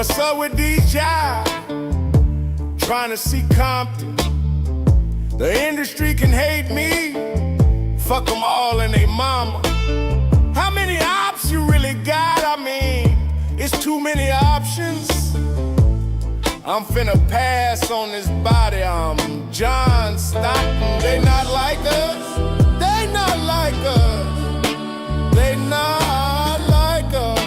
What's up with these jobs? Trying to see Compton. The industry can hate me. Fuck them all and they mama. How many ops you really got? I mean, it's too many options. I'm finna pass on this body. I'm John Stockton. They not like us. They not like us. They not like us.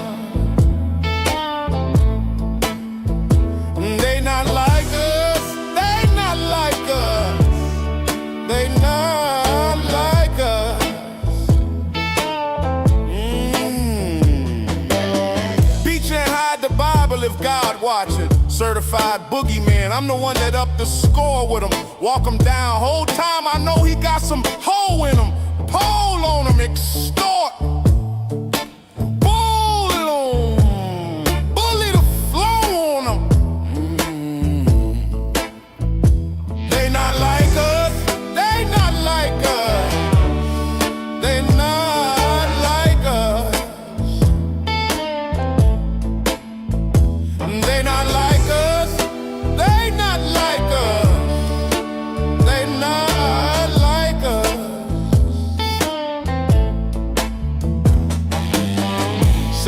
They not like us. They not like us. They not like us. Beach and hide the Bible if God watching. Certified boogeyman, I'm the one that up the score with him. Walk him down, whole time I know he got some hoe in him. Pole on him, extort. Bull on him, bully the flow on him. They not like us, they not like us. They not like us. They not like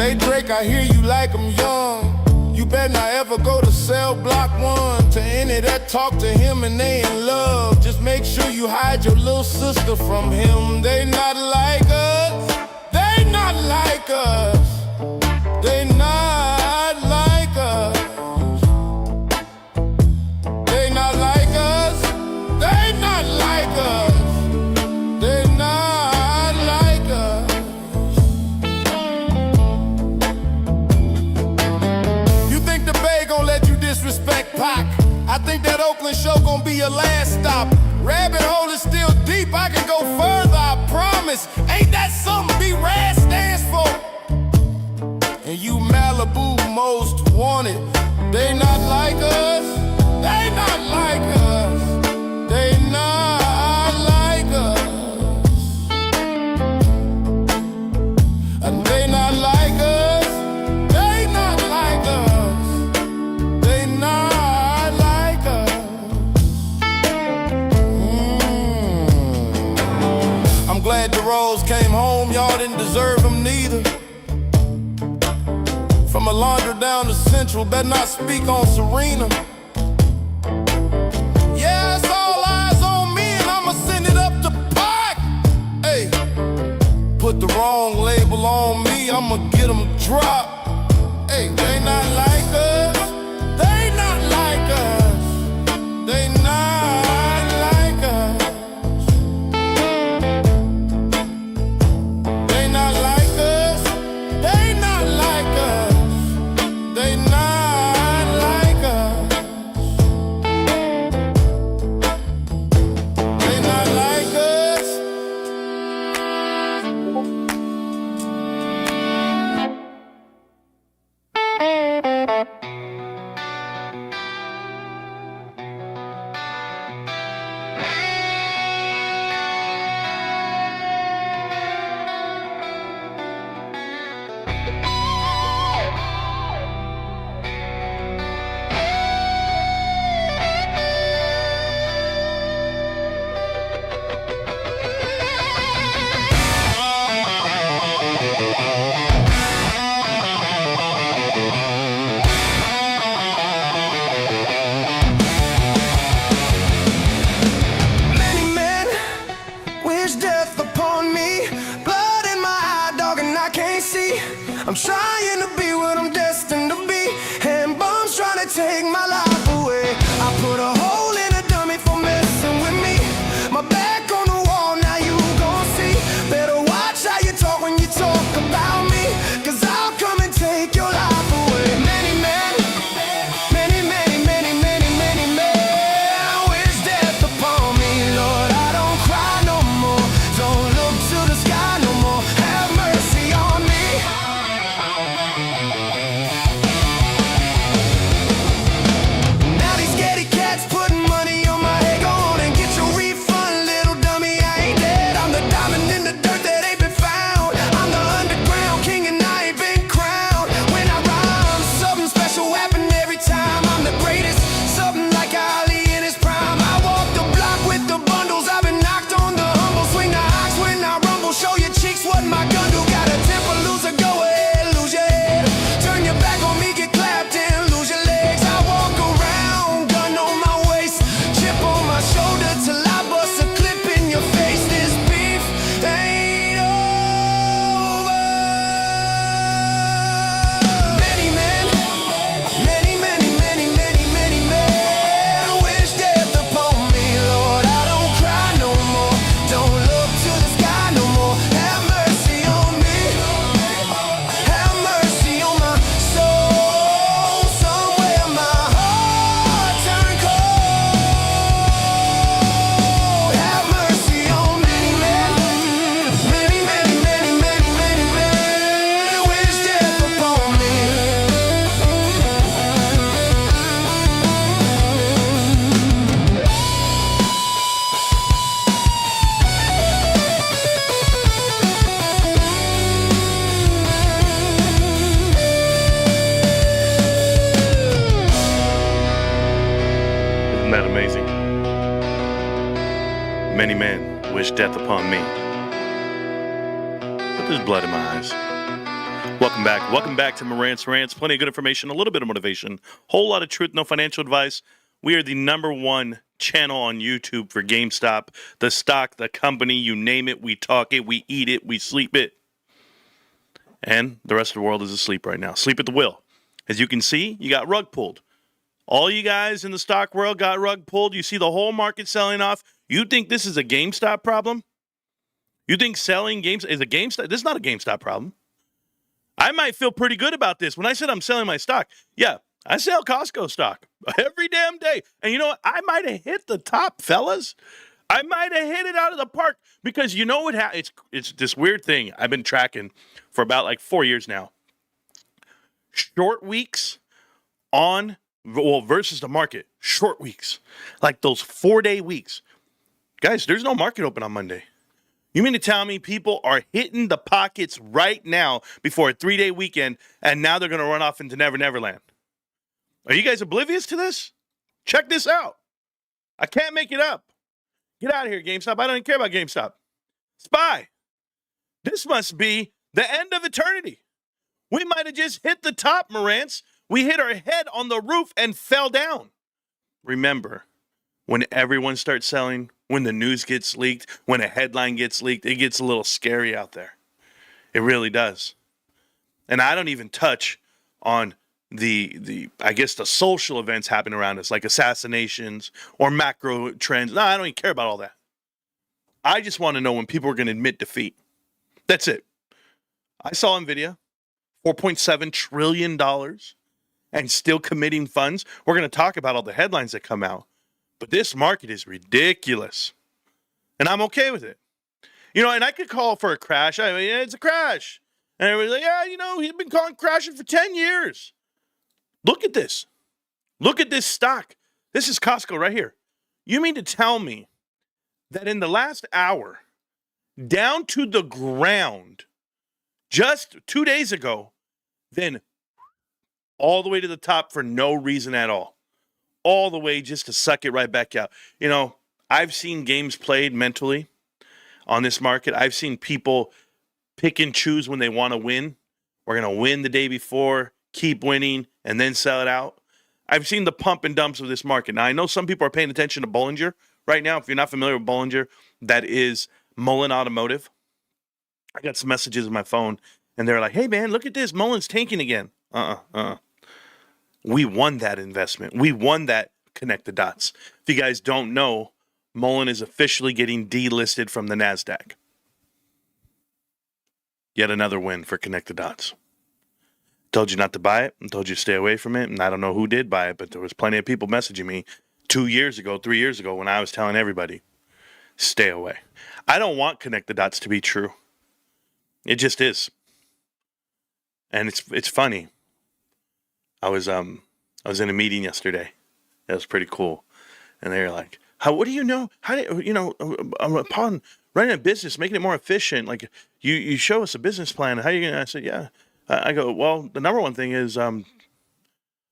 Say Drake, I hear you like I'm young. You better not ever go to cell block 1. To any that talk to him and they in love, just make sure you hide your little sister from him. They not like us. They not like us. They not like us. They not like us. They not like us. They not like us. Disrespect Pac. I think that Oakland show gonna be your last stop. Rabbit hole is still deep, I can go further, I promise. Ain't that something B-Rad stands for? And you Malibu most wanted. They not like us. They not like us. They not like us. And they not like us. They not like us. I'm glad the Rose came home, y'all didn't deserve them neither. From Alondra down to Central, better not speak on Serena. Yeah, it's all eyes on me and I'ma send it up to Park. Hey, put the wrong label on me, I'ma get them dropped. Hey, they not like us. They not like us. They not like us. They not like us. They not like us. They not like us. They not like us. I'm trying to be what I'm destined to be, and bombs trying to take my life away. I put a hole in a dummy for messing with me. My back on the wall, now you gon' see. Better watch how you talk when you talk about me, 'cause I'll come and take your life away. Many men, many, many, many, many, many men wish death upon me. Lord, I don't cry no more, don't look to the sky no more. Have mercy on me. death upon me. But there's blood in my eyes. Welcome back. Welcome back to Marant's Rants. Plenty of good information, a little bit of motivation, whole lot of truth, no financial advice. We are the #1 channel on YouTube for GameStop. The stock, the company, you name it, we talk it, we eat it, we sleep it. And the rest of the world is asleep right now. Sleep at the wheel. As you can see, you got rug pulled. All you guys in the stock world got rug pulled. You see the whole market selling off. You think this is a GameStop problem? You think selling games is a GameStop? This is not a GameStop problem. I might feel pretty good about this. When I said I'm selling my stock, yeah, I sell Costco stock every damn day. And you know what? I might have hit the top, fellas. I might have hit it out of the park because you know what? It's this weird thing I've been tracking for about like 4 years now. Short weeks versus the market. Short weeks. Like those 4-day weeks. Guys, there's no market open on Monday. You mean to tell me people are hitting the pockets right now before a 3-day weekend, and now they're going to run off into Never Never Land? Are you guys oblivious to this? Check this out. I can't make it up. Get out of here, GameStop. I don't even care about GameStop. Spy. This must be the end of eternity. We might have just hit the top, Marantz. We hit our head on the roof and fell down. Remember, when everyone starts selling, when the news gets leaked, when a headline gets leaked, it gets a little scary out there. It really does. And I don't even touch on the social events happening around us, like assassinations or macro trends. No, I don't even care about all that. I just want to know when people are going to admit defeat. That's it. I saw NVIDIA, $4.7 trillion, and still committing funds. We're going to talk about all the headlines that come out. But this market is ridiculous. And I'm okay with it. You know, and I could call for a crash. I mean, it's a crash. And everybody's like, yeah, you know, he's been calling crashing for 10 years. Look at this. Look at this stock. This is Costco right here. You mean to tell me that in the last hour, down to the ground, just 2 days ago, then all the way to the top for no reason at all? All the way just to suck it right back out. You know, I've seen games played mentally on this market. I've seen people pick and choose when they want to win. We're going to win the day before, keep winning, and then sell it out. I've seen the pump and dumps of this market. Now, I know some people are paying attention to Bollinger right now. If you're not familiar with Bollinger, that is Mullen Automotive. I got some messages on my phone, and they're like, hey, man, look at this. Mullen's tanking again. We won that investment. We won that connect the dots. If you guys don't know, Mullen is officially getting delisted from the NASDAQ. Yet another win for connect the dots. Told you not to buy it and told you to stay away from it. And I don't know who did buy it, but there was plenty of people messaging me 2 years ago, 3 years ago when I was telling everybody, stay away. I don't want connect the dots to be true. It just is. And it's funny. I was in a meeting yesterday. It was pretty cool. And they were like, what do you know? How do you know upon running a business, making it more efficient, like you show us a business plan. How are you gonna? I said, yeah. I go, well, the number one thing is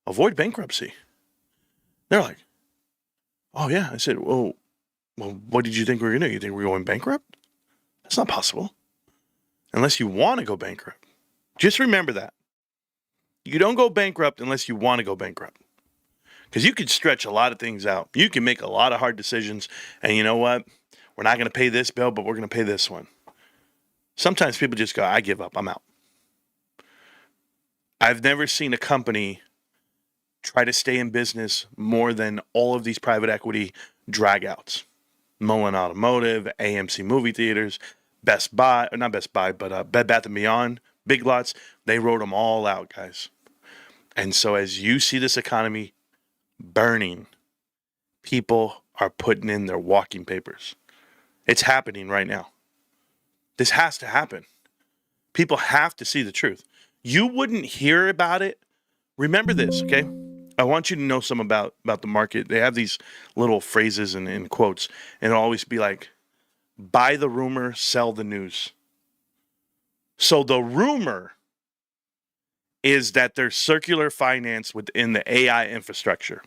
avoid bankruptcy. They're like, oh yeah. I said, well, what did you think we were gonna do? You think we're going bankrupt? That's not possible. Unless you want to go bankrupt. Just remember that. You don't go bankrupt unless you want to go bankrupt. Because you can stretch a lot of things out. You can make a lot of hard decisions. And you know what? We're not going to pay this bill, but we're going to pay this one. Sometimes people just go, I give up. I'm out. I've never seen a company try to stay in business more than all of these private equity dragouts. Mullen Automotive, AMC Movie Theaters, Best Buy, not Best Buy, but Bed Bath & Beyond, Big Lots. They wrote them all out, guys. And so as you see this economy burning, people are putting in their walking papers. It's happening right now. This has to happen. People have to see the truth. You wouldn't hear about it. Remember this, okay? I want you to know some about the market. They have these little phrases and quotes, and it'll always be like, buy the rumor, sell the news. So the rumor is that there's circular finance within the AI infrastructure.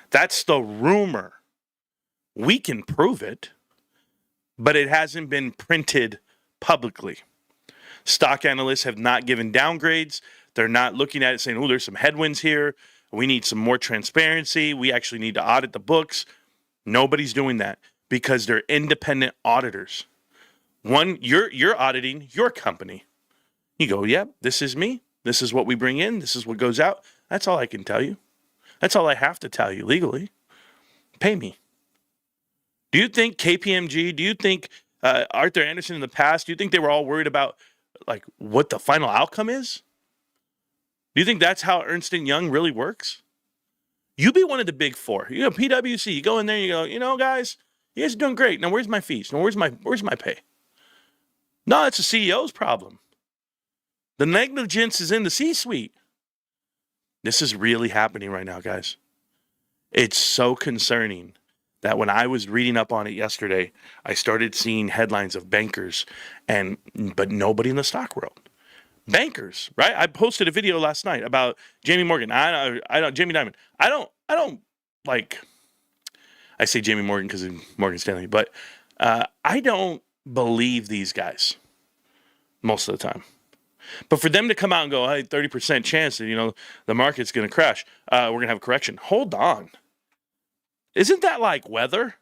That's the rumor. We can prove it. but it hasn't been printed publicly. Stock analysts have not given downgrades. They're not looking at it saying, oh, there's some headwinds here. We need some more transparency. We actually need to audit the books. Nobody's doing that because they're independent auditors. One, you're auditing your company. You go, yep, this is me. This is what we bring in. This is what goes out. That's all I can tell you. That's all I have to tell you legally. Pay me. Do you think KPMG, do you think Arthur Anderson in the past, do you think they were all worried about like what the final outcome is? Do you think that's how Ernst & Young really works? You be one of the big four. You know, PwC, you go in there and you go, you know, guys, you guys are doing great. Now, where's my fees? Now, where's my pay? No, it's the CEO's problem. The negligence is in the C-suite. This is really happening right now, guys. It's so concerning that when I was reading up on it yesterday, I started seeing headlines of bankers, but nobody in the stock world. Bankers, right? I posted a video last night about Jamie Morgan. I don't Jamie Dimon. I don't like. I say Jamie Morgan because of Morgan Stanley, but I don't believe these guys most of the time. But for them to come out and go, hey, 30% chance that the market's going to crash. We're going to have a correction. Hold on. Isn't that like weather?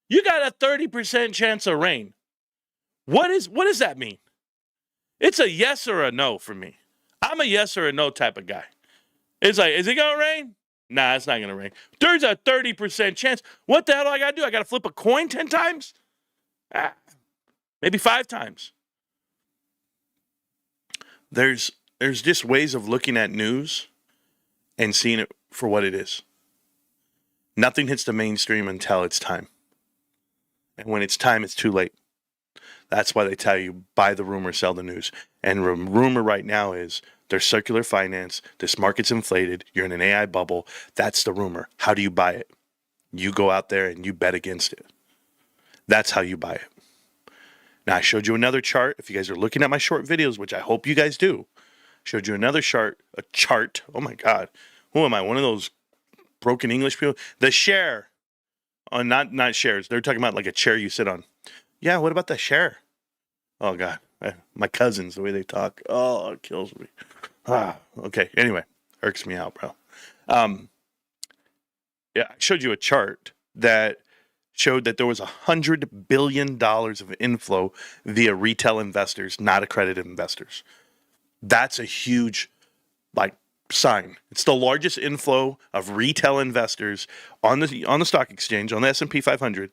You got a 30% chance of rain. What does that mean? It's a yes or a no for me. I'm a yes or a no type of guy. It's like, is it going to rain? Nah, it's not going to rain. There's a 30% chance. What the hell do I got to do? I got to flip a coin 10 times? Maybe 5 times. There's just ways of looking at news and seeing it for what it is. Nothing hits the mainstream until it's time. And when it's time, it's too late. That's why they tell you, buy the rumor, sell the news. And rumor right now is there's circular finance. This market's inflated. You're in an AI bubble. That's the rumor. How do you buy it? You go out there and you bet against it. That's how you buy it. Now, I showed you another chart. If you guys are looking at my short videos, which I hope you guys do, showed you another chart. A chart. Oh, my God. Who am I? One of those broken English people? The share. Oh, not shares. They're talking about like a chair you sit on. Yeah, what about the share? Oh, God. My cousins, the way they talk. Oh, it kills me. Okay. Anyway, irks me out, bro. Yeah, I showed you a chart that showed that there was $100 billion of inflow via retail investors, not accredited investors. That's a huge, sign. It's the largest inflow of retail investors on the stock exchange, on the S&P 500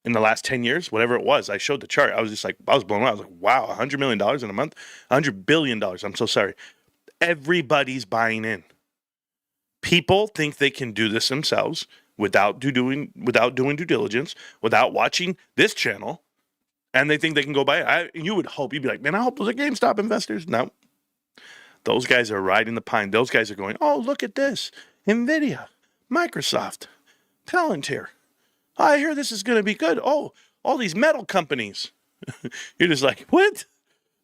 in the last 10 years, whatever it was. I showed the chart. I was just I was blown away. I was like, wow, $100 million in a month, $100 billion. I'm so sorry. Everybody's buying in. People think they can do this themselves without doing due diligence, without watching this channel, and they think they can go buy it. You would hope, you'd be like, man, I hope those are GameStop investors. No. Those guys are riding the pine. Those guys are going, oh, look at this. NVIDIA, Microsoft, Palantir. I hear this is going to be good. Oh, all these metal companies. You're just like, what?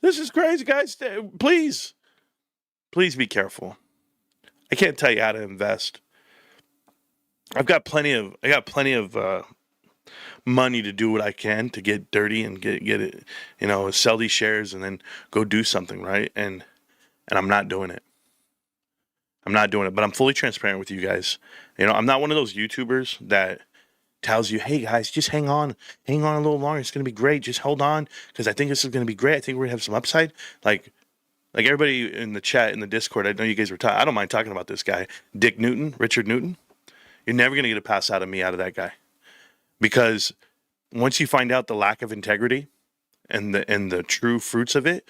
This is crazy, guys. Please be careful. I can't tell you how to invest. I got plenty of money to do what I can to get dirty and get it, sell these shares and then go do something, right? And I'm not doing it. But I'm fully transparent with you guys. I'm not one of those YouTubers that tells you, hey guys, just hang on a little longer. It's going to be great. Just hold on because I think this is going to be great. I think we're going to have some upside. Like everybody in the chat, in the Discord, I know you guys were talking. I don't mind talking about this guy, Richard Newton. You're never going to get a pass out of me out of that guy. Because once you find out the lack of integrity and the true fruits of it,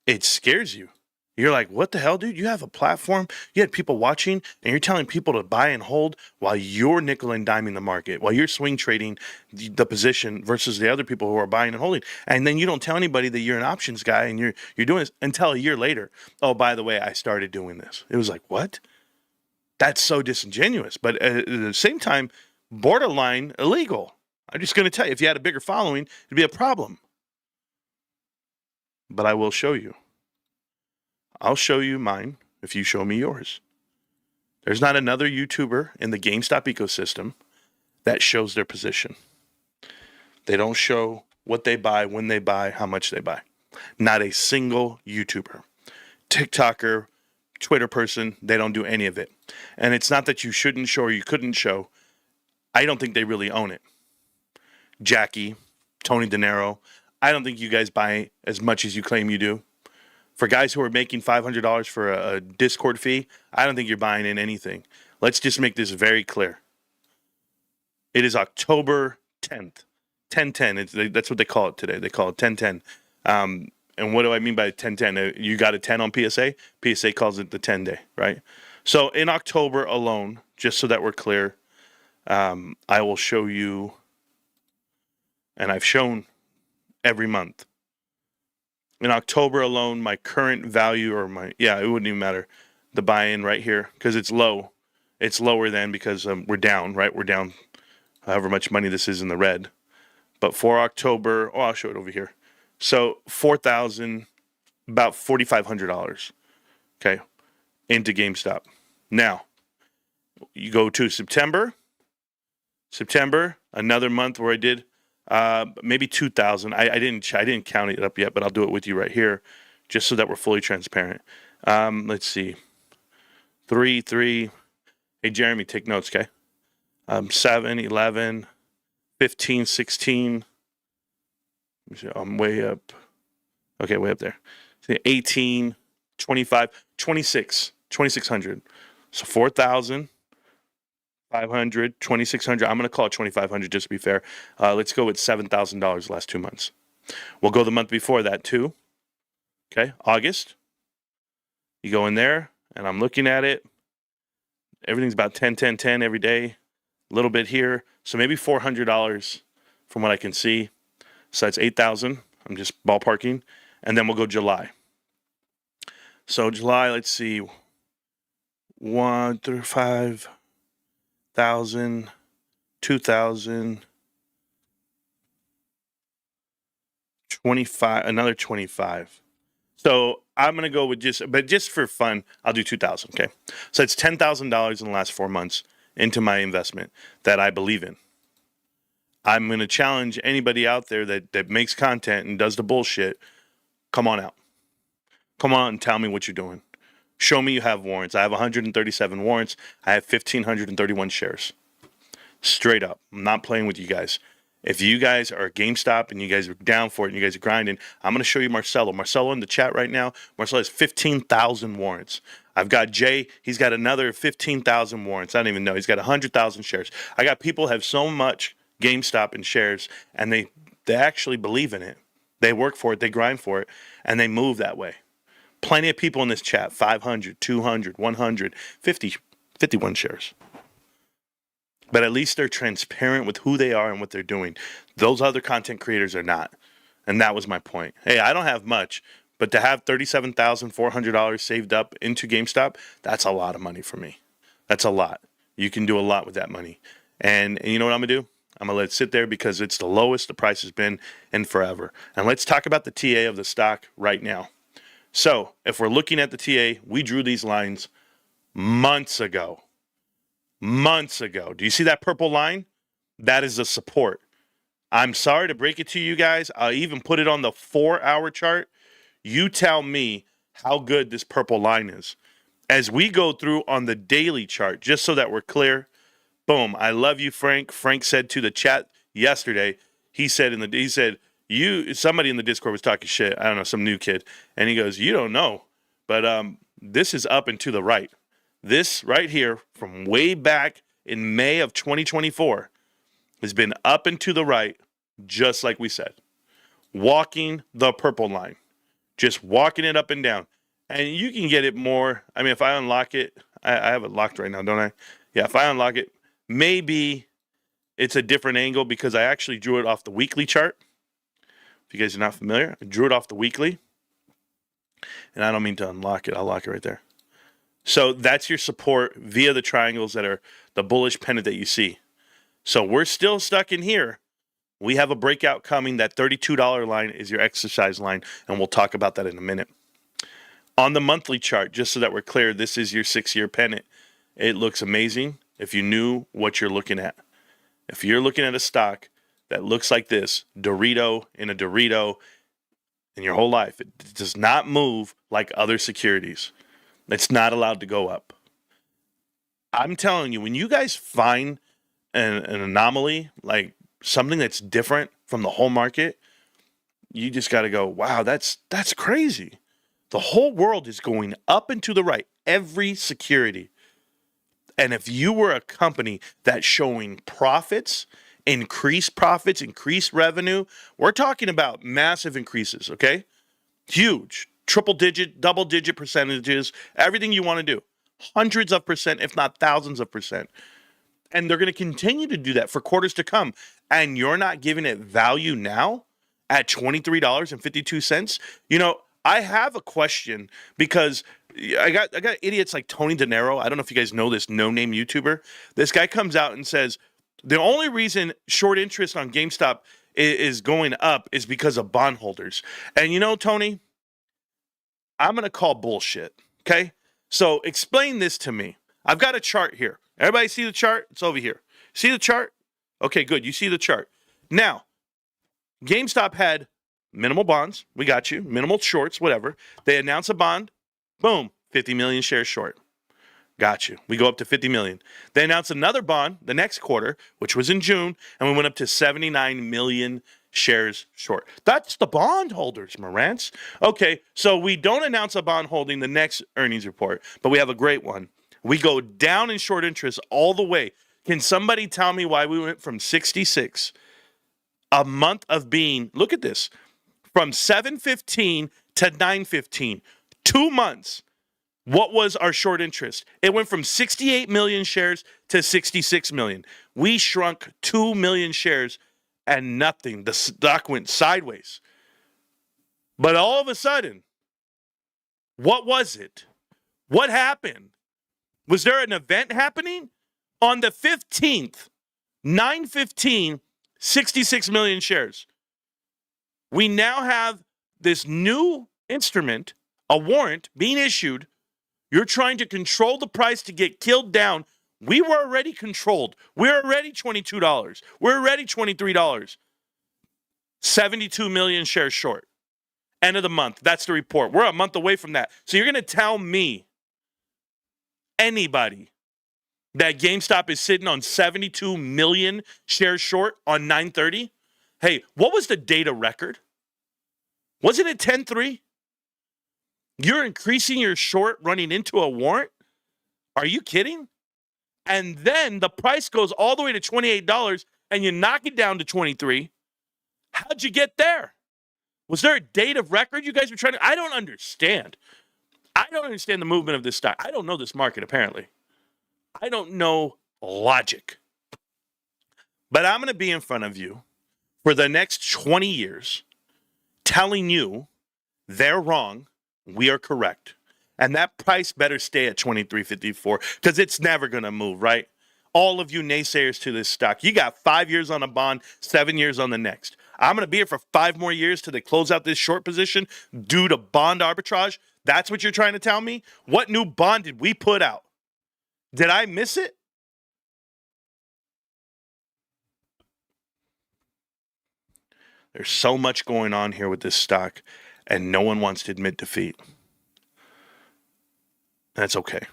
it scares you. You're like, what the hell, dude? You have a platform. You had people watching, and you're telling people to buy and hold while you're nickel and diming the market, while you're swing trading the position versus the other people who are buying and holding. And then you don't tell anybody that you're an options guy and you're doing this until a year later. Oh, by the way, I started doing this. It was like, what? That's so disingenuous. But at the same time, borderline illegal. I'm just going to tell you, if you had a bigger following, it'd be a problem. But I will show you. I'll show you mine if you show me yours. There's not another YouTuber in the GameStop ecosystem that shows their position. They don't show what they buy, when they buy, how much they buy. Not a single YouTuber, TikToker, Twitter person, they don't do any of it. And it's not that you shouldn't show or you couldn't show. I don't think they really own it. Jackie, Tony De Niro, I don't think you guys buy as much as you claim you do. For guys who are making $500 for a Discord fee, I don't think you're buying in anything. Let's just make this very clear. It is October 10th. 10-10. That's what they call it today. They call it 10-10. And what do I mean by 10-10? You got a 10 on PSA? PSA calls it the 10-day, right? So in October alone, just so that we're clear, I will show you, and I've shown every month. In October alone, my current value, or it wouldn't even matter, the buy-in right here, because it's low. It's lower than because we're down, right? We're down however much money this is in the red. But for October, I'll show it over here. So $4,000, about $4,500, okay, into GameStop. Now, you go to September, another month where I did maybe 2,000. I didn't count it up yet, but I'll do it with you right here, just so that we're fully transparent. Let's see, 3. Hey Jeremy, take notes, okay? 7, 11, 15, 16. I'm way up. Okay, way up there. 18, 25, 26, 2,600. So 4,500, 2,600. I'm going to call it 2,500 just to be fair. Let's go with $7,000 the last 2 months. We'll go the month before that too. Okay, August. You go in there, and I'm looking at it. Everything's about 10, 10, 10 every day. A little bit here. So maybe $400 from what I can see. So that's 8,000. I'm just ballparking. And then we'll go July. So July, let's see. 1 through 5,000, 2,000, 25, another 25. So I'm going to go with just for fun, I'll do 2,000, okay? So it's $10,000 in the last 4 months into my investment that I believe in. I'm going to challenge anybody out there that makes content and does the bullshit. Come on out. Come on and tell me what you're doing. Show me you have warrants. I have 137 warrants. I have 1,531 shares. Straight up. I'm not playing with you guys. If you guys are GameStop and you guys are down for it and you guys are grinding, I'm going to show you Marcelo. Marcelo in the chat right now. Marcelo has 15,000 warrants. I've got Jay. He's got another 15,000 warrants. I don't even know. He's got 100,000 shares. I got people who have so much GameStop and shares, and they actually believe in it. They work for it. They grind for it, and they move that way. Plenty of people in this chat, 500, 200, 100, 50, 51 shares. But at least they're transparent with who they are and what they're doing. Those other content creators are not. And that was my point. Hey, I don't have much, but to have $37,400 saved up into GameStop, that's a lot of money for me. That's a lot. You can do a lot with that money. And you know what I'm going to do? I'm going to let it sit there because it's the lowest the price has been in forever. And let's talk about the TA of the stock right now. So if we're looking at the TA, we drew these lines months ago. Months ago. Do you see that purple line? That is the support. I'm sorry to break it to you guys. I'll even put it on the 4-hour chart. You tell me how good this purple line is. As we go through on the daily chart, just so that we're clear, boom, I love you, Frank. Frank said to the chat yesterday, somebody in the Discord was talking shit. I don't know, some new kid. And he goes, you don't know, but this is up and to the right. This right here from way back in May of 2024 has been up and to the right, just like we said. Walking the purple line. Just walking it up and down. And you can get it more. I mean, if I unlock it, I have it locked right now, don't I? Yeah, if I unlock it, maybe it's a different angle because I actually drew it off the weekly chart. If you guys are not familiar, I drew it off the weekly. And I don't mean to unlock it. I'll lock it right there. So that's your support via the triangles that are the bullish pennant that you see. So we're still stuck in here. We have a breakout coming. That $32 line is your exercise line, and we'll talk about that in a minute. On the monthly chart, just so that we're clear, this is your 6-year pennant. It looks amazing if you knew what you're looking at. If you're looking at a stock that looks like this Dorito in a Dorito in your whole life. It does not move like other securities. It's not allowed to go up. I'm telling you, when you guys find an anomaly, like something that's different from the whole market, you just got to go, wow, that's crazy. The whole world is going up and to the right, every security. And if you were a company that's showing profits, increased revenue, we're talking about massive increases, okay? Huge, triple digit, double digit percentages, everything you want to do. Hundreds of percent, if not thousands of percent. And they're going to continue to do that for quarters to come. And you're not giving it value now at $23.52. You know, I have a question because I got idiots like Tony De Niro. I don't know if you guys know this no-name YouTuber. This guy comes out and says the only reason short interest on GameStop is going up is because of bondholders. And you know, Tony, I'm going to call bullshit, okay? So explain this to me. I've got a chart here. Everybody see the chart? It's over here. See the chart? Okay, good. You see the chart. Now, GameStop had minimal bonds. We got you. Minimal shorts, whatever. They announce a bond. Boom. 50 million shares short. Got you. We go up to 50 million. They announced another bond the next quarter, which was in June, and we went up to 79 million shares short. That's the bond holders, Marantz. Okay, so we don't announce a bond holding the next earnings report, but we have a great one. We go down in short interest all the way. Can somebody tell me why we went from 66, a month of being, look at this, from 715 to 915, 2 months. What was our short interest? It went from 68 million shares to 66 million. We shrunk 2 million shares and nothing. The stock went sideways. But all of a sudden, what was it? What happened? Was there an event happening? On the 15th, 9/15, 66 million shares. We now have this new instrument, a warrant being issued. You're trying to control the price to get killed down. We were already controlled. We're already $22. We're already $23. 72 million shares short. End of the month. That's the report. We're a month away from that. So you're going to tell me, anybody, that GameStop is sitting on 72 million shares short on 9/30? Hey, what was the data record? Wasn't it 10/3? You're increasing your short running into a warrant? Are you kidding? And then the price goes all the way to $28 and you knock it down to 23. How'd you get there? Was there a date of record you guys were trying to? I don't understand. I don't understand the movement of this stock. I don't know this market, apparently. I don't know logic. But I'm going to be in front of you for the next 20 years telling you they're wrong, we are correct. And that price better stay at $23.54 because it's never going to move, right? All of you naysayers to this stock, you got 5 years on a bond, 7 years on the next. I'm going to be here for 5 more years till they close out this short position due to bond arbitrage. That's what you're trying to tell me? What new bond did we put out? Did I miss it? There's so much going on here with this stock, and no one wants to admit defeat. That's okay.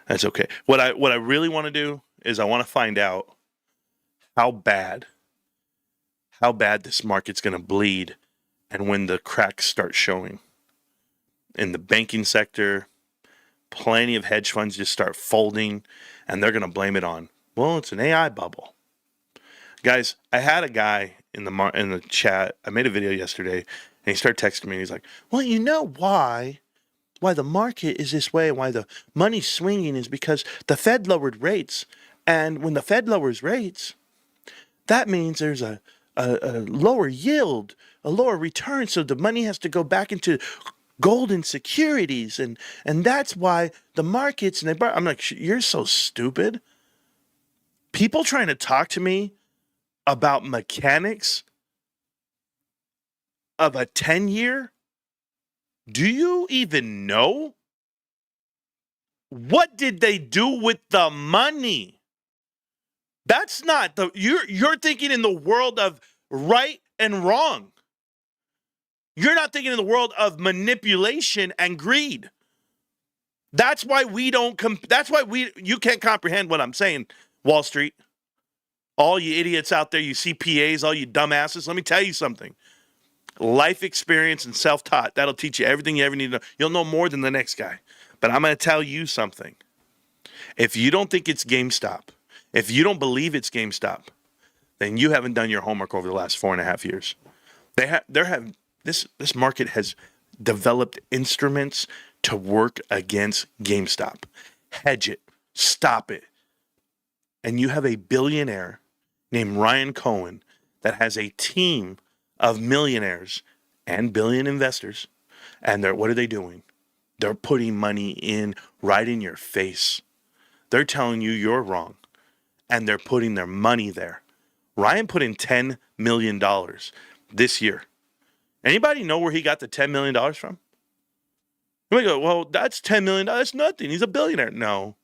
That's okay. What I really want to do is I want to find out how bad this market's going to bleed and when the cracks start showing. In the banking sector, plenty of hedge funds just start folding, and they're going to blame it on, well, it's an AI bubble. Guys, I had a guy in the chat. I made a video yesterday, and he started texting me. And he's like, well, you know why the market is this way and why the money's swinging is because the Fed lowered rates. And when the Fed lowers rates, that means there's a lower yield, a lower return. So the money has to go back into gold and securities. And that's why the markets, I'm like, you're so stupid. People trying to talk to me about mechanics of a 10-year? Do you even know? What did they do with the money? That's not the you're thinking in the world of right and wrong. You're not thinking in the world of manipulation and greed. That's why you can't comprehend what I'm saying, Wall Street. All you idiots out there, you CPAs, all you dumbasses, let me tell you something. Life experience and self-taught, that'll teach you everything you ever need to know. You'll know more than the next guy. But I'm going to tell you something. If you don't think it's GameStop, if you don't believe it's GameStop, then you haven't done your homework over the last 4.5 years. This market has developed instruments to work against GameStop. Hedge it. Stop it. And you have a billionaire named Ryan Cohen that has a team of millionaires and billion investors. And what are they doing? They're putting money in right in your face. They're telling you you're wrong. And they're putting their money there. Ryan put in $10 million this year. Anybody know where he got the $10 million from? You might go, well, that's $10 million. That's nothing. He's a billionaire. No.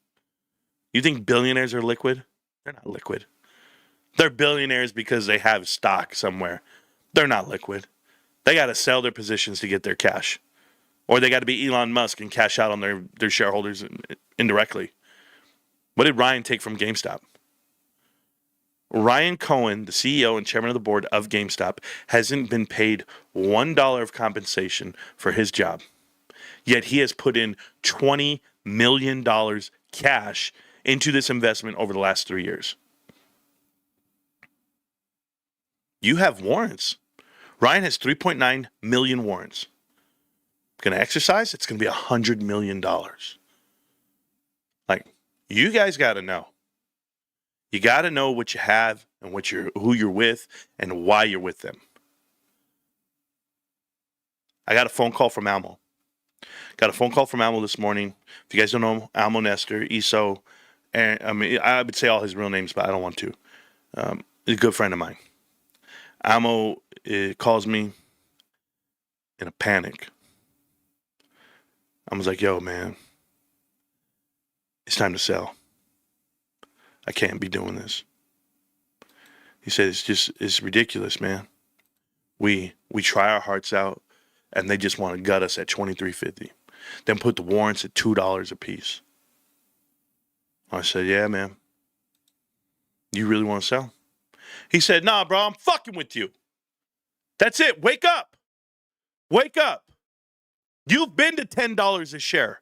You think billionaires are liquid? They're not liquid. They're billionaires because they have stock somewhere. They're not liquid. They got to sell their positions to get their cash. Or they got to be Elon Musk and cash out on their shareholders indirectly. What did Ryan take from GameStop? Ryan Cohen, the CEO and chairman of the board of GameStop, hasn't been paid $1 of compensation for his job. Yet he has put in $20 million cash into this investment over the last 3 years. You have warrants. Ryan has 3.9 million warrants. Going to exercise? It's going to be $100 million. Like, you guys got to know. You got to know what you have and who you're with and why you're with them. I got a phone call from Almo. This morning. If you guys don't know Almo Nestor, ESO, and I would say all his real names, but I don't want to. He's a good friend of mine. Almo calls me in a panic. I was like, yo, man, it's time to sell. I can't be doing this. He said, it's ridiculous, man. We try our hearts out, and they just want to gut us at $23.50. Then put the warrants at $2 a piece. I said, yeah, man. You really want to sell? He said, nah, bro, I'm fucking with you. That's it. Wake up. Wake up. You've been to $10 a share.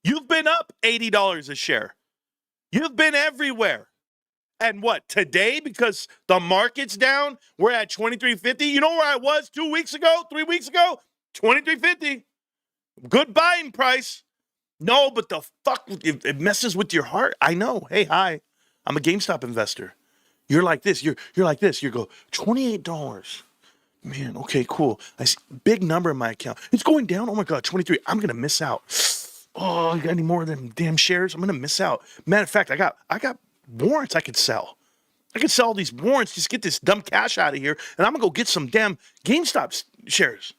You've been up $80 a share. You've been everywhere. And what, today, because the market's down, we're at $23.50? You know where I was 2 weeks ago, 3 weeks ago? $23.50. Good buying price. No, but the fuck, it messes with your heart. I know. Hey, hi. I'm a GameStop investor. You're like this. You're like this. You go, $28. Man, okay, cool. I see big number in my account. It's going down. Oh my God, 23. I'm gonna miss out. Oh, you got any more of them damn shares? I'm gonna miss out. Matter of fact, I got warrants I could sell. I could sell these warrants, just get this dumb cash out of here, and I'm gonna go get some damn GameStop shares.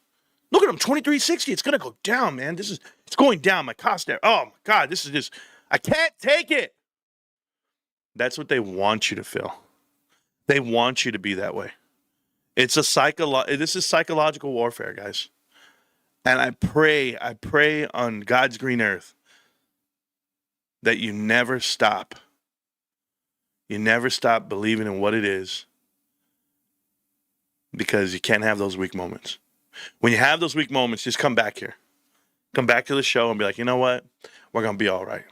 Look at them, $23.60. It's gonna go down, man. It's going down. My cost there. Oh my God, this is just, I can't take it. That's what they want you to feel. They want you to be that way. It's this is psychological warfare, guys. And I pray on God's green earth that you never stop. You never stop believing in what it is, because you can't have those weak moments. When you have those weak moments, just come back here. Come back to the show and be like, you know what? We're going to be all right.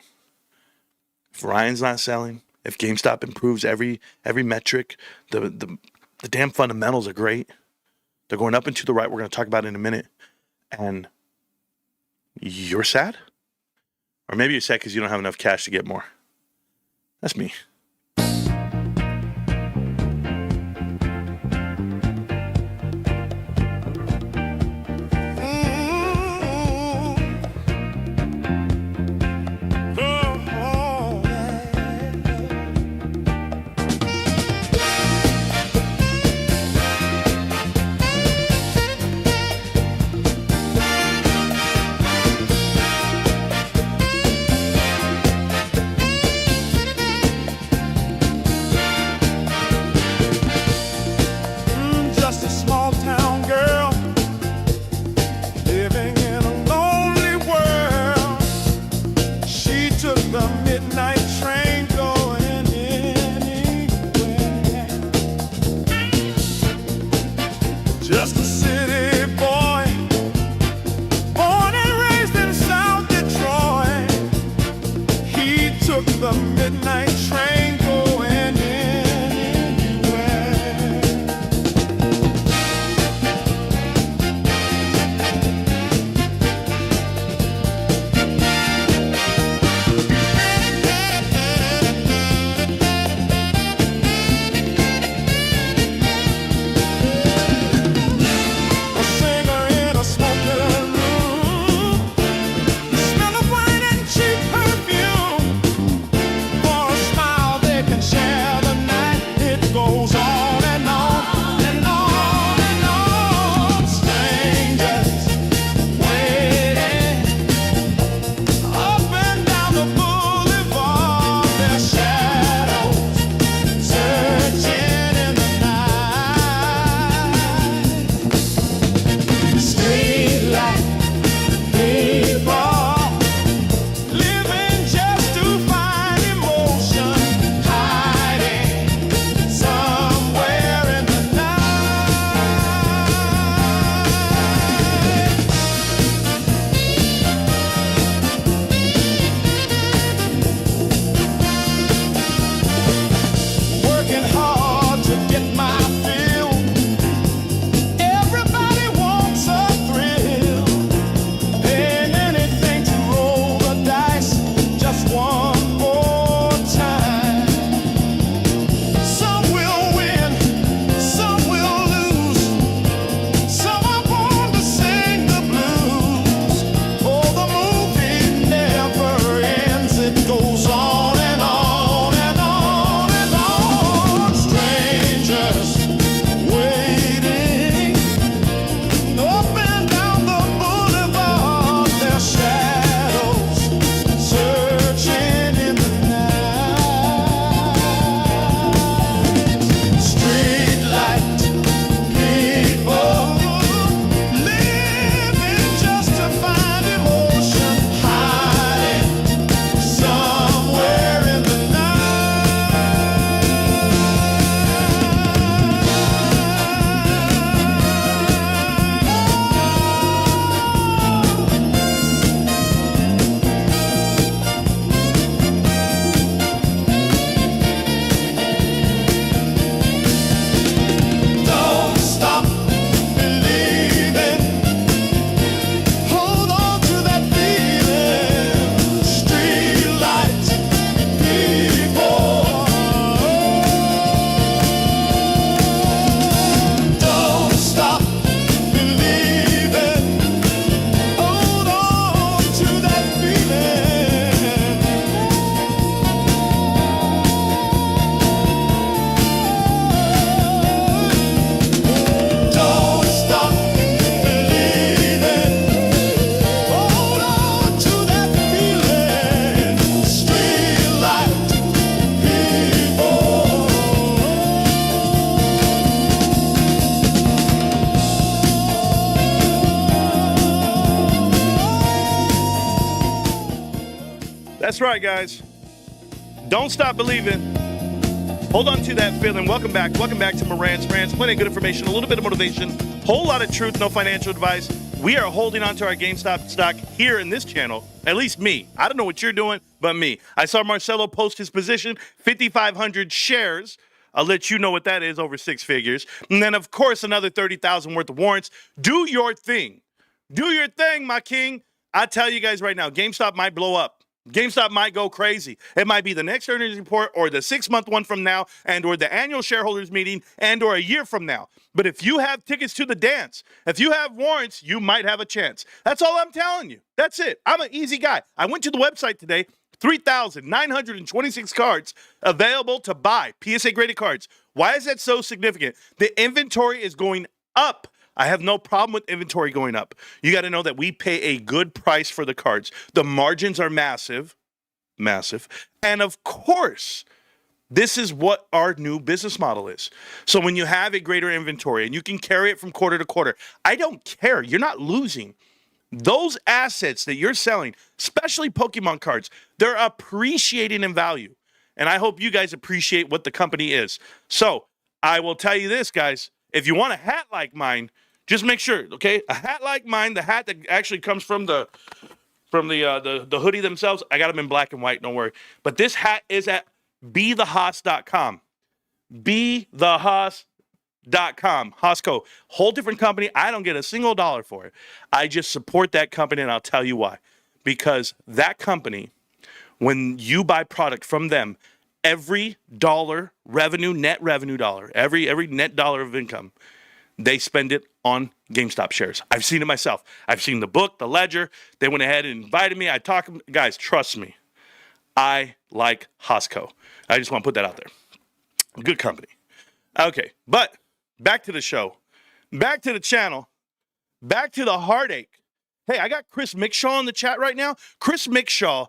If Ryan's not selling, if GameStop improves every metric, the damn fundamentals are great. They're going up and to the right. We're going to talk about it in a minute. And you're sad? Or maybe you're sad because you don't have enough cash to get more. That's me. That's right, guys. Don't stop believing. Hold on to that feeling. Welcome back. Welcome back to Moran's Rants. Plenty of good information, a little bit of motivation, whole lot of truth, no financial advice. We are holding on to our GameStop stock here in this channel. At least me. I don't know what you're doing, but me. I saw Marcelo post his position, 5,500 shares. I'll let you know what that is, over six figures. And then, of course, another 30,000 worth of warrants. Do your thing. Do your thing, my king. I tell you guys right now, GameStop might blow up. GameStop might go crazy. It might be the next earnings report or the 6-month one from now and or the annual shareholders meeting and or a year from now. But if you have tickets to the dance, if you have warrants, you might have a chance. That's all I'm telling you. That's it. I'm an easy guy. I went to the website today, 3,926 cards available to buy, PSA graded cards. Why is that so significant? The inventory is going up. I have no problem with inventory going up. You got to know that we pay a good price for the cards. The margins are massive, massive. And of course, this is what our new business model is. So when you have a greater inventory and you can carry it from quarter to quarter, I don't care. You're not losing. Those assets that you're selling, especially Pokemon cards, they're appreciating in value. And I hope you guys appreciate what the company is. So I will tell you this, guys. If you want a hat like mine, just make sure, okay? A hat like mine, the hat that actually comes from the hoodie themselves, I got them in black and white, don't worry. But this hat is at bethehoss.com. Bethehoss.com. Hossco. Whole different company. I don't get a single dollar for it. I just support that company, and I'll tell you why. Because that company, when you buy product from them, every dollar revenue, net revenue dollar, every net dollar of income, they spend it on GameStop shares. I've seen it myself. I've seen the book, the ledger. They went ahead and invited me. I talked. Guys, trust me. I like Hossco. I just want to put that out there. Good company. Okay, but back to the show. Back to the channel. Back to the heartache. Hey, I got Chris Mickshaw in the chat right now. Chris Mickshaw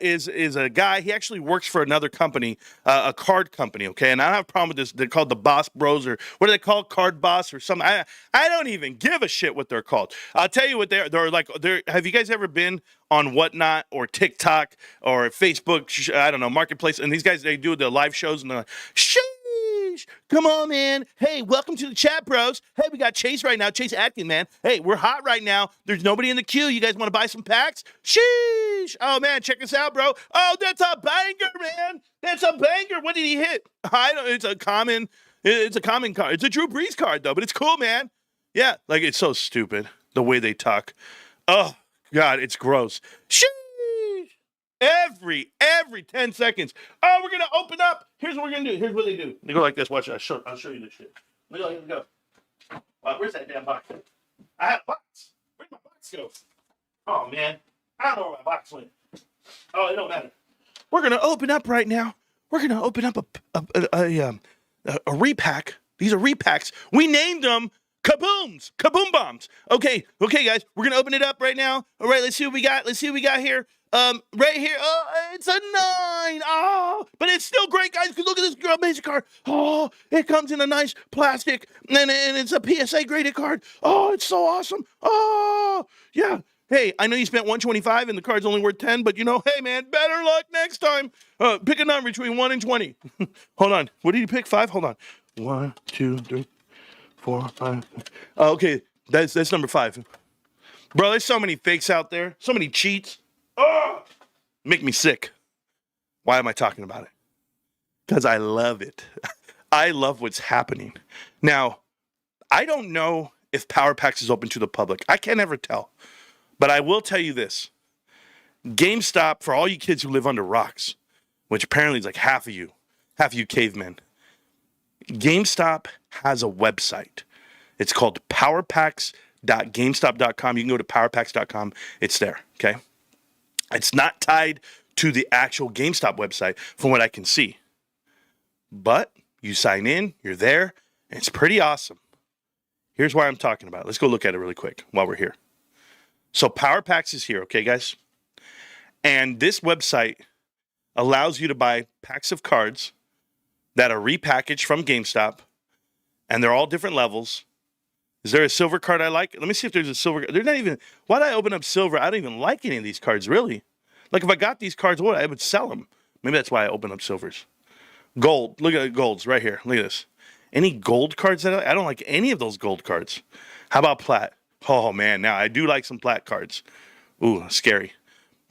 is a guy. He actually works for another company, a card company, okay? And I don't have a problem with this. They're called the Boss Bros, or what do they call Card Boss or something? I don't even give a shit what they're called. I'll tell you what they're like. Have you guys ever been on Whatnot or TikTok or Facebook, I don't know, Marketplace? And these guys, they do the live shows and they're like, sheesh, come on, man. Hey, welcome to the chat, bros. Hey, we got Chase right now. Chase Atkin, man. Hey, we're hot right now. There's nobody in the queue. You guys want to buy some packs? Sheesh. Oh, man, check this out, bro. Oh, that's a banger, man. That's a banger. What did he hit? I don't. It's a common card. It's a Drew Brees card, though, but it's cool, man. Yeah, like, it's so stupid, the way they talk. Oh, God, it's gross. Sheesh. Every 10 seconds. Oh, we're going to open up. Here's what we're going to do. Here's what they do. They go like this. Watch it. I'll show you this shit. Look, here we go. Where's that damn box? I had a box. Where'd my box go? Oh, man. I don't know where my box went. Oh, it don't matter. We're going to open up right now. We're going to open up a repack. These are repacks. We named them Kabooms. Kaboom bombs. Okay, guys. We're going to open it up right now. All right, let's see what we got. Here. Right here. Oh, it's a 9. Oh, but it's still great, guys. Because look at this girl basic card. Oh, it comes in a nice plastic, and it's a PSA graded card. Oh, it's so awesome. Oh, yeah. Hey, I know you spent $125 and the card's only worth 10, but hey, man, better luck next time. Pick a number between 1 and 20. Hold on. What did you pick? 5? Hold on. 1, 2, 3, 4, 5. Oh, okay, that's number 5. Bro, there's so many fakes out there. So many cheats. Oh, make me sick. Why am I talking about it? Because I love it. I love what's happening. Now, I don't know if Power Packs is open to the public. I can't ever tell. But I will tell you this. GameStop, for all you kids who live under rocks, which apparently is like half of you cavemen, GameStop has a website. It's called powerpacks.gamestop.com. You can go to powerpacks.com. It's there, okay? It's not tied to the actual GameStop website from what I can see. But you sign in, you're there, and it's pretty awesome. Here's why I'm talking about it. Let's go look at it really quick while we're here. So Power Packs is here, okay, guys? And this website allows you to buy packs of cards that are repackaged from GameStop, and they're all different levels. Is there a silver card I like? Let me see if there's a silver. There's not even. Why did I open up silver? I don't even like any of these cards, really. Like if I got these cards, I would sell them. Maybe that's why I open up silvers. Gold. Look at the golds right here. Look at this. Any gold cards that I don't like any of those gold cards. How about plat? Oh man, now I do like some plat cards. Ooh, scary.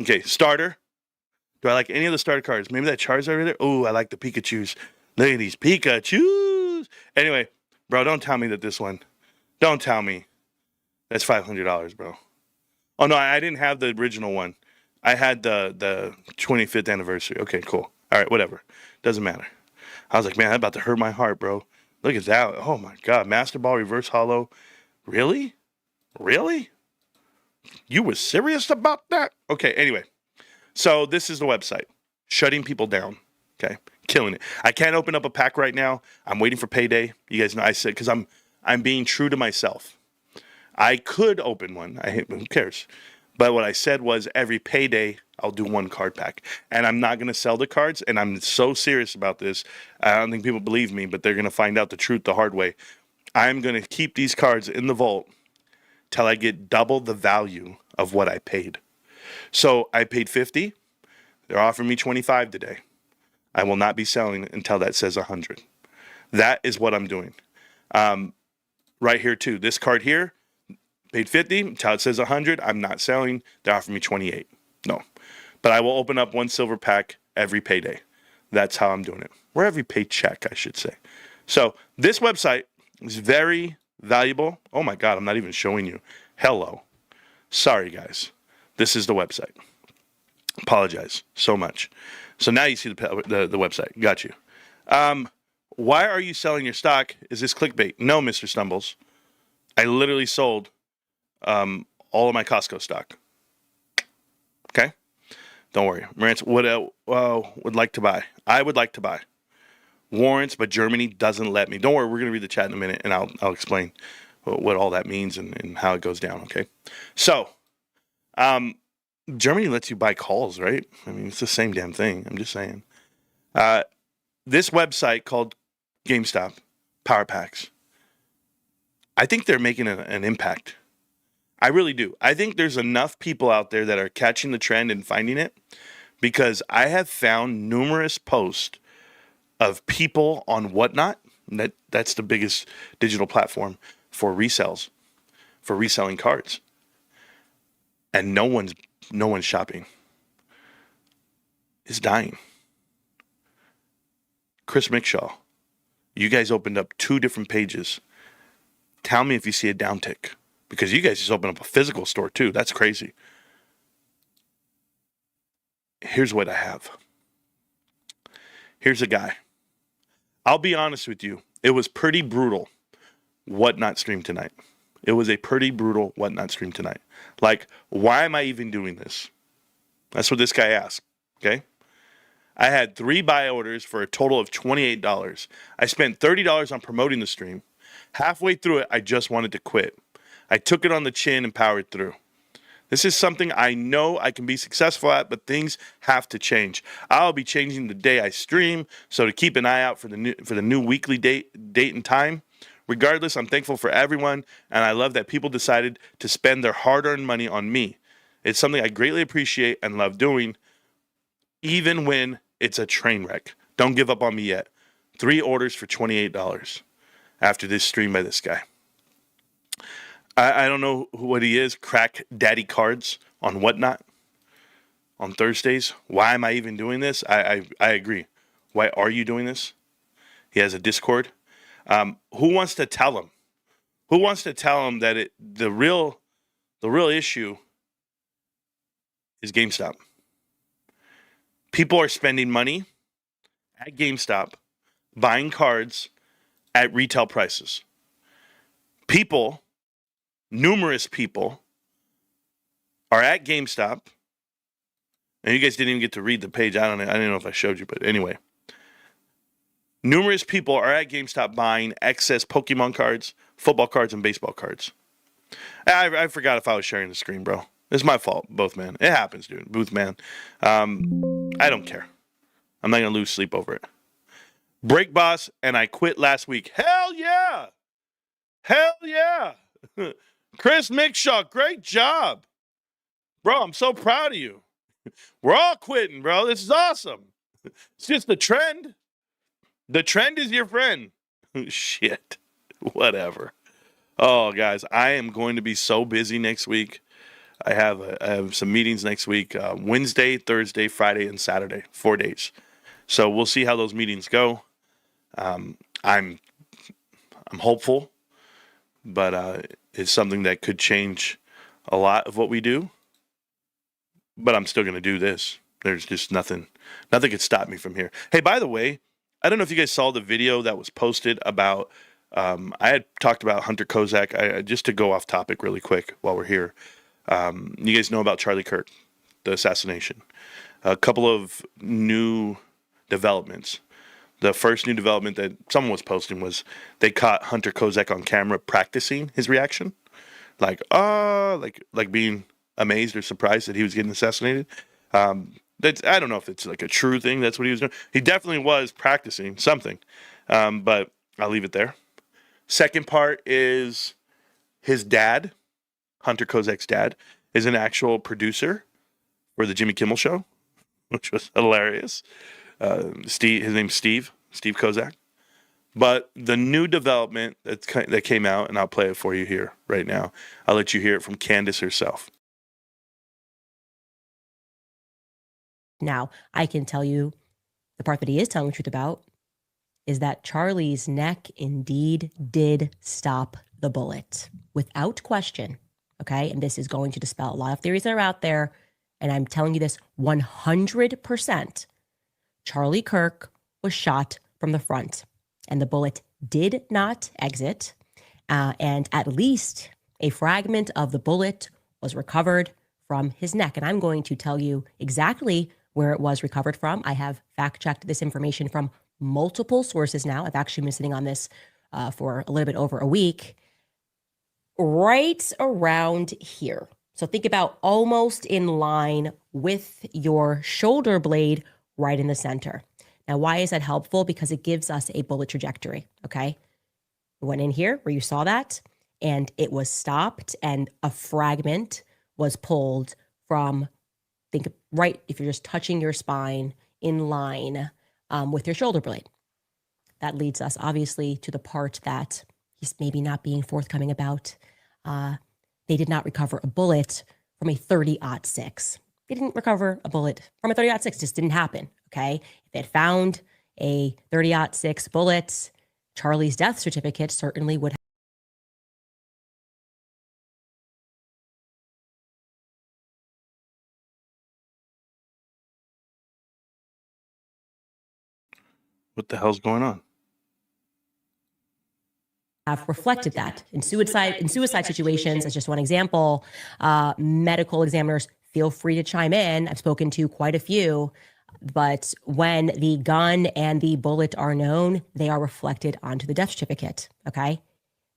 Okay, starter. Do I like any of the starter cards? Maybe that Charizard right there. Ooh, I like the Pikachus. Look at these Pikachus. Anyway, bro, don't tell me that this one. Don't tell me. That's $500, bro. Oh no, I didn't have the original one. I had the 25th anniversary. Okay, cool. All right, whatever. Doesn't matter. I was like, man, that's about to hurt my heart, bro. Look at that. Oh my God, Master Ball Reverse Hollow. Really? Really? You were serious about that? Okay, anyway. So this is the website. Shutting people down. Okay, killing it. I can't open up a pack right now. I'm waiting for payday. You guys know I said because I'm being true to myself. I could open one. Who cares? But what I said was every payday I'll do one card pack, and I'm not going to sell the cards. And I'm so serious about this. I don't think people believe me, but they're going to find out the truth the hard way. I'm going to keep these cards in the vault till I get double the value of what I paid. So I paid $50. They're offering me $25 today. I will not be selling until that says $100. That is what I'm doing. Right here too. This card here, paid $50 until it says $100. I'm not selling. They're offering me $28. No, but I will open up one silver pack every payday. That's how I'm doing it. Or every paycheck, I should say. So this website is very valuable. Oh my God, I'm not even showing you. Hello. Sorry, guys. This is the website. Apologize so much. So now you see the website. Got you. Why are you selling your stock? Is this clickbait? No, Mr. Stumbles. I literally sold all of my Costco stock. Okay? Don't worry. Marantz would like to buy. I would like to buy warrants, but Germany doesn't let me. Don't worry. We're going to read the chat in a minute, and I'll explain what all that means and how it goes down, okay? So, Germany lets you buy calls, right? I mean, it's the same damn thing. I'm just saying. This website called GameStop, Power Packs, I think they're making an impact. I really do. I think there's enough people out there that are catching the trend and finding it, because I have found numerous posts of people on Whatnot. That's the biggest digital platform for resales, for reselling cards. And no one's shopping. It's dying. Chris McShaw, you guys opened up 2 different pages. Tell me if you see a downtick, because you guys just opened up a physical store too. That's crazy. Here's what I have. Here's a guy. I'll be honest with you. It was pretty brutal Whatnot stream tonight. It was a pretty brutal Whatnot stream tonight. Like, why am I even doing this? That's what this guy asked. Okay? I had 3 buy orders for a total of $28. I spent $30 on promoting the stream. Halfway through it, I just wanted to quit. I took it on the chin and powered through. This is something I know I can be successful at, but things have to change. I'll be changing the day I stream, so to keep an eye out for the new weekly date and time. Regardless, I'm thankful for everyone, and I love that people decided to spend their hard-earned money on me. It's something I greatly appreciate and love doing, even when it's a train wreck. Don't give up on me yet. 3 orders for $28 after this stream by this guy. I don't know what he is. Crack Daddy Cards on Whatnot on Thursdays. Why am I even doing this? I agree. Why are you doing this? He has a Discord. Who wants to tell him? Who wants to tell him that the real issue is GameStop? People are spending money at GameStop buying cards at retail prices. Numerous people are at GameStop, and you guys didn't even get to read the page. I don't know if I showed you, but anyway. Numerous people are at GameStop buying excess Pokemon cards, football cards, and baseball cards. I forgot if I was sharing the screen, bro. It's my fault, both man. It happens, dude. Booth man. I don't care. I'm not going to lose sleep over it. Break Boss and I quit last week. Hell yeah! Hell yeah! Chris McShaw, great job. Bro, I'm so proud of you. We're all quitting, bro. This is awesome. It's just the trend. The trend is your friend. Shit. Whatever. Oh, guys, I am going to be so busy next week. I have some meetings next week, Wednesday, Thursday, Friday, and Saturday, 4 days. So we'll see how those meetings go. I'm hopeful, but it's something that could change a lot of what we do. But I'm still going to do this. There's just nothing could stop me from here. Hey, by the way, I don't know if you guys saw the video that was posted about, I had talked about Hunter Kozak. Just to go off topic really quick while we're here. You guys know about Charlie Kirk, the assassination. A couple of new developments. The first new development that someone was posting was they caught Hunter Kozak on camera practicing his reaction. Like being amazed or surprised that he was getting assassinated. I don't know if it's like a true thing. That's what he was doing. He definitely was practicing something, but I'll leave it there. Second part is his dad, Hunter Kozak's dad, is an actual producer for the Jimmy Kimmel Show, which was hilarious. His name's Steve Kozak. But the new development that came out, and I'll play it for you here right now. I'll let you hear it from Candace herself. Now, I can tell you the part that he is telling the truth about is that Charlie's neck indeed did stop the bullet without question. Okay. And this is going to dispel a lot of theories that are out there. And I'm telling you this 100%. Charlie Kirk was shot from the front and the bullet did not exit. And at least a fragment of the bullet was recovered from his neck. And I'm going to tell you exactly where it was recovered from. I have fact-checked this information from multiple sources now. I've actually been sitting on this for a little bit over a week. Right around here. So think about almost in line with your shoulder blade right in the center. Now, why is that helpful? Because it gives us a bullet trajectory, okay? It went in here where you saw that, and it was stopped, and a fragment was pulled from, think right, if you're just touching your spine in line with your shoulder blade. That leads us, obviously, to the part that he's maybe not being forthcoming about. They did not recover a bullet from a 30-06. They didn't recover a bullet from a 30-06. It just didn't happen, okay? If they had found a 30-06 bullet, Charlie's death certificate certainly would have. What the hell's going on? Have reflected that in suicide situations. As just one example, medical examiners, feel free to chime in. I've spoken to quite a few, but when the gun and the bullet are known, they are reflected onto the death certificate. Okay,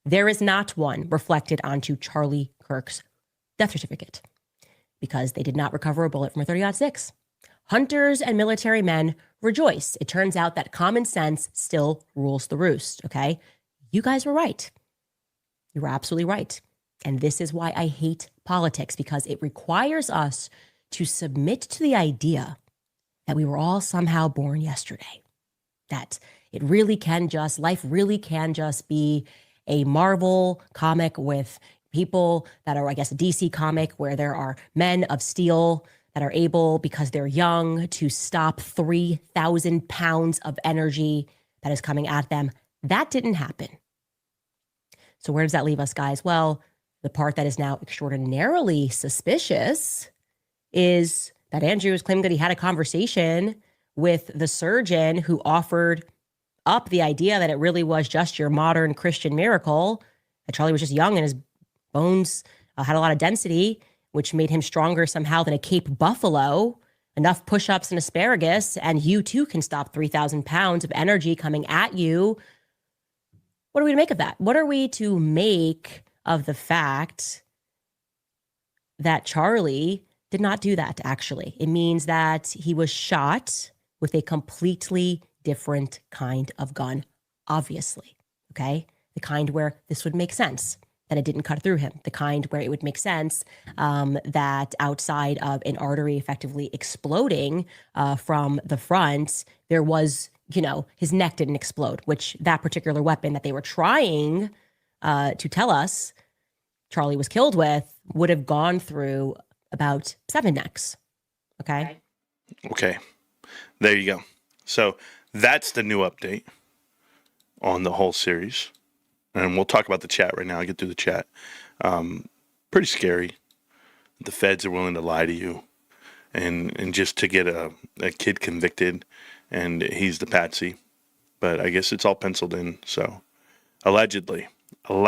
there is not one reflected onto Charlie Kirk's death certificate because they did not recover a bullet from a 30-06. Hunters and military men rejoice. It turns out that common sense still rules the roost. Okay. You guys were right. You were absolutely right. And this is why I hate politics, because it requires us to submit to the idea that we were all somehow born yesterday, that it really can just, life really can just be a Marvel comic with people that are, I guess, a DC comic where there are men of steel that are able, because they're young, to stop 3,000 pounds of energy that is coming at them. That didn't happen. So where does that leave us, guys? Well, the part that is now extraordinarily suspicious is that Andrew is claiming that he had a conversation with the surgeon who offered up the idea that it really was just your modern Christian miracle, that Charlie was just young and his bones had a lot of density, which made him stronger somehow than a Cape Buffalo, enough push-ups and asparagus, and you too can stop 3,000 pounds of energy coming at you. What are we to make of that? What are we to make of the fact that Charlie did not do that, actually? It means that he was shot with a completely different kind of gun, obviously, okay? The kind where this would make sense, that it didn't cut through him, the kind where it would make sense that outside of an artery effectively exploding from the front, there was, his neck didn't explode, which that particular weapon that they were trying to tell us Charlie was killed with would have gone through about 7 necks. Okay. There you go. So that's the new update on the whole series. And we'll talk about the chat right now. I'll get through the chat. Pretty scary. The feds are willing to lie to you and just to get a kid convicted, and he's the patsy. But I guess it's all penciled in. So allegedly. All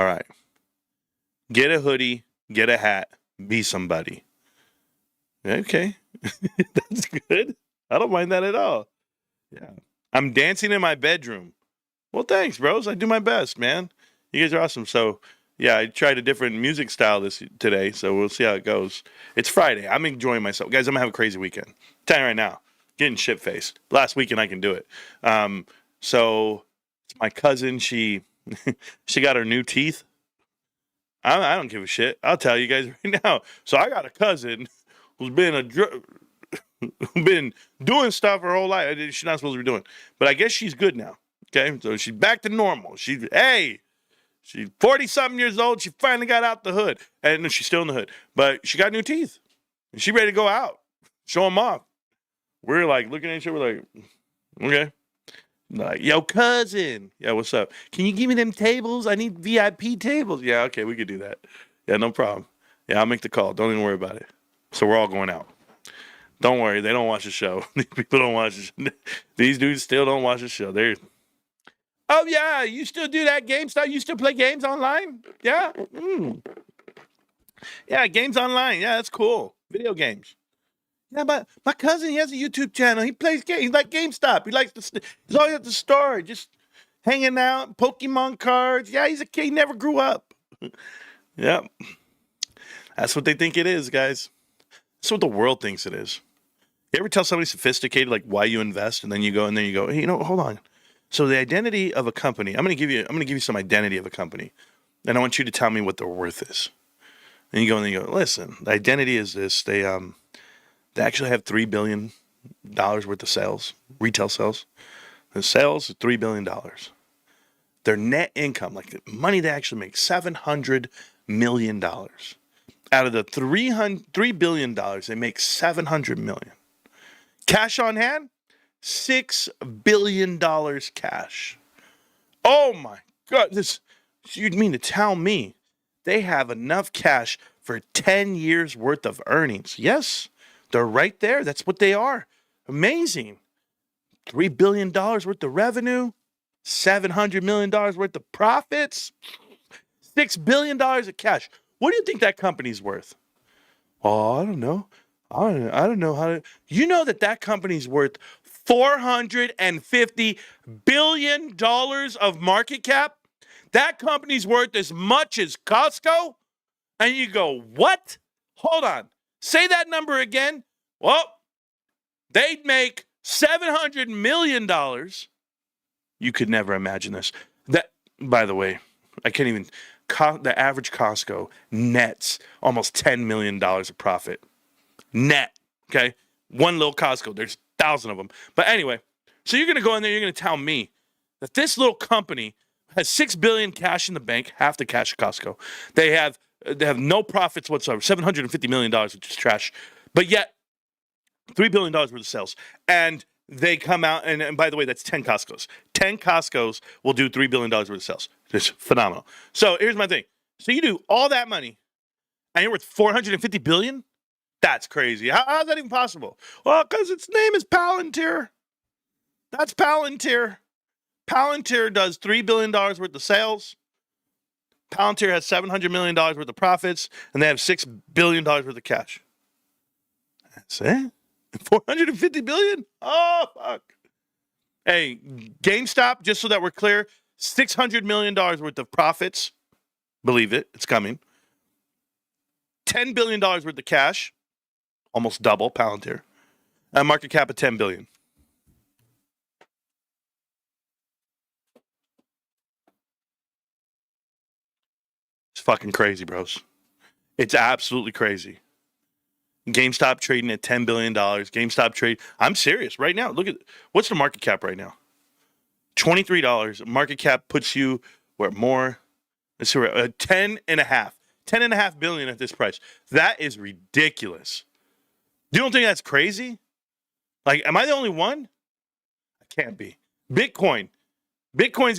right. Get a hoodie, get a hat, be somebody. Okay. That's good. I don't mind that at all. Yeah. I'm dancing in my bedroom. Well, thanks, bros. I do my best, man. You guys are awesome. So, yeah, I tried a different music style today, so we'll see how it goes. It's Friday. I'm enjoying myself. Guys, I'm going to have a crazy weekend. I'm telling you right now, getting shit-faced. Last weekend, I can do it. So, it's my cousin. She got her new teeth. I don't give a shit. I'll tell you guys right now. So, I got a cousin who's been doing stuff her whole life. She's not supposed to be doing. But I guess she's good now. Okay, so she's back to normal. She's 40-something years old. She finally got out the hood. And she's still in the hood. But she got new teeth. And she ready to go out. Show them off. We're like looking at each other. We're like, okay. Like, yo, cousin. Yeah, what's up? Can you give me them tables? I need VIP tables. Yeah, okay, we could do that. Yeah, no problem. Yeah, I'll make the call. Don't even worry about it. So we're all going out. Don't worry. They don't watch the show. These people don't watch the show. These dudes still don't watch the show. Oh, yeah, you still do that GameStop? You still play games online? Yeah? Yeah, games online. Yeah, that's cool. Video games. Yeah, but my cousin, he has a YouTube channel. He plays games. He's like GameStop. He's always at the store, just hanging out, Pokemon cards. Yeah, he's a kid. He never grew up. Yep. That's what they think it is, guys. That's what the world thinks it is. You ever tell somebody sophisticated, like, why you invest, and then you go, hey, hold on. So the identity of a company, I'm going to give you some identity of a company, and I want you to tell me what their worth is. And you go, listen, the identity is this. They actually have $3 billion worth of sales, retail sales. The sales is $3 billion. Their net income, like the money they actually make, $700 million. Out of the $3 billion, they make $700 million. Cash on hand, $6 billion cash. Oh my God. You mean to tell me they have enough cash for 10 years worth of earnings? Yes, they're right there. That's what they are. Amazing. $3 billion worth of revenue, $700 million worth of profits, $6 billion of cash. What do you think that company's worth? Oh, I don't know. I don't know how to. You know that company's worth $450 billion of market cap? That company's worth as much as Costco? And you go, what? Hold on. Say that number again. Well, they'd make $700 million. You could never imagine this. That, by the way, I can't even. The average Costco nets almost $10 million of profit. Net. Okay? One little Costco. There's 1,000 of them. But anyway, so you're going to go in there, you're going to tell me that this little company has $6 billion cash in the bank, half the cash of Costco. They have no profits whatsoever, $750 million, which is trash. But yet, $3 billion worth of sales. And they come out, and by the way, that's 10 Costcos. 10 Costcos will do $3 billion worth of sales. It's phenomenal. So here's my thing. So you do all that money, and you're worth $450 billion? That's crazy. How's that even possible? Well, because its name is Palantir. That's Palantir. Palantir does $3 billion worth of sales. Palantir has $700 million worth of profits, and they have $6 billion worth of cash. That's it? $450 billion? Oh, fuck. Hey, GameStop, just so that we're clear, $600 million worth of profits. Believe it, it's coming. $10 billion worth of cash. Almost double Palantir. A market cap of $10 billion. fucking crazy, bros. It's absolutely crazy. GameStop trading at $10 billion. GameStop trade. I'm serious right now. Look at what's the market cap right now? $23. Market cap puts you where more. Let's see, we're 10.5 billion at this price. That is ridiculous. You don't think that's crazy? Like, am I the only one? I can't be. Bitcoin's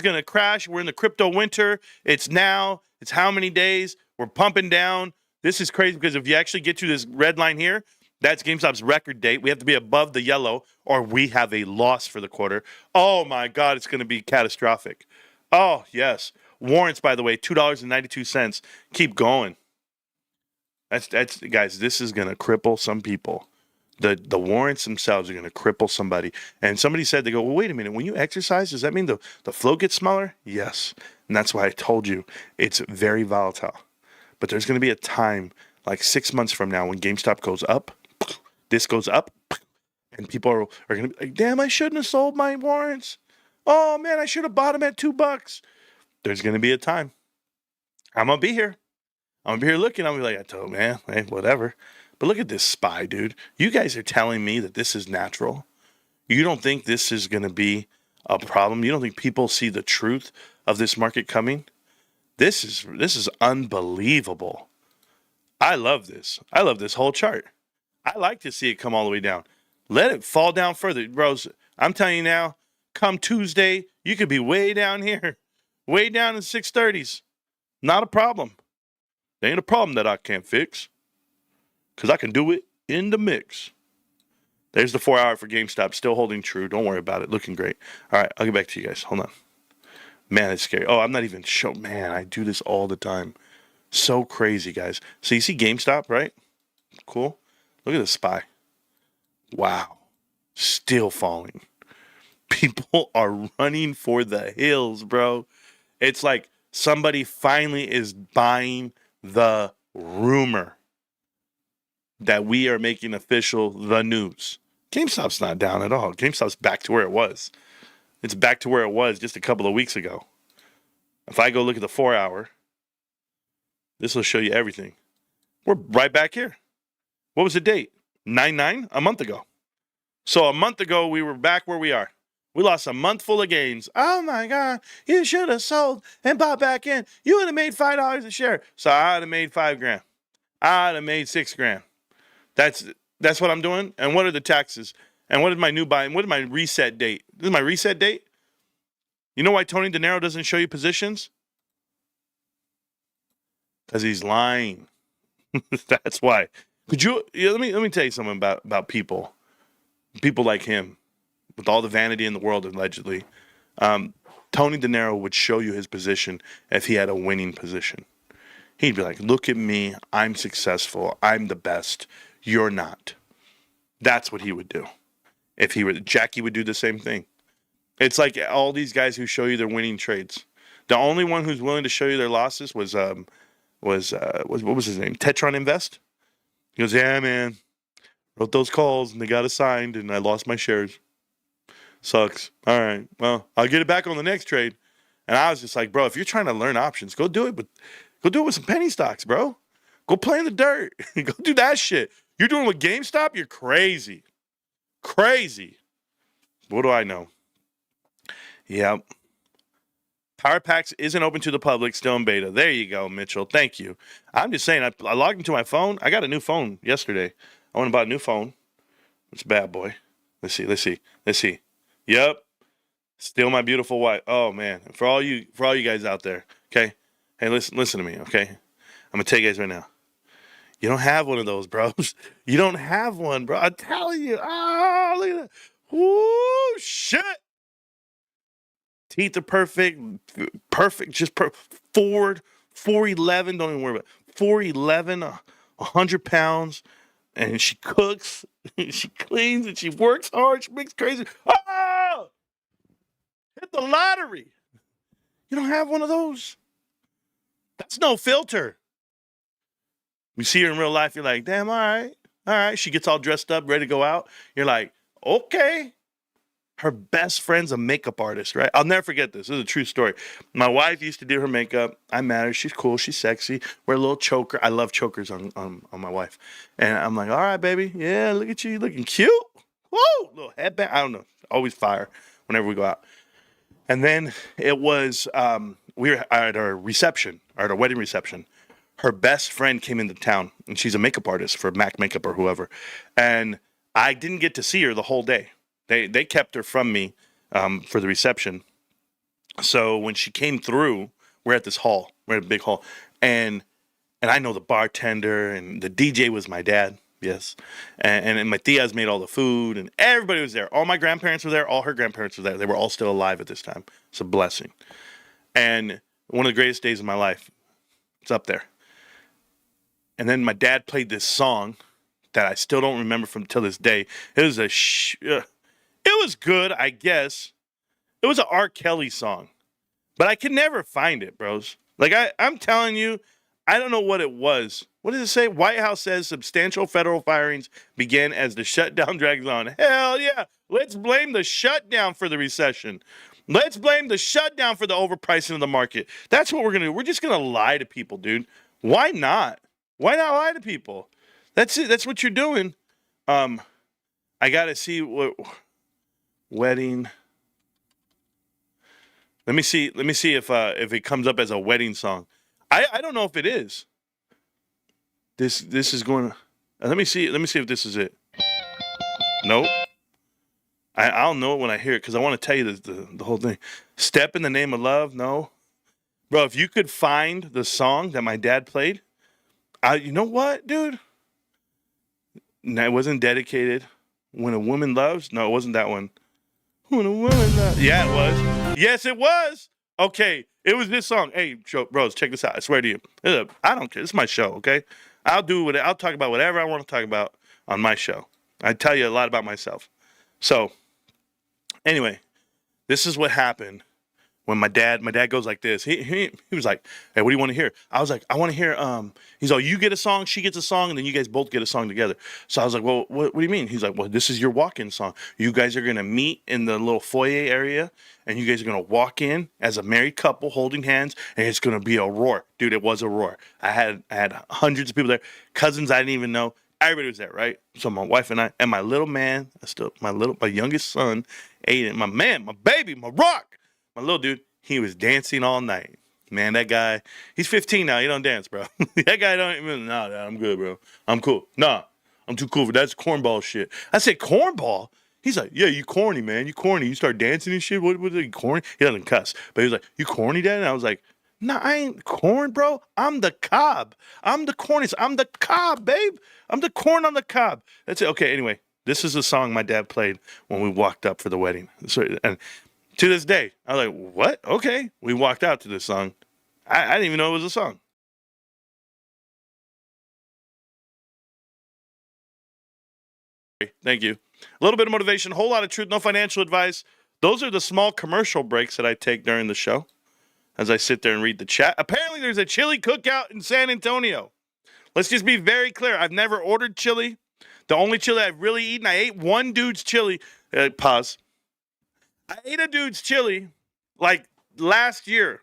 going to crash. We're in the crypto winter. It's now. It's how many days? We're pumping down. This is crazy because if you actually get to this red line here, that's GameStop's record date. We have to be above the yellow or we have a loss for the quarter. Oh, my God. It's going to be catastrophic. Oh, yes. Warrants, by the way, $2.92. Keep going. That's guys, this is going to cripple some people. The warrants themselves are going to cripple somebody. And somebody said, they go, well, wait a minute. When you exercise, does that mean the flow gets smaller? Yes. And that's why I told you it's very volatile. But there's going to be a time like 6 months from now when GameStop goes up, this goes up, and people are going to be like, damn, I shouldn't have sold my warrants. Oh, man, I should have bought them at $2. There's going to be a time. I'm going to be here. I'm going to be here looking. I'm going to be like, I told man, hey, whatever. But look at this SPY, dude. You guys are telling me that this is natural. You don't think this is going to be a problem? You don't think people see the truth of this market coming? This is unbelievable. I love this. I love this whole chart. I like to see it come all the way down. Let it fall down further. Bros, I'm telling you now, come Tuesday, you could be way down here. Way down in 630s. Not a problem. There ain't a problem that I can't fix. Because I can do it in the mix. There's the 4 hour for GameStop. Still holding true. Don't worry about it. Looking great. All right. I'll get back to you guys. Hold on. Man, it's scary. Oh, I'm not even sure. Man, I do this all the time. So crazy, guys. So you see GameStop, right? Cool. Look at the SPY. Wow. Still falling. People are running for the hills, bro. It's like somebody finally is buying the rumor that we are making official the news. GameStop's not down at all. GameStop's back to where it was. It's back to where it was just a couple of weeks ago. If I go look at the 4 hour, this will show you everything. We're right back here. What was the date? 9/9? A month ago. So a month ago, we were back where we are. We lost a month full of gains. Oh my God, you should have sold and bought back in. You would have made $5 a share. So I would have made $5,000. I would have made $6,000. That's what I'm doing. And what are the taxes? And what is my new buy? What is my reset date? This is my reset date. You know why Tony De Niro doesn't show you positions? Because he's lying. That's why. Could you let me tell you something about people like him, with all the vanity in the world allegedly. Tony De Niro would show you his position if he had a winning position. He'd be like, "Look at me. I'm successful. I'm the best. You're not." That's what he would do. If he were Jackie would do the same thing. It's like all these guys who show you their winning trades. The only one who's willing to show you their losses was what was his name? Tetron Invest. He goes, "Yeah, man, wrote those calls and they got assigned and I lost my shares. Sucks. All right, well, I'll get it back on the next trade." And I was just like, bro, if you're trying to learn options, go do it with some penny stocks, bro. Go play in the dirt. Go do that shit. You're doing with GameStop? You're crazy. Crazy. What do I know? Yep. Power Packs isn't open to the public, still in beta. There you go, Mitchell. Thank you. I'm just saying, I logged into my phone. I got a new phone yesterday. I went and bought a new phone. It's a bad boy. Let's see. Yep. Still my beautiful wife. Oh, man. For all you guys out there, okay? Hey, listen to me, okay? I'm going to tell you guys right now. You don't have one of those, bros. You don't have one, bro. I'm telling you. Oh, look at that. Woo, shit. Teeth are perfect. Just Ford, 411. Don't even worry about it. 411, 100 pounds. And she cooks. She cleans and she works hard. She makes crazy. Oh! Hit the lottery. You don't have one of those? That's no filter. You see her in real life, you're like, damn, all right. She gets all dressed up, ready to go out. You're like, okay. her best friend's a makeup artist, right? I'll never forget this. This is a true story. My wife used to do her makeup. I met her. She's cool. She's sexy. Wear a little choker. I love chokers on my wife. And I'm like, all right, baby. Yeah, look at you. Looking cute. Woo! Little headband. I don't know. Always fire whenever we go out. And then it was, we were at our reception, at our wedding reception. Her best friend came into town, and she's a makeup artist for MAC Makeup or whoever. And I didn't get to see her the whole day. They kept her from me for the reception. So when she came through, we're at this hall. We're at a big hall. And I know the bartender, and the DJ was my dad. Yes. And my tias made all the food, and everybody was there. All my grandparents were there. All her grandparents were there. They were all still alive at this time. It's a blessing. And one of the greatest days of my life. It's up there. And then my dad played this song that I still don't remember from till this day. It was it was good, I guess. It was an R. Kelly song. But I could never find it, bros. Like, I'm telling you, I don't know what it was. What does it say? White House says substantial federal firings begin as the shutdown drags on. Hell yeah. Let's blame the shutdown for the recession. Let's blame the shutdown for the overpricing of the market. That's what we're going to do. We're just going to lie to people, dude. Why not? Why not lie to people? That's it. That's what you're doing. I got to see what wedding. Let me see if it comes up as a wedding song. I don't know if it is. This is going. Let me see if this is it. Nope. I'll know it when I hear it because I want to tell you the whole thing. Step in the Name of Love. No, bro. If you could find the song that my dad played, you know what, dude? No, it wasn't Dedicated. When a Woman Loves. No, it wasn't that one. When a Woman Loves. Yeah, it was. Yes, it was. Okay, it was this song. Hey, bros, check this out. I swear to you. I don't care. It's my show, okay? I'll talk about whatever I want to talk about on my show. I tell you a lot about myself. So, anyway, this is what happened when my dad goes like this. He was like, hey, what do you want to hear? I was like, I want to hear, he's like, you get a song, she gets a song, and then you guys both get a song together. So I was like, well, what do you mean? He's like, well, this is your walk-in song. You guys are going to meet in the little foyer area, and you guys are going to walk in as a married couple holding hands, and it's going to be a roar. Dude, it was a roar. I had hundreds of people there, cousins I didn't even know. Everybody was there, right? So my wife and I, and my little man, my youngest son, Aiden, my man, my baby, my rock, my little dude, he was dancing all night. Man, that guy, he's 15 now. He don't dance, bro. That guy don't even, nah, I'm good, bro. I'm cool. Nah, I'm too cool for that. That's cornball shit. I said, cornball? He's like, yeah, you corny, man. You corny. You start dancing and shit. What is it, corny? He doesn't cuss. But he was like, you corny, dad? And I was like, nah, I ain't corn, bro. I'm the cob. I'm the corniest. I'm the cob, babe. I'm the corn on the cob. That's it. Okay, anyway, this is a song my dad played when we walked up for the wedding. So, and to this day, I was like, what? Okay. We walked out to this song. I didn't even know it was a song. Thank you. A little bit of motivation, a whole lot of truth, no financial advice. Those are the small commercial breaks that I take during the show as I sit there and read the chat. Apparently, there's a chili cookout in San Antonio. Let's just be very clear. I've never ordered chili. The only chili I've really eaten, I ate one dude's chili. Pause. I ate a dude's chili like last year.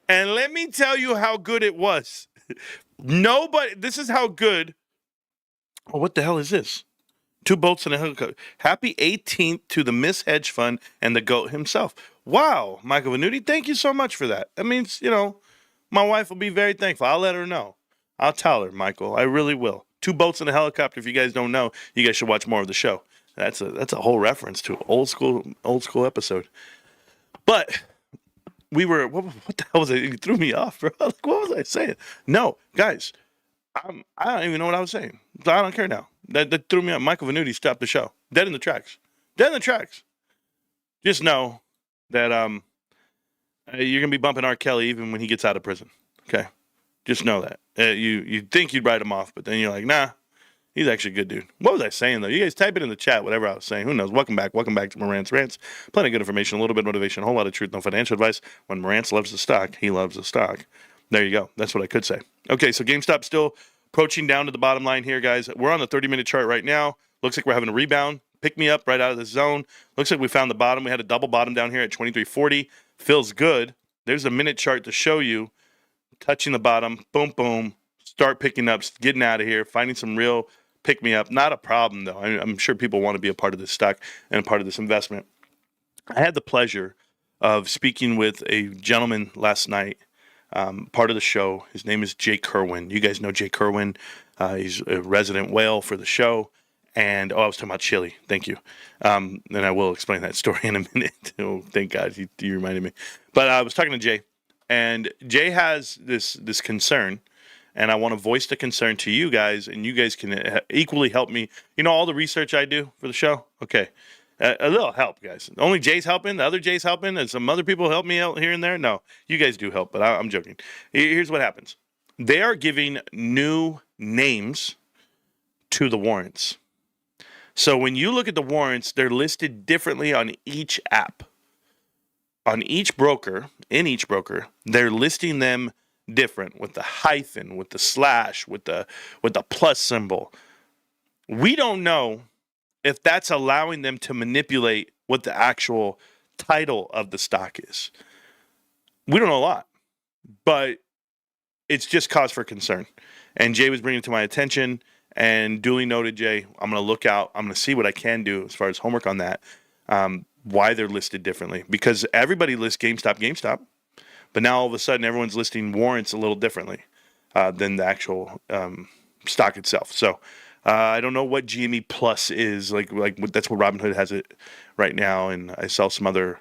And let me tell you how good it was. This is how good. Oh, what the hell is this? 2 boats and a helicopter. Happy 18th to the Miss Hedge Fund and the GOAT himself. Wow, Michael Venuti, thank you so much for that. That means, my wife will be very thankful. I'll let her know. I'll tell her, Michael. I really will. 2 boats and a helicopter. If you guys don't know, you guys should watch more of the show. That's a whole reference to an old school episode. But we were, what the hell was it? You threw me off, bro. Like, what was I saying? No, guys, I don't even know what I was saying. So I don't care now. That threw me off. Michael Venuti stopped the show. Dead in the tracks. Dead in the tracks. Just know that you're going to be bumping R. Kelly even when he gets out of prison. Okay? Just know that. You'd think you'd write him off, but then you're like, nah, he's actually a good dude. What was I saying, though? You guys type it in the chat, whatever I was saying. Who knows? Welcome back. Welcome back to Marant's Rants. Plenty of good information, a little bit of motivation, a whole lot of truth, no financial advice. When Marantz loves the stock, he loves the stock. There you go. That's what I could say. Okay, so GameStop still approaching down to the bottom line here, guys. We're on the 30-minute chart right now. Looks like we're having a rebound. pick me up right out of the zone. Looks like we found the bottom. We had a double bottom down here at 2340. Feels good. There's a minute chart to show you. Touching the bottom, boom, boom. Start picking up, getting out of here, finding some real pick me up. Not a problem though. I'm sure people want to be a part of this stock and a part of this investment. I had the pleasure of speaking with a gentleman last night, part of the show. His name is Jay Kerwin. You guys know Jay Kerwin. He's a resident whale for the show. And, I was talking about chili. Thank you. And I will explain that story in a minute. Oh, thank God you reminded me. But I was talking to Jay. And Jay has this concern. And I want to voice the concern to you guys. And you guys can equally help me. You know all the research I do for the show? Okay. A little help, guys. Only Jay's helping. The other Jay's helping. And some other people help me out here and there. No, you guys do help. But I'm joking. Here's what happens. They are giving new names to the warrants. So when you look at the warrants, they're listed differently on each app. On each broker, they're listing them different with the hyphen, with the slash, with the plus symbol. We don't know if that's allowing them to manipulate what the actual title of the stock is. We don't know a lot, but it's just cause for concern. And Jay was bringing it to my attention. And duly noted, Jay, I'm going to look out. I'm going to see what I can do as far as homework on that, why they're listed differently. Because everybody lists GameStop. But now all of a sudden, everyone's listing warrants a little differently than the actual stock itself. So I don't know what GME Plus is. Like that's where Robinhood has it right now. And I saw some other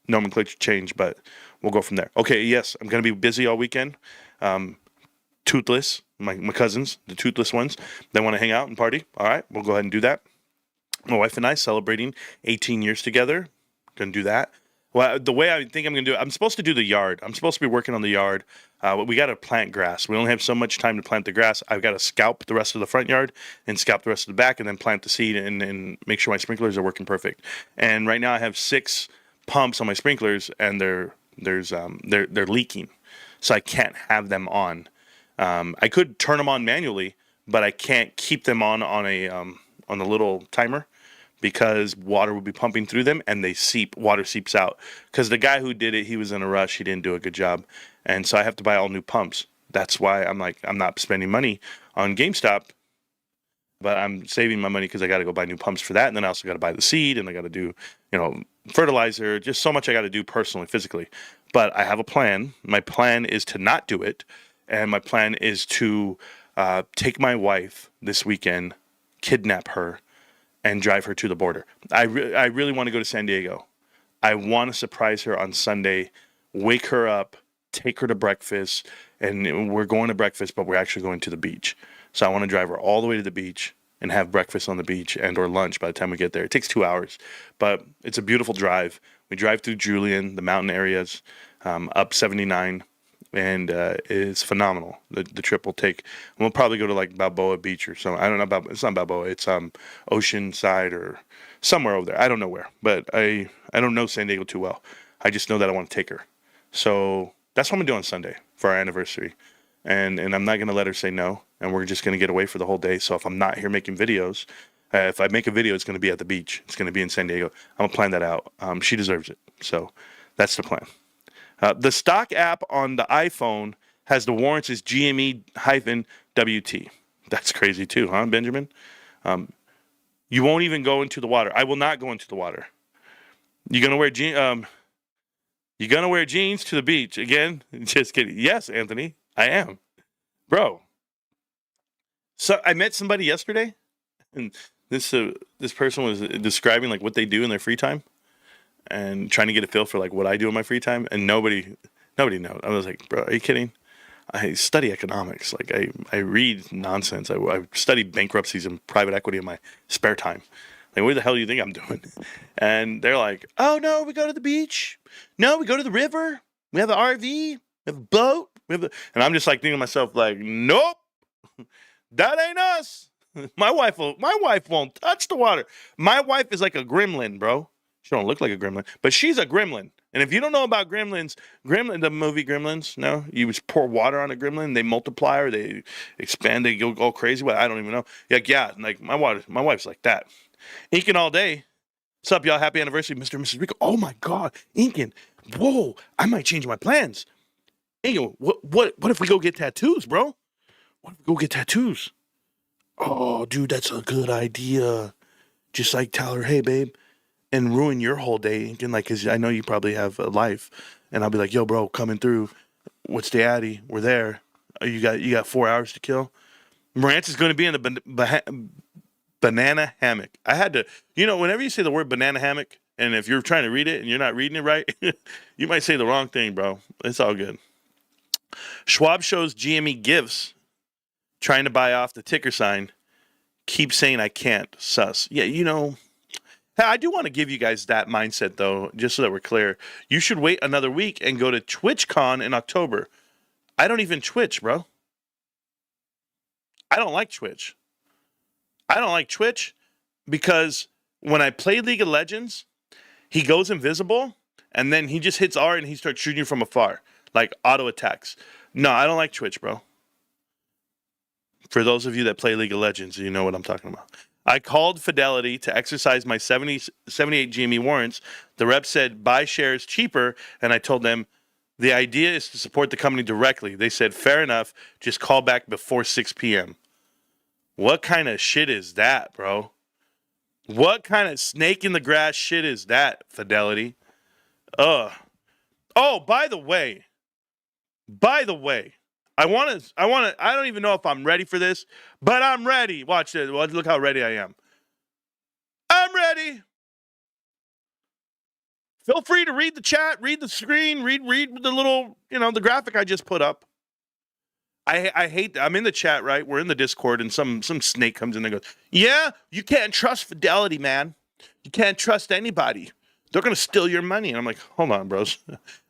nomenclature change, but we'll go from there. Okay, yes, I'm going to be busy all weekend. Toothless. My cousins, the toothless ones, they want to hang out and party. All right, we'll go ahead and do that. My wife and I celebrating 18 years together. Going to do that. Well, the way I think I'm going to do it, I'm supposed to do the yard. I'm supposed to be working on the yard. We got to plant grass. We only have so much time to plant the grass. I've got to scalp the rest of the front yard and scalp the rest of the back and then plant the seed and make sure my sprinklers are working perfect. And right now I have 6 pumps on my sprinklers and they're leaking. So I can't have them on. I could turn them on manually, but I can't keep them on a little timer because water would be pumping through them and water seeps out. Because the guy who did it, he was in a rush. He didn't do a good job. And so I have to buy all new pumps. That's why I'm not spending money on GameStop, but I'm saving my money because I got to go buy new pumps for that. And then I also got to buy the seed and I got to do, fertilizer, just so much I got to do personally, physically. But I have a plan. My plan is to not do it. And my plan is to take my wife this weekend, kidnap her, and drive her to the border. I really want to go to San Diego. I want to surprise her on Sunday, wake her up, take her to breakfast, and we're going to breakfast, but we're actually going to the beach. So I want to drive her all the way to the beach and have breakfast on the beach and or lunch by the time we get there. It takes 2 hours, but it's a beautiful drive. We drive through Julian, the mountain areas, up 79. And it's phenomenal. The trip will take. We'll probably go to like Balboa Beach or something. I don't know about. It's not Balboa. It's Oceanside or somewhere over there. I don't know where. But I don't know San Diego too well. I just know that I want to take her. So that's what I'm gonna do on Sunday for our anniversary. And I'm not gonna let her say no. And we're just gonna get away for the whole day. So if I'm not here making videos, if I make a video, it's gonna be at the beach. It's gonna be in San Diego. I'm gonna plan that out. She deserves it. So that's the plan. The stock app on the iPhone has the warrants as GME-WT. That's crazy too, huh, Benjamin? You won't even go into the water. I will not go into the water. You're gonna wear jeans to the beach again? Just kidding. Yes, Anthony, I am, bro. So I met somebody yesterday, and this person was describing like what they do in their free time. And trying to get a feel for like what I do in my free time, and nobody knows. I was like, bro, are you kidding? I study economics. Like I read nonsense. I study bankruptcies and private equity in my spare time. Like, what the hell do you think I'm doing? And they're like, oh no, we go to the beach. No, we go to the river. We have an RV. We have a boat. And I'm just like thinking to myself, like, nope, that ain't us. My wife won't touch the water. My wife is like a gremlin, bro. She don't look like a gremlin, but she's a gremlin. And if you don't know about gremlins, the movie Gremlins, no, you just pour water on a gremlin, they multiply or they expand, they go all crazy. Well, I don't even know. Like my wife's like that. Inking all day. What's up, y'all? Happy anniversary, Mr. and Mrs. Rico. Oh my God, Inking. Whoa, I might change my plans. Inking, what if we go get tattoos, bro? What if we go get tattoos? Oh, dude, that's a good idea. Just like tell her, hey, babe, and ruin your whole day. Inking, like, cause I know you probably have a life, and I'll be like, yo, bro, coming through. What's the addy? We're there. You got 4 hours to kill. Marantz is going to be in the banana hammock. I had to, whenever you say the word banana hammock, and if you're trying to read it and you're not reading it right, you might say the wrong thing, bro. It's all good. Schwab shows GME gifts, trying to buy off the ticker sign. Keep saying I can't. Sus. Yeah, hey, I do want to give you guys that mindset, though, just so that we're clear. You should wait another week and go to TwitchCon in October. I don't even Twitch, bro. I don't like Twitch. I don't like Twitch because when I play League of Legends, he goes invisible and then he just hits R and he starts shooting you from afar, like auto attacks. No, I don't like Twitch, bro. For those of you that play League of Legends, you know what I'm talking about. I called Fidelity to exercise my 78 GME warrants. The rep said buy shares cheaper, and I told them the idea is to support the company directly. They said, fair enough, just call back before 6 p.m. What kind of shit is that, bro? What kind of snake in the grass shit is that, Fidelity? Oh, by the way, I don't even know if I'm ready for this, but I'm ready. Watch this. Look how ready I am. I'm ready. Feel free to read the chat, read the screen, read the little, the graphic I just put up. I hate that. I'm in the chat, right? We're in the Discord, and some snake comes in and goes, yeah, you can't trust Fidelity, man. You can't trust anybody. They're going to steal your money. And I'm like, hold on, bros.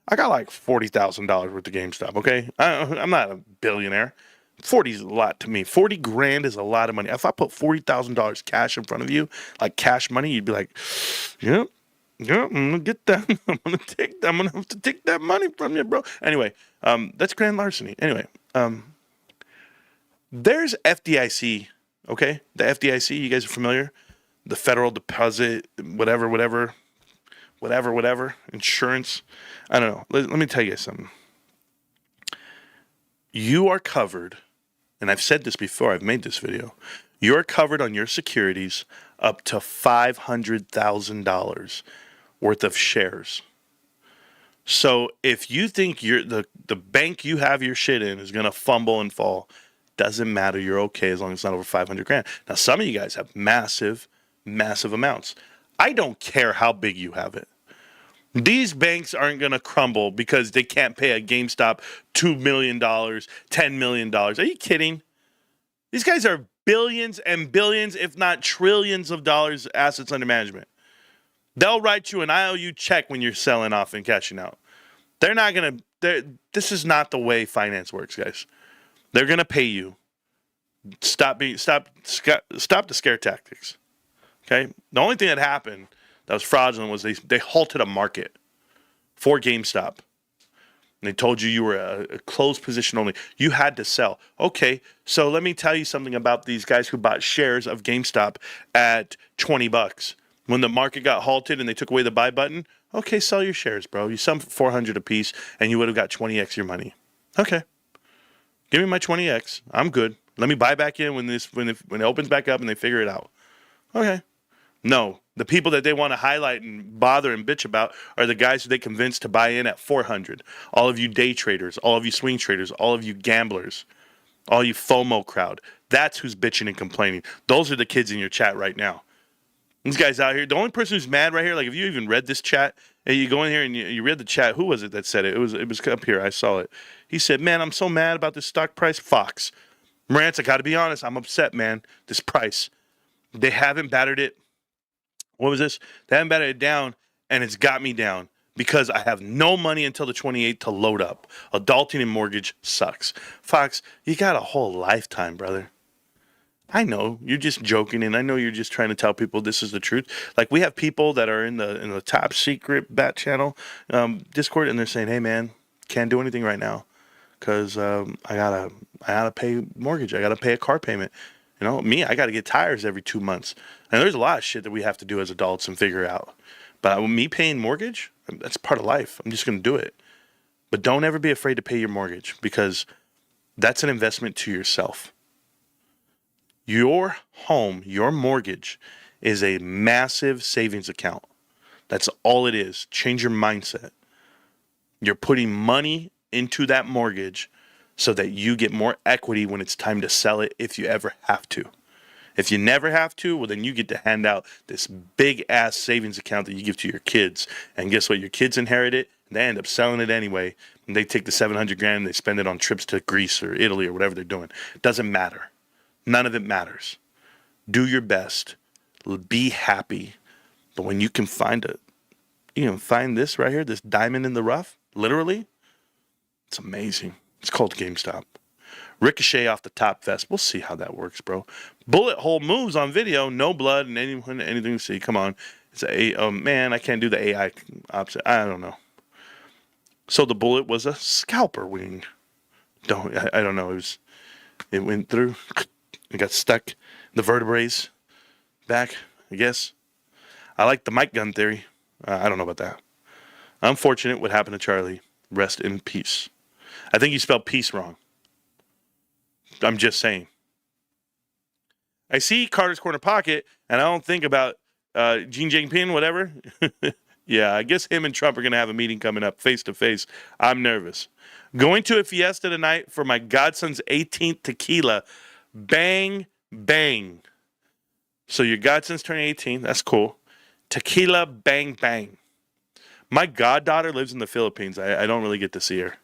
I got like $40,000 worth of GameStop, okay? I'm not a billionaire. 40 is a lot to me. 40 grand is a lot of money. If I put $40,000 cash in front of you, like cash money, you'd be like, yep. Yeah, I'm gonna get that. I'm gonna have to take that money from you, bro. Anyway, that's grand larceny. Anyway, there's FDIC. Okay, the FDIC. You guys are familiar? The Federal Deposit, whatever. Insurance. I don't know. Let me tell you something. You are covered, and I've said this before. I've made this video. You are covered on your securities up to $500,000 worth of shares. So if you think the bank you have your shit in is gonna fumble and fall, doesn't matter. You're okay as long as it's not over 500 grand. Now some of you guys have massive amounts. I don't care how big you have it. These banks aren't gonna crumble because they can't pay a GameStop $2 million, $10 million. Are you kidding? These guys are billions and billions, if not trillions of dollars assets under management. They'll write you an IOU check when you're selling off and cashing out. They're not going to, this is not the way finance works, guys. They're going to pay you. Stop the scare tactics. Okay? The only thing that happened that was fraudulent was they halted a market for GameStop. And they told you were a closed position only. You had to sell. Okay, so let me tell you something about these guys who bought shares of GameStop at $20. When the market got halted and they took away the buy button, okay, sell your shares, bro. You sell for $400 a piece, and you would have got 20x your money. Okay, give me my 20x. I'm good. Let me buy back in when it opens back up and they figure it out. Okay. No, the people that they want to highlight and bother and bitch about are the guys who they convinced to buy in at 400. All of you day traders, all of you swing traders, all of you gamblers, all you FOMO crowd. That's who's bitching and complaining. Those are the kids in your chat right now. These guys out here, the only person who's mad right here, like if you even read this chat, and you go in here and you read the chat, who was it that said it? It was up here. I saw it. He said, man, I'm so mad about this stock price. Fox. Marantz, I got to be honest. I'm upset, man. This price. They haven't battered it. What was this? They haven't battered it down, and it's got me down because I have no money until the 28th to load up. Adulting and mortgage sucks. Fox, you got a whole lifetime, brother. I know you're just joking, and I know you're just trying to tell people this is the truth. Like we have people that are in the top secret bat channel Discord, and they're saying, "Hey, man, can't do anything right now because I gotta pay mortgage. I gotta pay a car payment." You know, me, I got to get tires every 2 months. And there's a lot of shit that we have to do as adults and figure out. But me paying mortgage, that's part of life. I'm just going to do it. But don't ever be afraid to pay your mortgage, because that's an investment to yourself. Your home, your mortgage is a massive savings account. That's all it is. Change your mindset. You're putting money into that mortgage so that you get more equity when it's time to sell it, if you ever have to. If you never have to, well, then you get to hand out this big ass savings account that you give to your kids. And guess what? Your kids inherit it, and they end up selling it anyway. And they take the 700 grand and they spend it on trips to Greece or Italy or whatever they're doing. It doesn't matter. None of it matters. Do your best. Be happy. But when you can find this right here, this diamond in the rough, literally, it's amazing. It's called GameStop. Ricochet off the top vest. We'll see how that works, bro. Bullet hole moves on video. No blood and anything to see. Come on. It's man, I can't do the AI opposite. I don't know. So the bullet was a scalper wing. I don't know. It went through. It got stuck in the vertebrae back, I guess. I like the Mike gun theory. I don't know about that. Unfortunate what happened to Charlie. Rest in peace. I think you spelled peace wrong. I'm just saying. I see Carter's Corner Pocket, and I don't think about Xi Jinping, whatever. Yeah, I guess him and Trump are going to have a meeting coming up face to face. I'm nervous. Going to a fiesta tonight for my godson's 18th tequila. Bang, bang. So your godson's turning 18. That's cool. Tequila, bang, bang. My goddaughter lives in the Philippines. I don't really get to see her.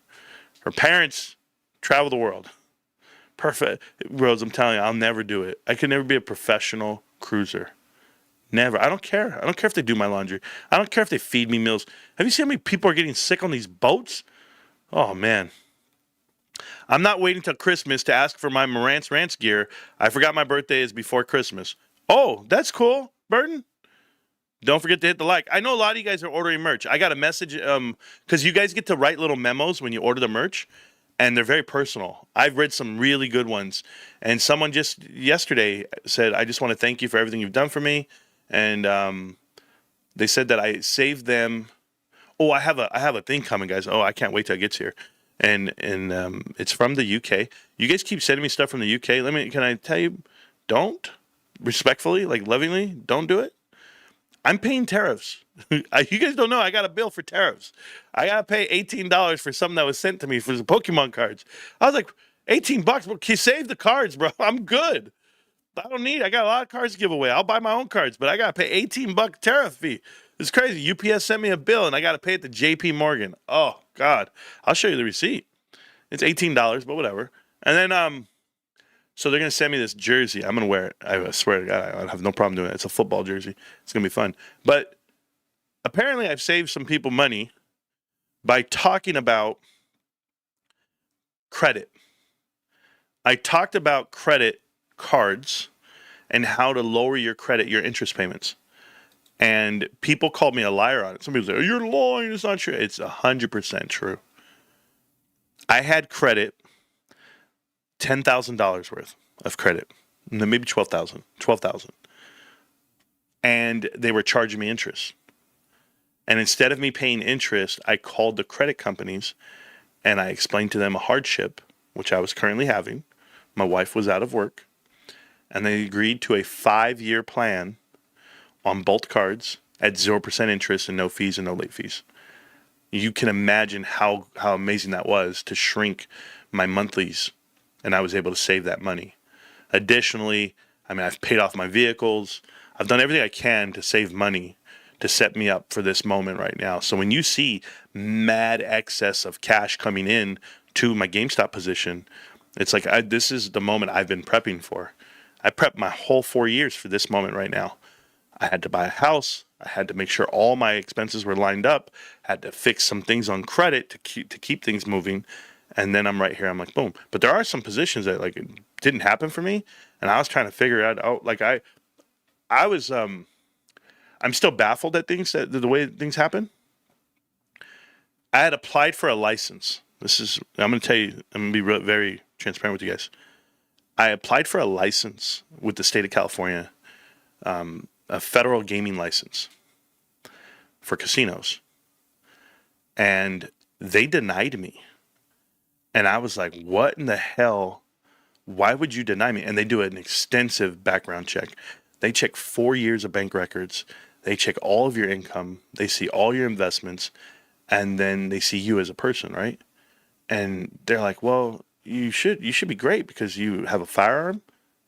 Her parents travel the world. Perfect. Rose, I'm telling you, I'll never do it. I could never be a professional cruiser. Never. I don't care. I don't care if they do my laundry. I don't care if they feed me meals. Have you seen how many people are getting sick on these boats? Oh, man. I'm not waiting till Christmas to ask for my Marantz Rants gear. I forgot my birthday is before Christmas. Oh, that's cool, Burton. Don't forget to hit the like. I know a lot of you guys are ordering merch. I got a message because you guys get to write little memos when you order the merch, and they're very personal. I've read some really good ones, and someone just yesterday said, I just want to thank you for everything you've done for me, and they said that I saved them. Oh, I have a thing coming, guys. Oh, I can't wait till it gets here, and it's from the UK. You guys keep sending me stuff from the UK. Can I tell you, don't, respectfully, like lovingly, don't do it. I'm paying tariffs. You guys don't know I got a bill for tariffs. I got to pay $18 for something that was sent to me for the Pokemon cards. I was like, $18, but can you save the cards, bro? I'm good. I got a lot of cards to give away. I'll buy my own cards, but I got to pay $18 tariff fee. It's crazy. UPS sent me a bill, and I got to pay it to JP Morgan. Oh, God. I'll show you the receipt. It's $18, but whatever. And then, so they're going to send me this jersey. I'm going to wear it. I swear to God, I have no problem doing it. It's a football jersey. It's going to be fun. But apparently I've saved some people money by talking about credit. I talked about credit cards and how to lower your credit, your interest payments. And people called me a liar on it. Some people say, oh, you're lying. It's not true. It's 100% true. I had credit. $10,000 worth of credit, maybe $12,000, and they were charging me interest. And instead of me paying interest, I called the credit companies and I explained to them a hardship, which I was currently having. My wife was out of work, and they agreed to a 5-year plan on both cards at 0% interest and no fees and no late fees. You can imagine how amazing that was to shrink my monthlies. And I was able to save that money. Additionally, I've paid off my vehicles. I've done everything I can to save money to set me up for this moment right now. So when you see mad excess of cash coming in to my GameStop position, it's like this is the moment I've been prepping for. I prepped my whole 4 years for this moment right now. I had to buy a house. I had to make sure all my expenses were lined up. I had to fix some things on credit to keep things moving. And then I'm right here. I'm like, boom. But there are some positions that like it didn't happen for me, and I was trying to figure it out. Like I was, I'm still baffled at things that the way things happen. I had applied for a license. I'm going to tell you. I'm going to be very transparent with you guys. I applied for a license with the state of California, a federal gaming license for casinos, and they denied me. And I was like, what in the hell? Why would you deny me? And they do an extensive background check. They check 4 years of bank records. They check all of your income. They see all your investments. And then they see you as a person, right? And they're like, well, you should be great because you have a firearm.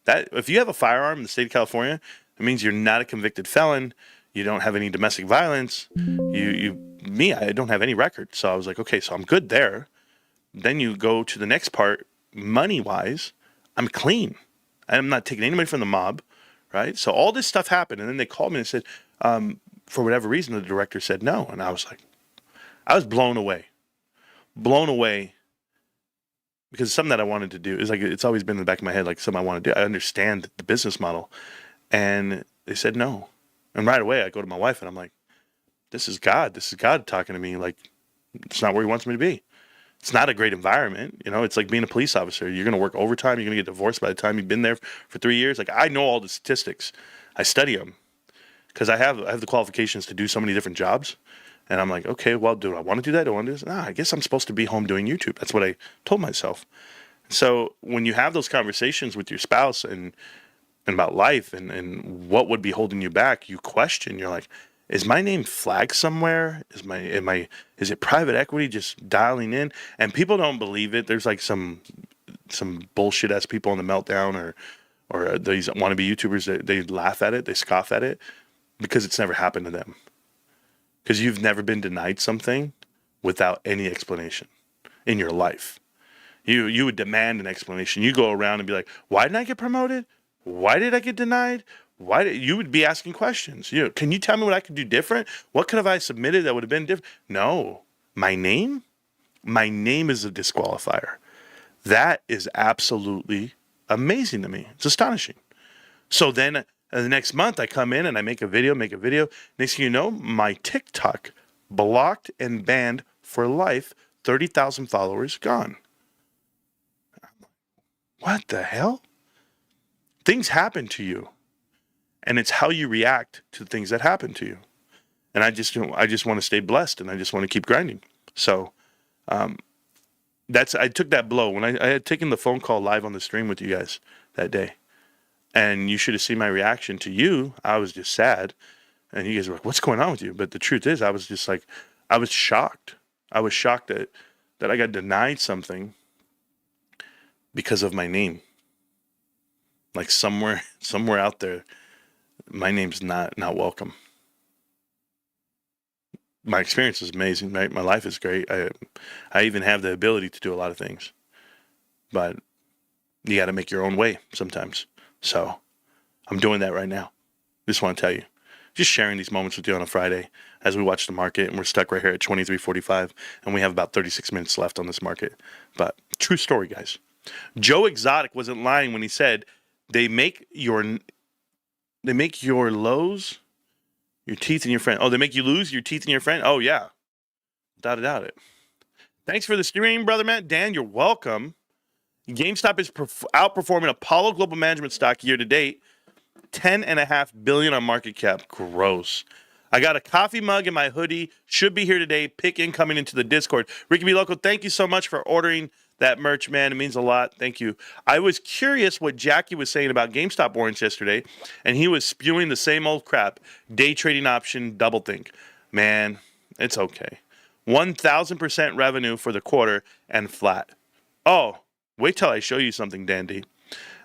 That if you have a firearm in the state of California, it means you're not a convicted felon. You don't have any domestic violence. I don't have any record. So I was like, okay, so I'm good there. Then you go to the next part, money-wise, I'm clean. I'm not taking any money from the mob, right? So all this stuff happened, and then they called me and said, for whatever reason, the director said no. And I was blown away. Blown away because it's something that I wanted to do. It's always been in the back of my head, like something I want to do. I understand the business model. And they said no. And right away, I go to my wife, and I'm like, this is God. This is God talking to me. Like, it's not where he wants me to be. It's not a great environment. It's like being a police officer. You're going to work overtime. You're going to get divorced by the time you've been there for 3 years. Like, I know all the statistics. I study them because I have the qualifications to do so many different jobs. And I'm like, okay, well, do I want to do that? Do I want to do this? I guess I'm supposed to be home doing YouTube. That's what I told myself. So when you have those conversations with your spouse and about life and what would be holding you back, you question. You're like, is my name flagged somewhere? Is it private equity just dialing in? And people don't believe it. There's like some bullshit ass people in the Meltdown or these wannabe YouTubers, they laugh at it, they scoff at it because it's never happened to them. Because you've never been denied something without any explanation in your life. You would demand an explanation. You go around and be like, why didn't I get promoted? Why did I get denied? You would be asking questions. Can you tell me what I could do different? What could have I submitted that would have been different? No. My name is a disqualifier. That is absolutely amazing to me. It's astonishing. So then the next month I come in and I make a video. Next thing you know, my TikTok blocked and banned for life, 30,000 followers gone. What the hell? Things happen to you. And it's how you react to things that happen to you. And I just want to stay blessed, and I just want to keep grinding. So I took that blow when I had taken the phone call live on the stream with you guys that day. And you should have seen my reaction to you. I was just sad. And you guys were like, what's going on with you? But the truth is, I was just like, I was shocked. I was shocked that I got denied something because of my name. Like somewhere out there, my name's not welcome. My experience is amazing, right? My life is great. I even have the ability to do a lot of things. But you got to make your own way sometimes. So I'm doing that right now. Just want to tell you. Just sharing these moments with you on a Friday as we watch the market, and we're stuck right here at 23.45, and we have about 36 minutes left on this market. But true story, guys. Joe Exotic wasn't lying when he said they make your lows, your teeth, and your friend. Oh, they make you lose your teeth and your friend? Oh, yeah. Doubt it. Thanks for the stream, brother Matt. Dan, you're welcome. GameStop is outperforming Apollo Global Management stock year to date. $10.5 billion on market cap. Gross. I got a coffee mug in my hoodie. Should be here today. Pick incoming into the Discord. Ricky B. Loco, thank you so much for ordering that merch, man. It means a lot. Thank you. I was curious what Jackie was saying about GameStop warrants yesterday, and he was spewing the same old crap. Day trading option, doublethink. Man, it's okay. 1,000% revenue for the quarter and flat. Oh, wait till I show you something, Dandy.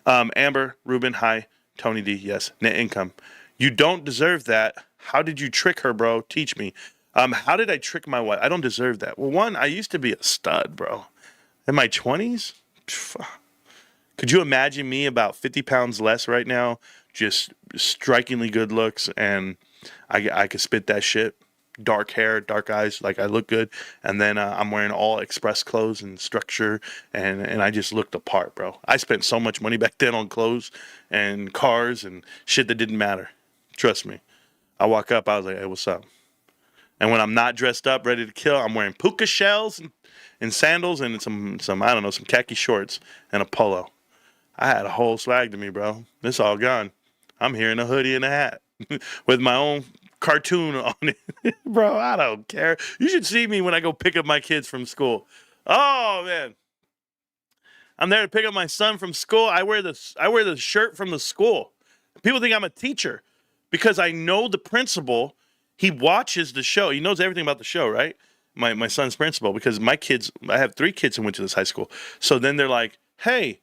Amber, Ruben, hi. Tony D, yes. Net income. You don't deserve that. How did you trick her, bro? Teach me. How did I trick my wife? I don't deserve that. Well, one, I used to be a stud, bro. In my 20s? Could you imagine me about 50 pounds less right now? Just strikingly good looks, and I could spit that shit. Dark hair, dark eyes, like I look good. And then I'm wearing all express clothes and structure, and I just looked apart, bro. I spent so much money back then on clothes and cars and shit that didn't matter. Trust me. I walk up, I was like, hey, what's up? And when I'm not dressed up, ready to kill, I'm wearing puka shells and sandals and some I don't know, some khaki shorts and a polo. I had a whole swag to me, bro. It's all gone. I'm here in a hoodie and a hat with my own cartoon on it. Bro, I don't care. You should see me when I go pick up my kids from school. Oh, man. I'm there to pick up my son from school. I wear the shirt from the school. People think I'm a teacher because I know the principal. He watches the show. He knows everything about the show, right? My son's principal, because my kids, I have 3 kids who went to this high school. So then they're like, hey,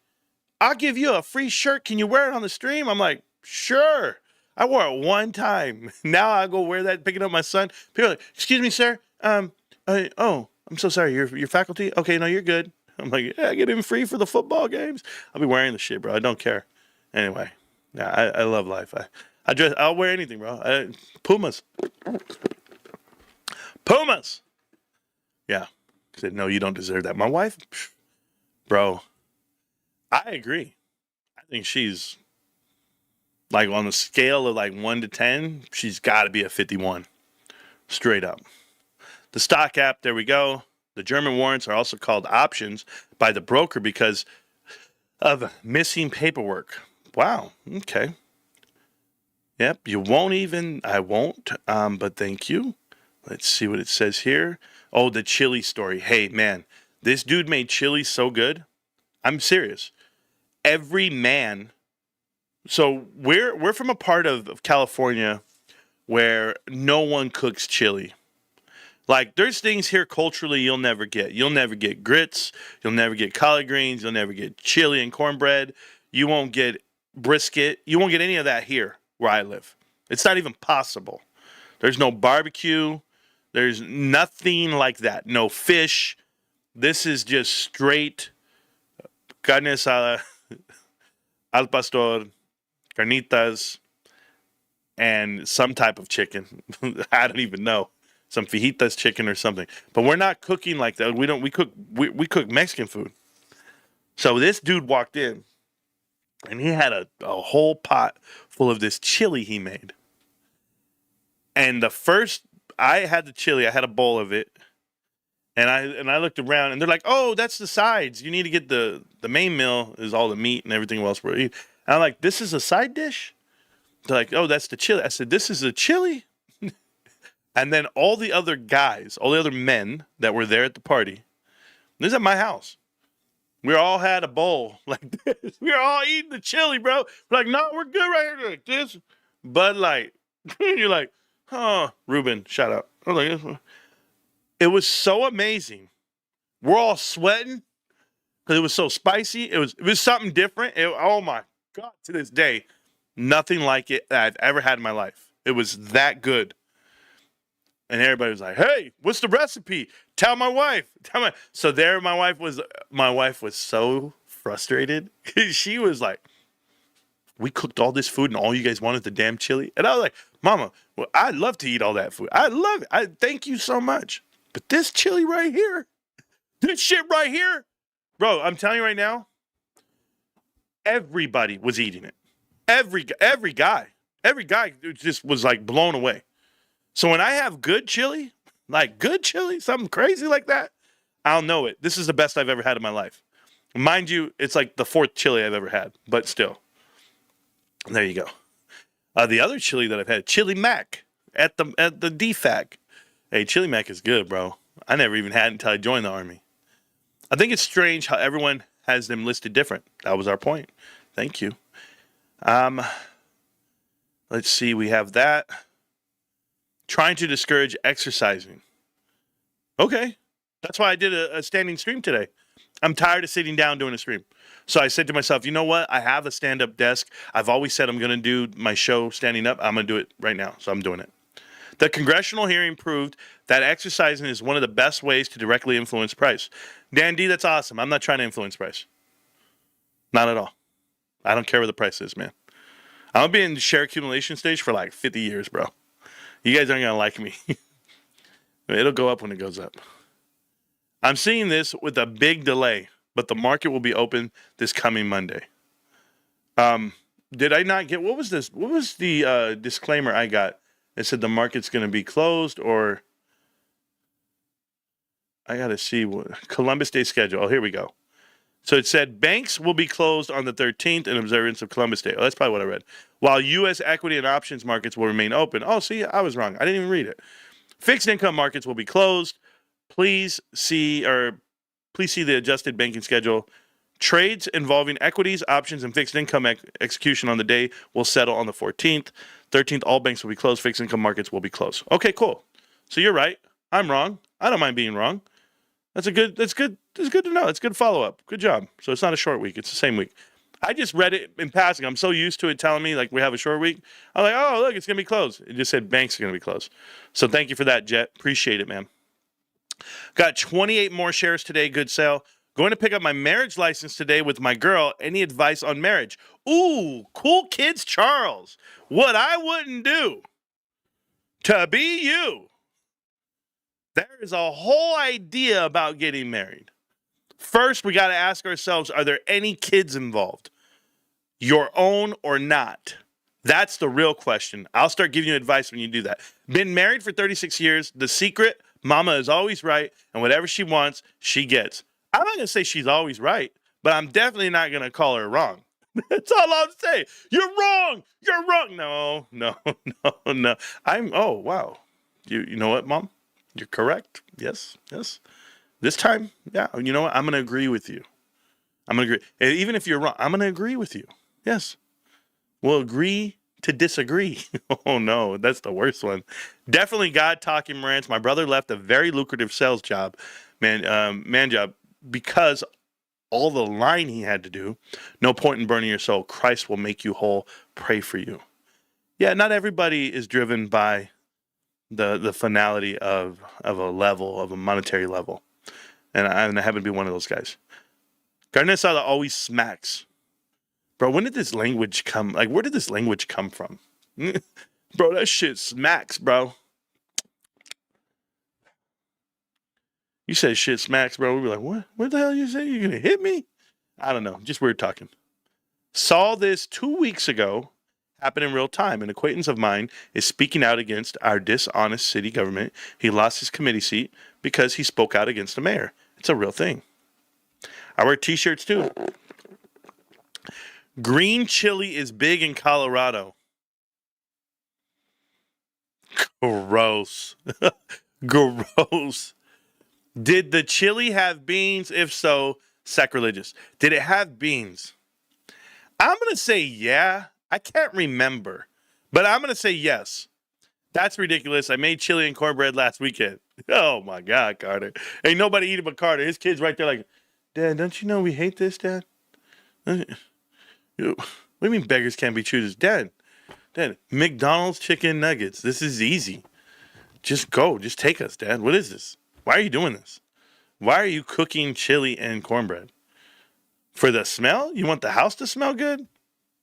I'll give you a free shirt. Can you wear it on the stream? I'm like, sure. I wore it one time. Now I go wear that picking up my son. People are like, excuse me, sir. Oh, I'm so sorry. You're faculty? Okay, no, you're good. I'm like, yeah, I get in free for the football games. I'll be wearing the shit, bro. I don't care. Anyway, yeah, I love life. I'll wear anything, bro. Pumas. Yeah. I said, no, you don't deserve that. My wife, bro, I agree. I think she's like on the scale of like 1 to 10, she's got to be a 51. Straight up. The stock app, there we go. The German warrants are also called options by the broker because of missing paperwork. Wow. Okay. Yep. I won't. But thank you. Let's see what it says here. Oh, the chili story. Hey, man, this dude made chili so good. I'm serious. Every man. So we're from a part of California where no one cooks chili. Like, there's things here culturally you'll never get. You'll never get grits. You'll never get collard greens. You'll never get chili and cornbread. You won't get brisket. You won't get any of that here where I live. It's not even possible. There's no barbecue. There's nothing like that. No fish. This is just straight carne asada, al pastor, carnitas, and some type of chicken. I don't even know. Some fajitas chicken or something. But we're not cooking like that. We cook Mexican food. So this dude walked in and he had a whole pot full of this chili he made. And I had the chili, I had a bowl of it. And I looked around and they're like, "Oh, that's the sides. You need to get the main meal is all the meat and everything else we're eating." And I'm like, "This is a side dish?" They're like, "Oh, that's the chili." I said, "This is a chili?" And then all the other men that were there at the party, this is at my house. We all had a bowl like this. We were all eating the chili, bro. We're like, "No, we're good right here." Like this. Bud Light. You're like, "Oh, Ruben, shout out." I was like, it was so amazing. We're all sweating because it was so spicy. It was something different. Oh my God, to this day, nothing like it that I've ever had in my life. It was that good. And everybody was like, "Hey, what's the recipe? Tell my wife." So there, my wife was so frustrated. She was like, "We cooked all this food and all you guys wanted the damn chili." And I was like, "Mama, well, I'd love to eat all that food. I love it. I thank you so much. But this chili right here, this shit right here, bro, I'm telling you right now, everybody was eating it. Every guy just was like blown away. So when I have good chili, something crazy like that, I'll know it. This is the best I've ever had in my life. Mind you, it's like the 4th chili I've ever had, but still. There you go. The other chili that I've had, Chili Mac at the DFAC. Hey, Chili Mac is good, bro. I never even had it until I joined the Army. I think it's strange how everyone has them listed different. That was our point. Thank you. Let's see. We have that. Trying to discourage exercising. Okay. That's why I did a standing stream today. I'm tired of sitting down doing a stream. So I said to myself, you know what? I have a stand-up desk. I've always said I'm going to do my show standing up. I'm going to do it right now. So I'm doing it. The congressional hearing proved that exercising is one of the best ways to directly influence price. Dan D, that's awesome. I'm not trying to influence price. Not at all. I don't care what the price is, man. I'm going to be in the share accumulation stage for like 50 years, bro. You guys aren't going to like me. It'll go up when it goes up. I'm seeing this with a big delay, but the market will be open this coming Monday. Did I not get, what was this? What was the disclaimer I got? It said the market's going to be closed, or I got to see what Columbus Day schedule. Oh, here we go. So it said banks will be closed on the 13th in observance of Columbus Day. Oh, that's probably what I read. While U.S. equity and options markets will remain open. Oh, see, I was wrong. I didn't even read it. Fixed income markets will be closed. Please see the adjusted banking schedule. Trades involving equities, options, and fixed income execution on the day will settle on the 14th. 13th, all banks will be closed. Fixed income markets will be closed. Okay, cool. So you're right. I'm wrong. I don't mind being wrong. That's good. It's good to know. It's good follow-up. Good job. So it's not a short week. It's the same week. I just read it in passing. I'm so used to it telling me like we have a short week. I'm like, oh, look, it's going to be closed. It just said banks are going to be closed. So thank you for that, Jet. Appreciate it, man. Got 28 more shares today. Good sale. Going to pick up my marriage license today with my girl. Any advice on marriage? Ooh, cool kids, Charles. What I wouldn't do to be you. There is a whole idea about getting married. First, we got to ask ourselves, are there any kids involved? Your own or not? That's the real question. I'll start giving you advice when you do that. Been married for 36 years. The secret, mama is always right, and whatever she wants, she gets. I'm not going to say she's always right, but I'm definitely not going to call her wrong. That's all I'll say. You're wrong. You're wrong. No. Oh, wow. You know what, Mom? You're correct. Yes. This time, yeah. You know what? I'm going to agree with you. I'm going to agree. Even if you're wrong, I'm going to agree with you. Yes. We'll agree to disagree. Oh, no. That's the worst one. Definitely God talking rants. My brother left a very lucrative sales job, man job, because all the lying he had to do. No point in burning your soul. Christ will make you whole. Pray for you. Yeah, not everybody is driven by the finality of a level, of a monetary level. And I happen to be one of those guys. Garnetsala always smacks. Bro, when did this language come? Like, where did this language come from? Bro, that shit smacks, bro. You said shit smacks, bro. We'd be like, what? What the hell you say? You're going to hit me? I don't know. Just weird talking. Saw this 2 weeks ago happen in real time. An acquaintance of mine is speaking out against our dishonest city government. He lost his committee seat because he spoke out against the mayor. It's a real thing. I wear t-shirts too. Green chili is big in Colorado. Gross. Gross. Did the chili have beans? If so, sacrilegious. Did it have beans? I'm going to say yeah. I can't remember, but I'm going to say yes. That's ridiculous. I made chili and cornbread last weekend. Oh, my God, Carter. Ain't nobody eating but Carter. His kid's right there like, Dad, don't you know we hate this, Dad? What do you mean beggars can't be choosers? Dad, McDonald's chicken nuggets. This is easy. Just go. Just take us, Dad. What is this? Why are you doing this? Why are you cooking chili and cornbread? For the smell? You want the house to smell good?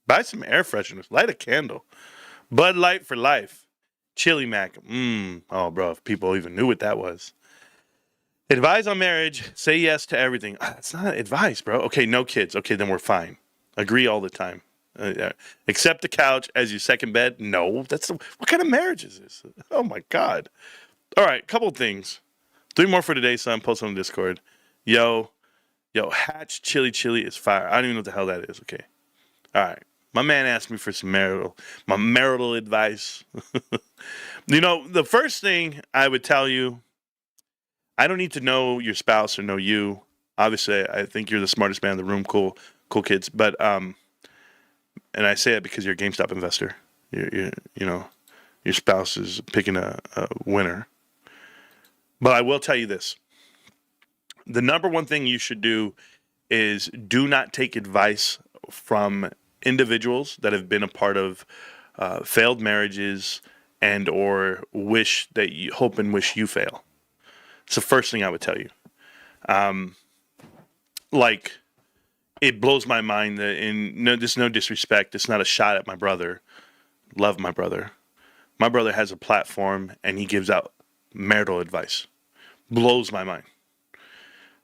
Buy some air fresheners. Light a candle. Bud Light for life. Chili Mac. Oh, bro, if people even knew what that was. Advise on marriage. Say yes to everything. That's not advice, bro. Okay, no kids. Okay, then we're fine. Agree all the time. Accept the couch as your second bed. No, what kind of marriage is this? Oh, my God. All right, couple things. 3 more for today, son. Post on the Discord. Yo, Hatch Chili is fire. I don't even know what the hell that is. Okay. All right. My man asked me for some marital advice. The first thing I would tell you, I don't need to know your spouse or know you. Obviously, I think you're the smartest man in the room. Cool kids. But, and I say it because you're a GameStop investor. Your spouse is picking a winner. But I will tell you this. The number one thing you should do is do not take advice from individuals that have been a part of failed marriages and or hope and wish you fail. It's the first thing I would tell you. It blows my mind that there's no disrespect. It's not a shot at my brother. Love my brother. My brother has a platform and he gives out marital advice. Blows my mind.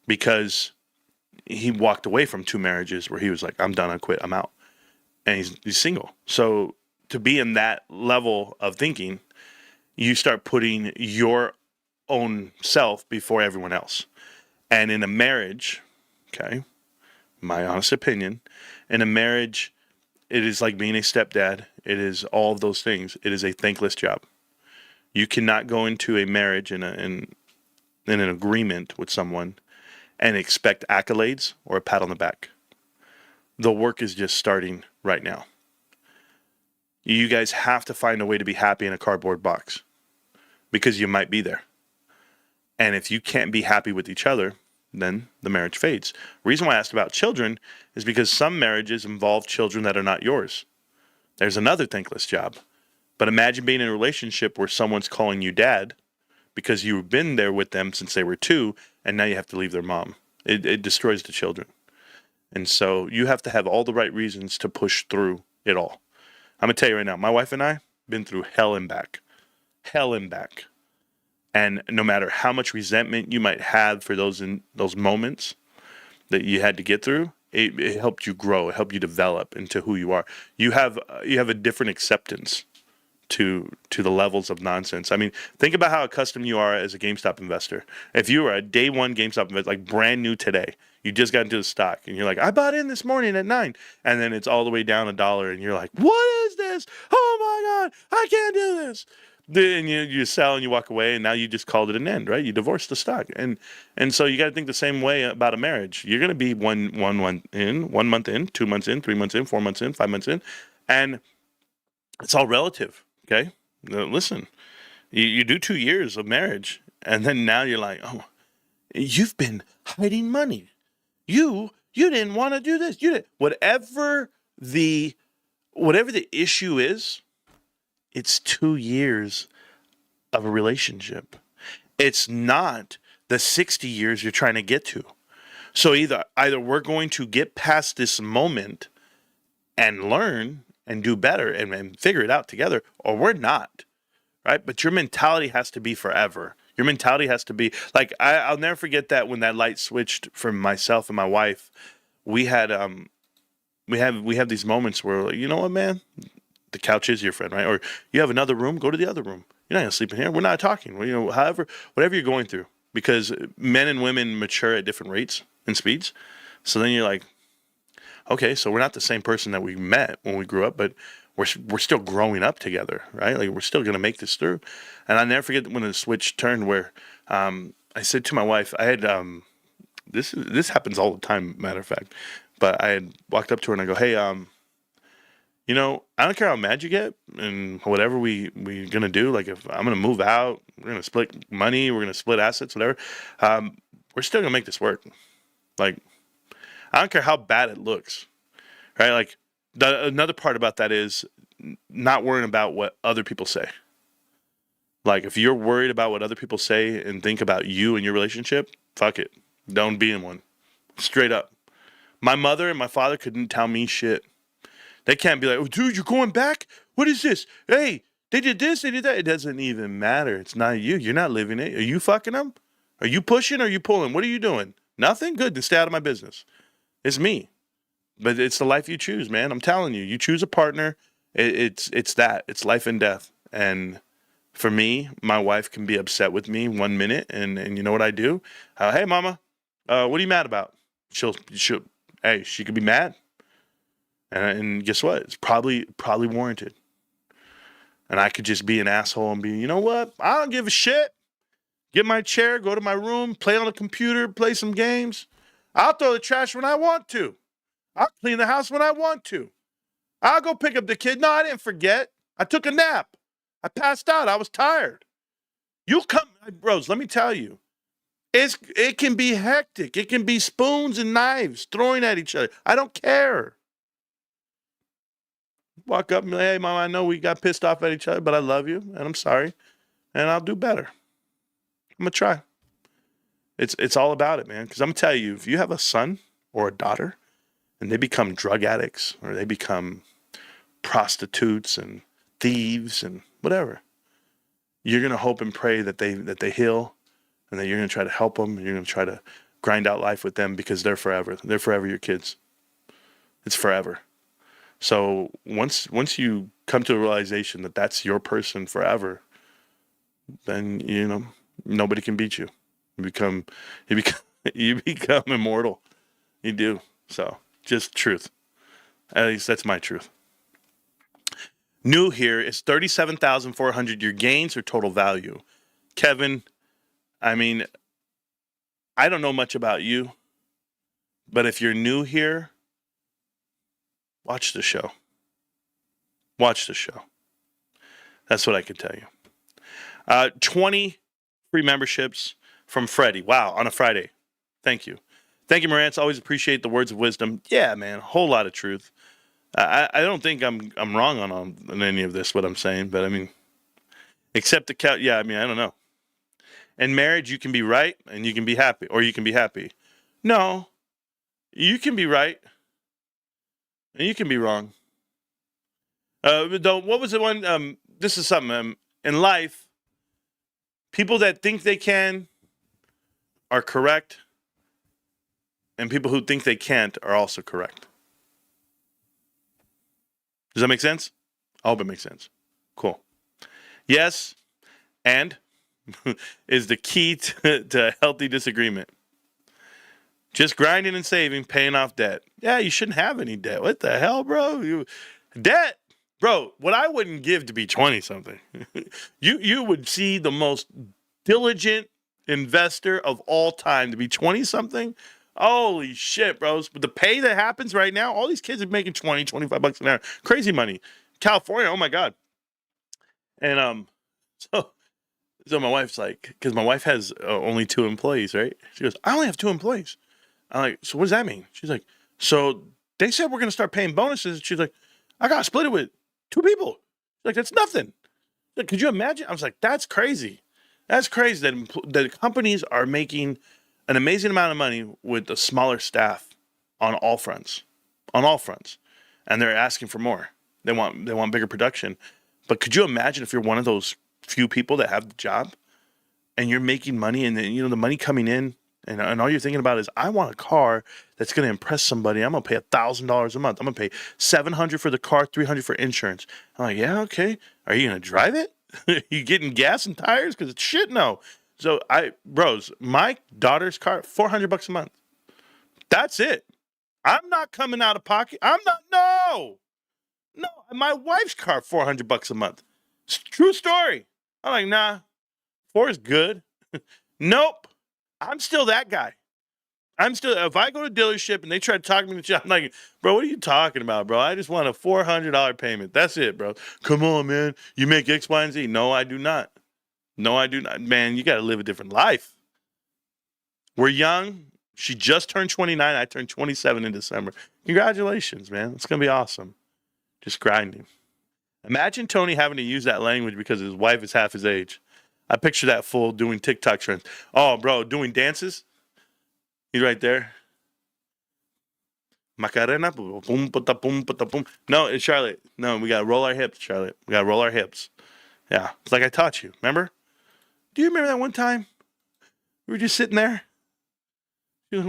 Because he walked away from 2 marriages where he was like, I'm done, I quit, I'm out. And he's single. So to be in that level of thinking, you start putting your own self before everyone else. And in a marriage, okay, my honest opinion, in a marriage, it is like being a stepdad. It is all of those things. It is a thankless job. You cannot go into a marriage in an agreement with someone and expect accolades or a pat on the back. The work is just starting right now. You guys have to find a way to be happy in a cardboard box because you might be there. And if you can't be happy with each other, then the marriage fades. Reason why I asked about children is because some marriages involve children that are not yours. There's another thankless job. But imagine being in a relationship where someone's calling you dad because you've been there with them since they were 2, and now you have to leave their mom. It destroys the children. And so you have to have all the right reasons to push through it all. I'm going to tell you right now, my wife and I been through hell and back. Hell and back. And no matter how much resentment you might have for those moments that you had to get through, it helped you grow. It helped you develop into who you are. You have a different acceptance to the levels of nonsense. I mean, think about how accustomed you are as a GameStop investor. If you were a day one GameStop investor, like brand new today, you just got into the stock and you're like, I bought in this morning at 9, and then it's all the way down $1 and you're like, what is this? Oh my God, I can't do this. Then you sell and you walk away, and now you just called it an end, right? You divorced the stock. And so you got to think the same way about a marriage. You're going to be one month in, 1 month in, 2 months in, 3 months in, 4 months in, 5 months in, and it's all relative. Okay, now, listen, you do 2 years of marriage, and then now you're like, oh, you've been hiding money. You didn't want to do this. You didn't. Whatever the issue is, it's 2 years of a relationship. It's not the 60 years you're trying to get to. So either we're going to get past this moment and learn and do better and figure it out together, or we're not, right? But your mentality has to be forever. Your mentality has to be like, I'll never forget that when that light switched for myself and my wife, we have these moments where, like, you know what, man, the couch is your friend, right? Or you have another room, go to the other room. You're not gonna sleep in here. We're not talking. Whatever you're going through, because men and women mature at different rates and speeds. So then you're like, okay, so we're not the same person that we met when we grew up, but we're still growing up together, right? Like, we're still gonna make this through. And I'll never forget when the switch turned where I said to my wife, I had this happens all the time, matter of fact, but I had walked up to her and I go, hey, you know, I don't care how mad you get and whatever we're gonna do. Like, if I'm gonna move out, we're gonna split money, we're gonna split assets, whatever. We're still gonna make this work. Like, I don't care how bad it looks, right? Like, another part about that is not worrying about what other people say. Like, if you're worried about what other people say and think about you and your relationship, fuck it. Don't be in one. Straight up. My mother and my father couldn't tell me shit. They can't be like, oh, dude, you're going back? What is this? Hey, they did this, they did that. It doesn't even matter. It's not you. You're not living it. Are you fucking them? Are you pushing or are you pulling? What are you doing? Nothing? Good. Then stay out of my business. It's me. But it's the life you choose, man. I'm telling you. You choose a partner. It's that. It's life and death. And for me, my wife can be upset with me 1 minute, and you know what I do? Hey, mama, what are you mad about? She could be mad. And guess what? It's probably warranted. And I could just be an asshole and be, you know what? I don't give a shit. Get my chair, go to my room, play on the computer, play some games. I'll throw the trash when I want to. I'll clean the house when I want to. I'll go pick up the kid. No, I didn't forget. I took a nap. I passed out. I was tired. You come, bros, let me tell you. It can be hectic. It can be spoons and knives throwing at each other. I don't care. Walk up and be like, hey, mom, I know we got pissed off at each other, but I love you, and I'm sorry, and I'll do better. I'm going to try. It's all about it, man, because I'm going to tell you, if you have a son or a daughter, and they become drug addicts, or they become prostitutes and thieves and whatever, you're going to hope and pray that they heal, and that you're going to try to help them, and you're going to try to grind out life with them, because they're forever. They're forever your kids. It's forever. So once you come to a realization that that's your person forever, then, you know, nobody can beat you. You become immortal. You do. So just truth. At least that's my truth. New here is 37,400 your gains or total value. Kevin, I mean, I don't know much about you, but if you're new here, watch the show. Watch the show. That's what I can tell you. 20 free memberships from Freddie. Wow, on a Friday. Thank you. Thank you, Marantz. Always appreciate the words of wisdom. Yeah, man, a whole lot of truth. I don't think I'm wrong on any of this, what I'm saying, but I mean, except the count. Yeah, I mean, I don't know. In marriage, you can be right and you can be happy, or you can be happy. No, you can be right and you can be wrong. What was the one? This is something in life. People that think they can are correct, and people who think they can't are also correct. Does that make sense? I hope it makes sense. Cool. Yes, and is the key to a healthy disagreement. Just grinding and saving, paying off debt. Yeah, you shouldn't have any debt. What the hell, bro? Debt? Bro, what I wouldn't give to be 20-something. you would see the most diligent investor of all time to be 20-something. Holy shit, bros. But the pay that happens right now, all these kids are making 20, 25 bucks an hour. Crazy money. California, oh my God. And so my wife's like, because my wife has only 2 employees, right? She goes, I only have 2 employees. I'm like, so what does that mean? She's like, so they said we're going to start paying bonuses. She's like, I got to split it with 2 people. She's like, that's nothing. Like, could you imagine? I was like, that's crazy. That's crazy that companies are making an amazing amount of money with a smaller staff on all fronts. And they're asking for more. They want bigger production. But could you imagine if you're one of those few people that have the job and you're making money and then, the money coming in and all you're thinking about is, I want a car that's going to impress somebody. I'm going to pay $1,000 a month. I'm going to pay $700 for the car, $300 for insurance. I'm like, yeah, okay. Are you going to drive it? You getting gas and tires? Because it's shit, no. So my daughter's car, $400 a month. That's it. I'm not coming out of pocket. No, my wife's car, $400 a month. It's a true story. I'm like, nah, 4 is good. Nope. I'm still that guy. If I go to a dealership and they try to talk me to, I'm like, bro, what are you talking about, bro? I just want a $400 payment. That's it, bro. Come on, man. You make X, Y, and Z. No, I do not. Man, you got to live a different life. We're young. She just turned 29. I turned 27 in December. Congratulations, man. It's going to be awesome. Just grinding. Imagine Tony having to use that language because his wife is half his age. I picture that fool doing TikTok trends. Oh, bro, doing dances? He's right there. Macarena. Boom, pata, boom, pata, boom. No, it's Charlotte. No, we got to roll our hips, Charlotte. We got to roll our hips. Yeah, it's like I taught you. Remember? Do you remember that one time? We were just sitting there. Yeah.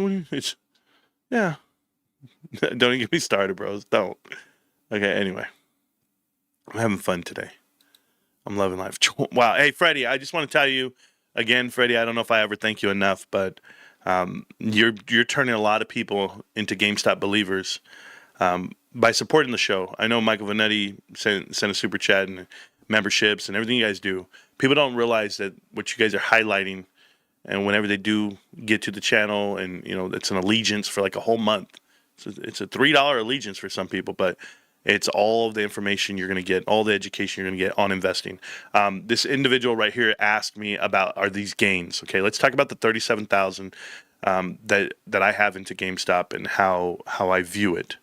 Don't even get me started, bros. Don't. Okay, anyway. I'm having fun today. I'm loving life. Wow. Hey, Freddie, I just want to tell you again, Freddie, I don't know if I ever thank you enough, but you're turning a lot of people into GameStop believers by supporting the show. I know Michael Vanetti sent a super chat and memberships and everything you guys do. People don't realize that what you guys are highlighting, and whenever they do get to the channel, and it's an allegiance for like a whole month. So it's a $3 allegiance for some people, but it's all of the information you're going to get, all the education you're going to get on investing. This individual right here asked me about, are these gains? Okay, let's talk about the 37,000 that I have into GameStop and how I view it.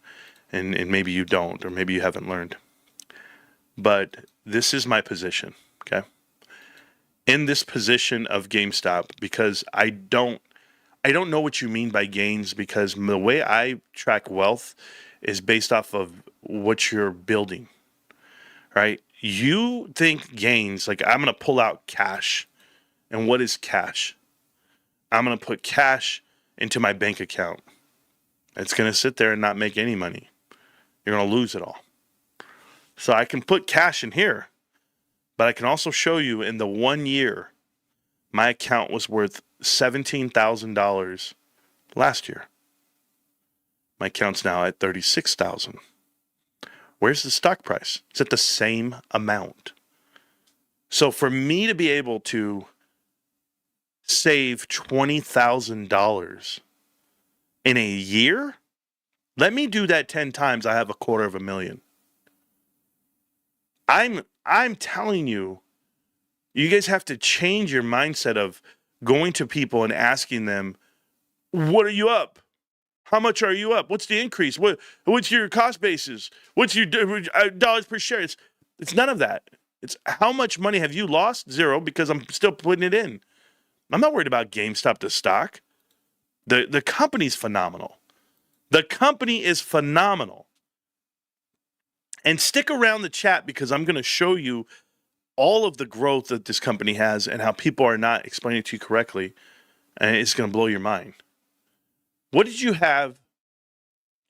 And maybe you don't, or maybe you haven't learned. But this is my position, okay? In this position of GameStop, because I don't know what you mean by gains, because the way I track wealth is based off of what you're building, right? You think gains, like I'm going to pull out cash. And what is cash? I'm going to put cash into my bank account. It's going to sit there and not make any money. You're going to lose it all. So I can put cash in here, but I can also show you in the 1 year, my account was worth $17,000 last year. My account's now at 36,000. Where's the stock price? It's at the same amount. So for me to be able to save $20,000 in a year, let me do that 10 times. I have $250,000. I'm telling you, you guys have to change your mindset of going to people and asking them, what are you up? How much are you up? What's the increase? What's your cost basis? What's your dollars per share? It's none of that. It's how much money have you lost? Zero, because I'm still putting it in. I'm not worried about GameStop, the stock. The company's phenomenal. The company is phenomenal. And stick around the chat because I'm going to show you all of the growth that this company has and how people are not explaining it to you correctly. And it's going to blow your mind. What did you have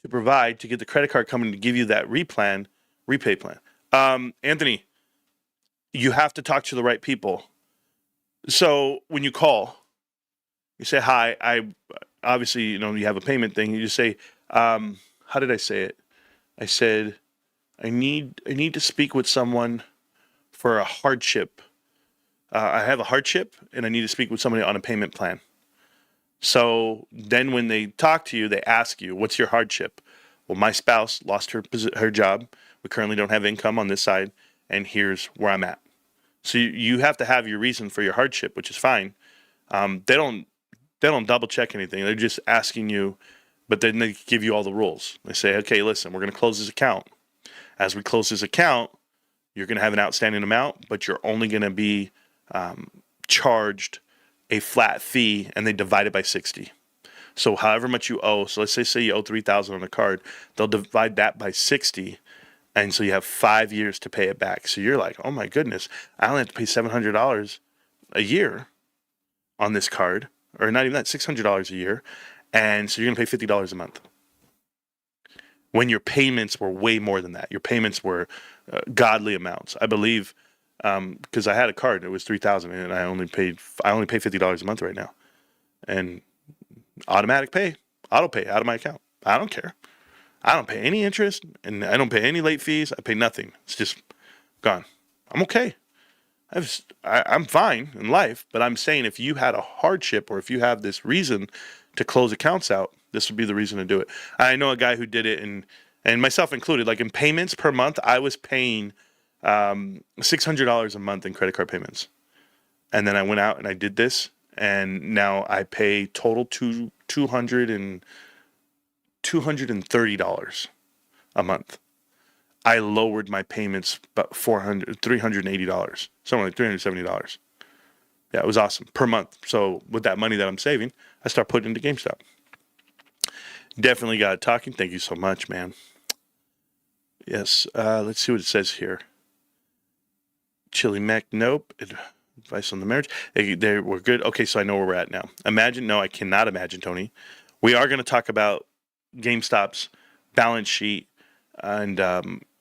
to provide to get the credit card company to give you that repay plan? Anthony, you have to talk to the right people. So when you call, you say, hi, I obviously, you have a payment thing. You just say, how did I say it? I said, I need to speak with someone for a hardship. I have a hardship and I need to speak with somebody on a payment plan. So then when they talk to you, they ask you, what's your hardship? Well, my spouse lost her job. We currently don't have income on this side. And here's where I'm at. So you have to have your reason for your hardship, which is fine. They don't double check anything. They're just asking you, but then they give you all the rules. They say, okay, listen, we're going to close this account. As we close this account, you're going to have an outstanding amount, but you're only going to be charged a flat fee, and they divide it by 60. So however much you owe, so let's say you owe $3,000 on a card, they'll divide that by 60, and so you have 5 years to pay it back. So you're like, oh my goodness, I only have to pay $700 a year on this card, or not even that, $600 a year, and so you're going to pay $50 a month. When your payments were way more than that. Your payments were godly amounts. I believe, because I had a card, it was $3,000, and I only pay $50 a month right now, and automatic pay, auto pay out of my account. I don't care. I don't pay any interest, and I don't pay any late fees. I pay nothing. It's just gone. I'm okay. I'm fine in life, but I'm saying if you had a hardship or if you have this reason to close accounts out, this would be the reason to do it. I know a guy who did it, and myself included, like in payments per month, I was paying $600 a month in credit card payments. And then I went out and I did this, and now I pay total $230 a month. I lowered my payments about $380, something like $370. Yeah, it was awesome per month. So with that money that I'm saving, I start putting into GameStop. Definitely got it talking. Thank you so much, man. Yes, let's see what it says here. Chili Mac, nope. Advice on the marriage. We're good. Okay, so I know where we're at now. No, I cannot imagine, Tony. We are going to talk about GameStop's balance sheet and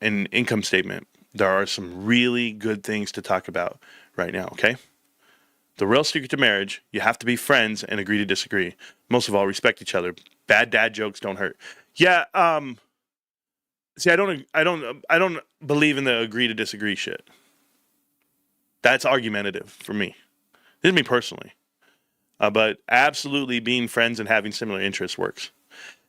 income statement. There are some really good things to talk about right now, okay? The real secret to marriage, you have to be friends and agree to disagree. Most of all, respect each other. Bad dad jokes don't hurt. Yeah, see, I don't believe in the agree to disagree shit. That's argumentative for me. This is me personally. But absolutely being friends and having similar interests works.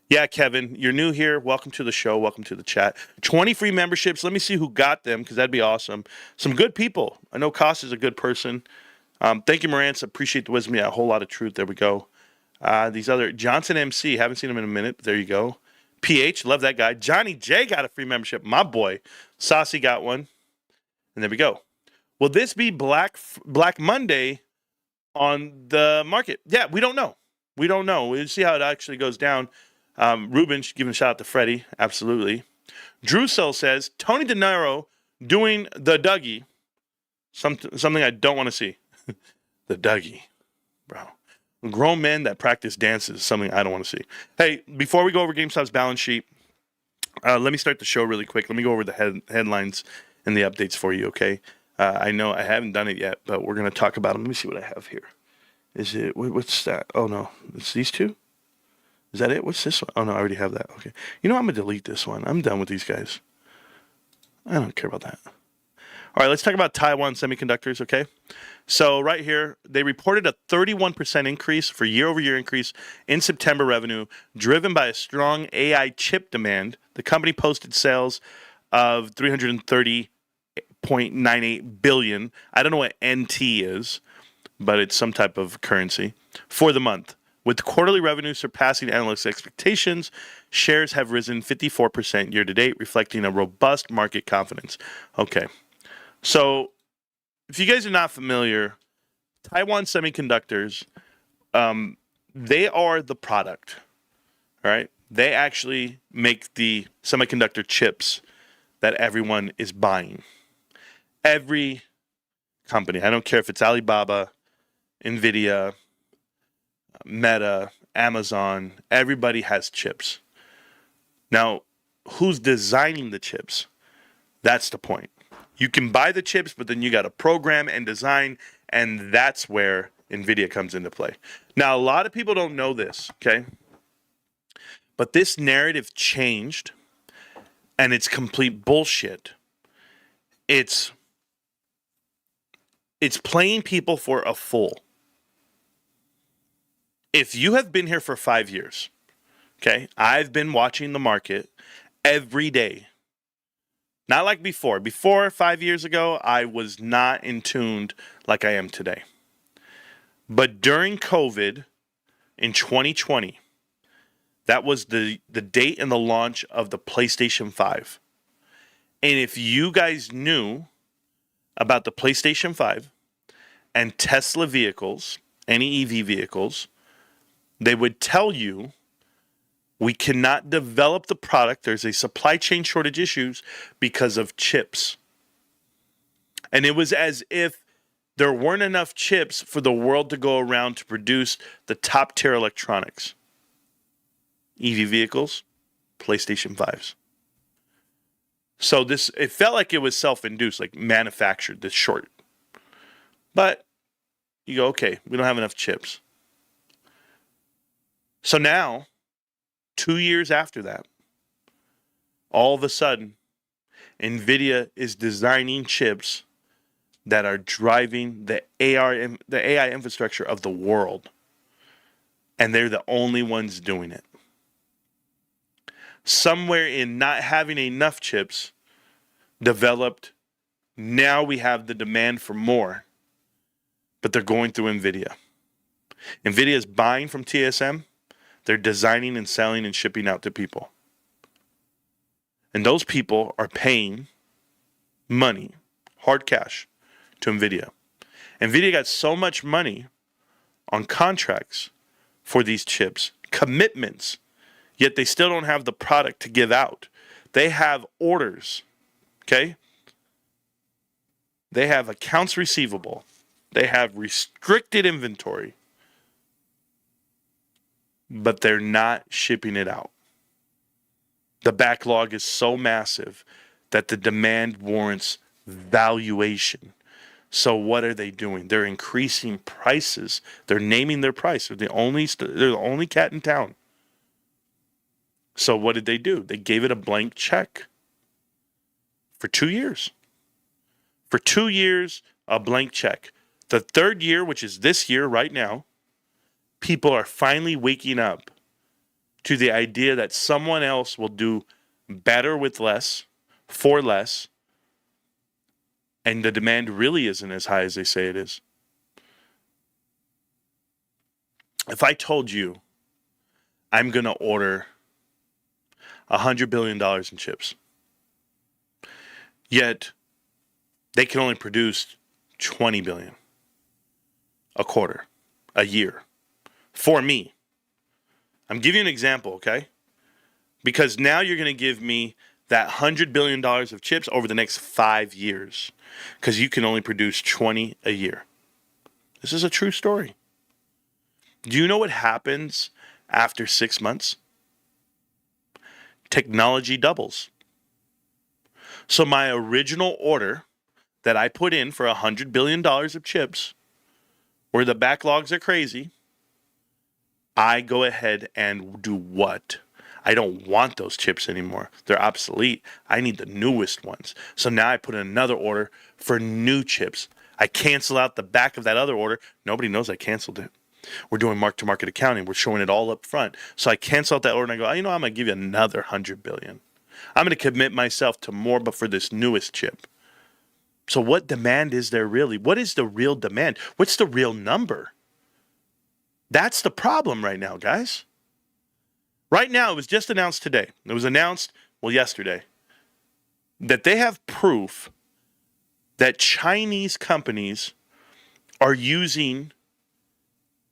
Yeah, Kevin, you're new here. Welcome to the show. Welcome to the chat. 20 free memberships. Let me see who got them, because that'd be awesome. Some good people. I know Cost is a good person. Thank you, Marantz. Appreciate the wisdom. Yeah, a whole lot of truth. There we go. These other Johnson MC. Haven't seen him in a minute, but there you go. PH, love that guy. Johnny J got a free membership. My boy. Saucy got one. And there we go. Will this be Black Monday on the market? Yeah, we don't know. We don't know. We'll see how it actually goes down. Ruben, giving a shout out to Freddie. Absolutely. Drusel says, Tony De Niro doing the Dougie. Something I don't want to see. The Dougie. Bro. Grown men that practice dances is something I don't want to see. Hey, before we go over GameStop's balance sheet, let me start the show really quick. Let me go over the headlines and the updates for you, okay? I know I haven't done it yet, but we're going to talk about them. Let me see what I have here. Is it, what's that? Oh, no. It's these two? Is that it? What's this one? Oh, no, I already have that. Okay. You know, I'm going to delete this one. I'm done with these guys. I don't care about that. All right, let's talk about Taiwan Semiconductors, okay? So right here, they reported a 31% increase for year-over-year increase in September revenue, driven by a strong AI chip demand. The company posted sales of 330.98 billion. I don't know what NT is, but it's some type of currency for the month. With quarterly revenue surpassing analysts' expectations, shares have risen 54% year to date, reflecting a robust market confidence. Okay. So, if you guys are not familiar, Taiwan Semiconductors, they are the product, all right? They actually make the semiconductor chips that everyone is buying. Every company, I don't care if it's Alibaba, Nvidia, Meta, Amazon, everybody has chips. Now, who's designing the chips? That's the point. You can buy the chips, but then you got to program and design, and that's where NVIDIA comes into play. Now, a lot of people don't know this, okay? But this narrative changed, and it's complete bullshit. It's playing people for a fool. If you have been here for 5 years, okay, I've been watching the market every day. Not like before. Before, 5 years ago, I was not in tuned like I am today. But during COVID in 2020, that was the date and the launch of the PlayStation 5. And if you guys knew about the PlayStation 5 and Tesla vehicles, any EV vehicles, they would tell you we cannot develop the product. There's a supply chain shortage issues because of chips. And it was as if there weren't enough chips for the world to go around to produce the top tier electronics. EV vehicles, PlayStation 5s. So it felt like it was self-induced, like manufactured, this short. But you go, okay, we don't have enough chips. So now, 2 years after that, all of a sudden, NVIDIA is designing chips that are driving the AI infrastructure of the world. And they're the only ones doing it. Somewhere in not having enough chips developed, now we have the demand for more. But they're going through NVIDIA. NVIDIA is buying from TSM. They're designing and selling and shipping out to people. And those people are paying money, hard cash, to NVIDIA. NVIDIA got so much money on contracts for these chips, commitments, yet they still don't have the product to give out. They have orders, okay? They have accounts receivable. They have restricted inventory. But they're not shipping it out. The backlog is so massive that the demand warrants valuation. So what are they doing? They're increasing prices. They're naming their price. They're the only cat in town. So what did they do? They gave it a blank check for 2 years. For 2 years, a blank check. The third year, which is this year right now, people are finally waking up to the idea that someone else will do better with less, for less, and the demand really isn't as high as they say it is. If I told you I'm going to order $100 billion in chips, yet they can only produce 20 billion a quarter, a year. For me. I'm giving you an example, okay? Because now you're going to give me that $100 billion of chips over the next 5 years. Because you can only produce 20 a year. This is a true story. Do you know what happens after 6 months? Technology doubles. So my original order that I put in for $100 billion of chips, where the backlogs are crazy, I go ahead and do what? I don't want those chips anymore. They're obsolete. I need the newest ones. So now I put in another order for new chips. I cancel out the back of that other order. Nobody knows I canceled it. We're doing mark-to-market accounting. We're showing it all up front. So I cancel out that order and I go, I'm going to give you another $100 billion. I'm going to commit myself to more, but for this newest chip. So what demand is there really? What is the real demand? What's the real number? That's the problem right now, guys. Right now, it was just announced today. It was announced, yesterday, that they have proof that Chinese companies are using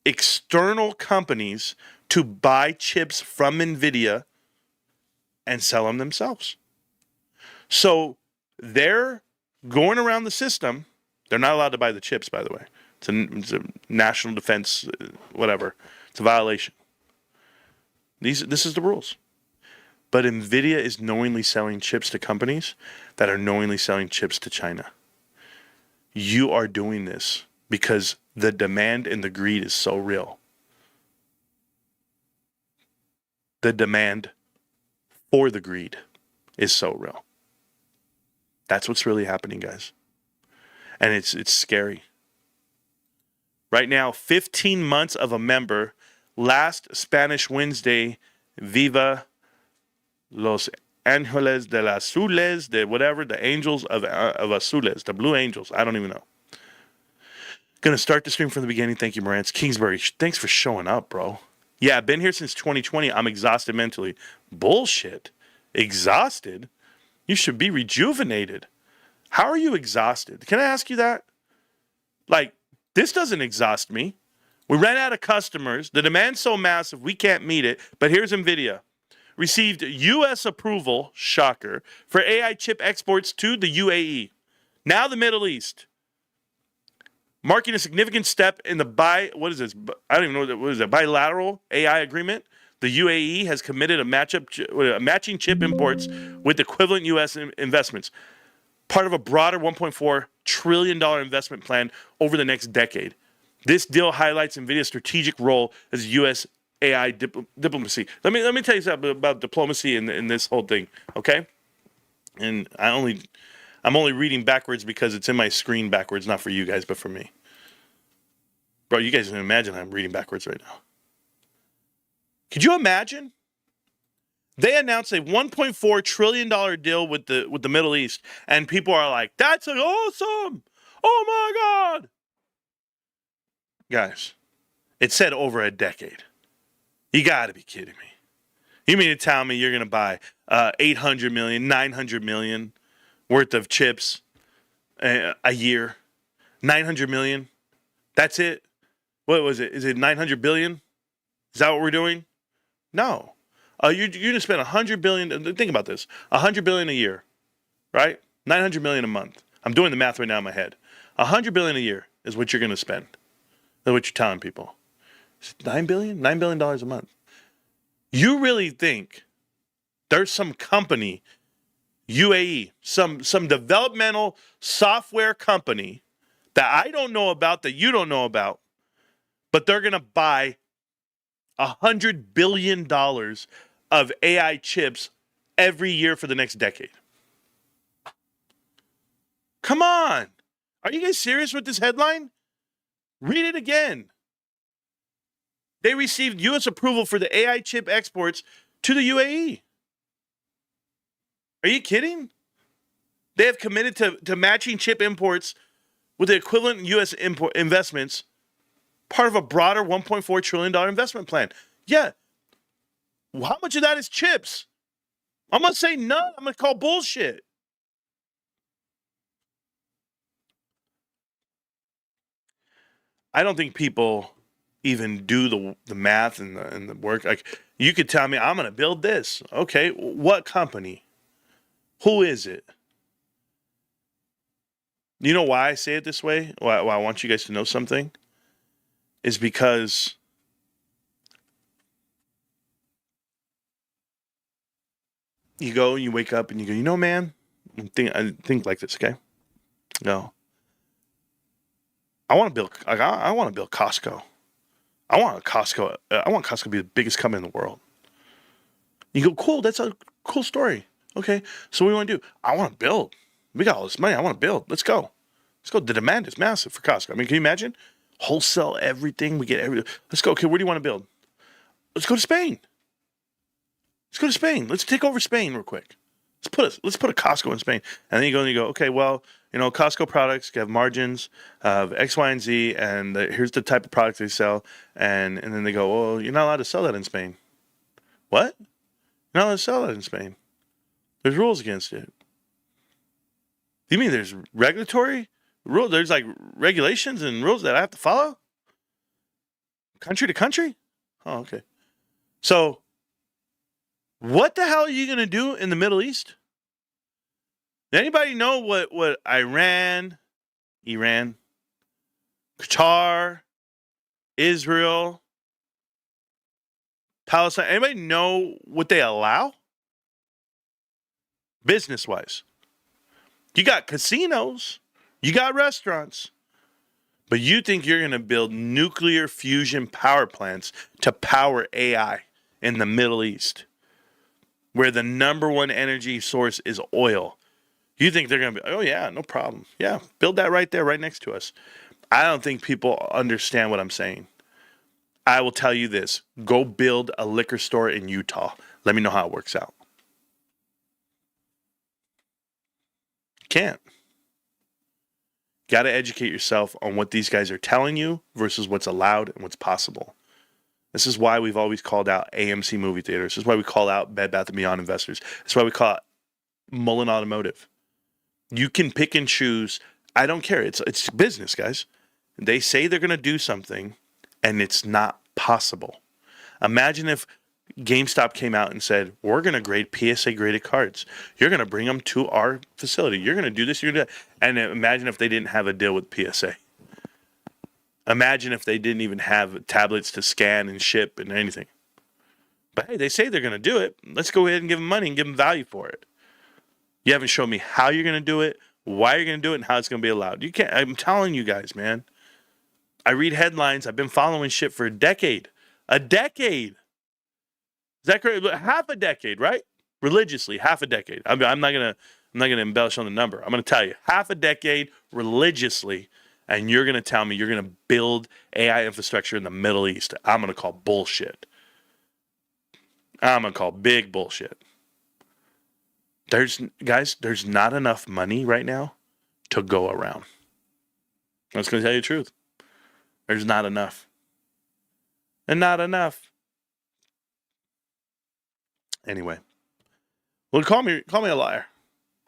external companies to buy chips from NVIDIA and sell them themselves. So they're going around the system. They're not allowed to buy the chips, by the way. It's a national defense, whatever. It's a violation. This is the rules. But NVIDIA is knowingly selling chips to companies that are knowingly selling chips to China. You are doing this because the demand and the greed is so real. The demand for the greed is so real. That's what's really happening, guys. And it's scary. Right now, 15 months of a member. Last Spanish Wednesday, Viva Los Ángeles de las Azules, the angels of Azules, the Blue Angels. I don't even know. Gonna start the stream from the beginning. Thank you, Marantz. Kingsbury, thanks for showing up, bro. Yeah, I've been here since 2020. I'm exhausted mentally. Bullshit. Exhausted? You should be rejuvenated. How are you exhausted? Can I ask you that? This doesn't exhaust me. We ran out of customers. The demand's so massive, we can't meet it. But here's NVIDIA. Received U.S. approval, shocker, for AI chip exports to the UAE. Now the Middle East. Marking a significant step in the bilateral AI agreement. The UAE has committed matching chip imports with equivalent U.S. investments. Part of a broader $1.4 trillion investment plan over the next decade. This deal highlights NVIDIA's strategic role as U.S. AI diplomacy. Let me tell you something about diplomacy in this whole thing, okay? And I'm only reading backwards because it's in my screen backwards, not for you guys, but for me. Bro, you guys can imagine I'm reading backwards right now. Could you imagine? They announced a $1.4 trillion deal with the Middle East, and people are like, "That's awesome! Oh my God!" Guys, it said over a decade. You got to be kidding me. You mean to tell me you're going to buy 800 million, 900 million worth of chips a year? 900 million? That's it? What was it? Is it 900 billion? Is that what we're doing? No. You're going to spend 100 billion. Think about this. 100 billion a year, right? 900 million a month. I'm doing the math right now in my head. 100 billion a year is what you're going to spend. That's what you're telling people. Is it $9 billion? $9 billion a month. You really think there's some company, UAE, some developmental software company that I don't know about, that you don't know about, but they're going to buy $100 billion of AI chips every year for the next decade? Come on. Are you guys serious with this headline? Read it again. They received U.S. approval for the AI chip exports to the UAE. Are you kidding? They have committed to matching chip imports with the equivalent U.S. investments, part of a broader $1.4 trillion investment plan. Yeah. Well, how much of that is chips? I'm going to say none. I'm going to call bullshit. I don't think people even do the math and the work. Like, you could tell me, I'm going to build this. Okay, what company? Who is it? You know why I say it this way? Why I want you guys to know something? Is because you go and you wake up and you go, man, I think like this, okay? No. I want to build Costco. I want Costco to be the biggest company in the world. You go, cool, that's a cool story. Okay, so what do you want to do? I want to build. We got all this money. I want to build. Let's go. Let's go. The demand is massive for Costco. I mean, can you imagine? Wholesale everything. We get everything. Let's go. Okay, where do you want to build? Let's go to Spain. Let's go to Spain. Let's take over Spain real quick. Let's put a Costco in Spain. And then you go, okay, well, Costco products have margins of X, Y, and Z, and here's the type of products they sell. And then they go, well, you're not allowed to sell that in Spain. What? You're not allowed to sell that in Spain. There's rules against it. You mean there's regulatory rules? There's like regulations and rules that I have to follow? Country to country? Oh, okay. So, what the hell are you going to do in the Middle East? Does anybody know what Iran, Qatar, Israel, Palestine, anybody know what they allow? Business-wise. You got casinos, you got restaurants, but you think you're going to build nuclear fusion power plants to power AI in the Middle East, where the number one energy source is oil. You think they're going to be, oh yeah, no problem. Yeah, build that right there, right next to us. I don't think people understand what I'm saying. I will tell you this. Go build a liquor store in Utah. Let me know how it works out. Can't. Got to educate yourself on what these guys are telling you versus what's allowed and what's possible. This is why we've always called out AMC movie theaters. This is why we call out Bed Bath & Beyond investors. That's why we call it Mullen Automotive. You can pick and choose. I don't care. It's business, guys. They say they're going to do something, and it's not possible. Imagine if GameStop came out and said, we're going to grade PSA graded cards. You're going to bring them to our facility. You're going to do this. You're going to do that. And imagine if they didn't have a deal with PSA. Imagine if they didn't even have tablets to scan and ship and anything. But hey, they say they're going to do it. Let's go ahead and give them money and give them value for it. You haven't shown me how you're going to do it, why you're going to do it, and how it's going to be allowed. You can't. I'm telling you guys, man. I read headlines. I've been following shit for a decade. A decade. Is that correct? Half a decade, right? Religiously, half a decade. I'm not gonna embellish on the number. I'm gonna tell you, half a decade religiously, and you're gonna tell me you're gonna build AI infrastructure in the Middle East. I'm gonna call bullshit. I'm gonna call big bullshit. There's not enough money right now to go around. I'm just gonna tell you the truth. There's not enough. And not enough. Anyway. Well, call me a liar.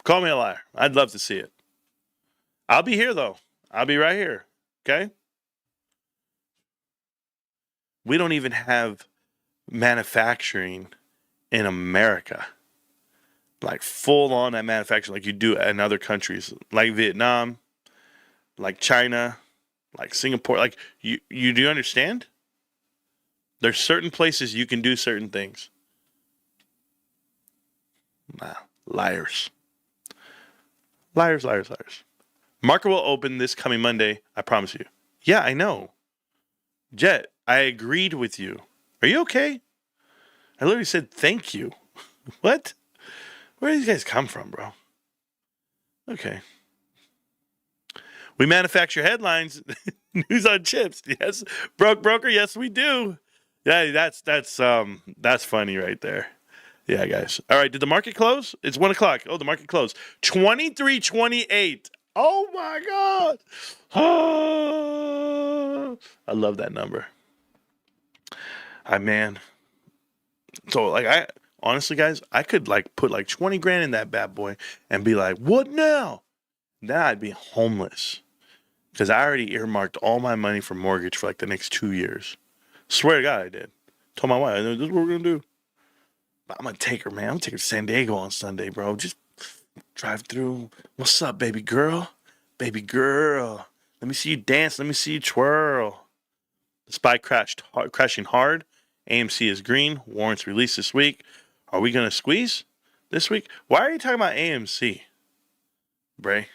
Call me a liar. I'd love to see it. I'll be here, though. I'll be right here. Okay? We don't even have manufacturing in America. Like full on that manufacturing like you do in other countries. Like Vietnam, like China, like Singapore. Like you do you understand? There's certain places you can do certain things. Nah, liars. Liars, liars, liars. Market will open this coming Monday, I promise you. Yeah, I know. Jet, I agreed with you. Are you okay? I literally said thank you. What? Where do these guys come from, bro? Okay. We manufacture headlines. News on chips. Yes. Broke broker, yes we do. Yeah, that's funny right there. Yeah, guys. All right, did the market close? It's 1 o'clock. Oh, the market closed. 23.28. Oh my God. Oh, I love that number. Man. So honestly, guys, I could put 20 grand in that bad boy and be like, what now? Then I'd be homeless. Because I already earmarked all my money for mortgage for the next 2 years. Swear to God I did. Told my wife, this is what we're going to do. I'm going to take her, man. I'm going to take her to San Diego on Sunday, bro. Just drive through. What's up, baby girl? Baby girl. Let me see you dance. Let me see you twirl. The SPY crashing hard. AMC is green. Warrants released this week. Are we going to squeeze this week? Why are you talking about AMC, Bray?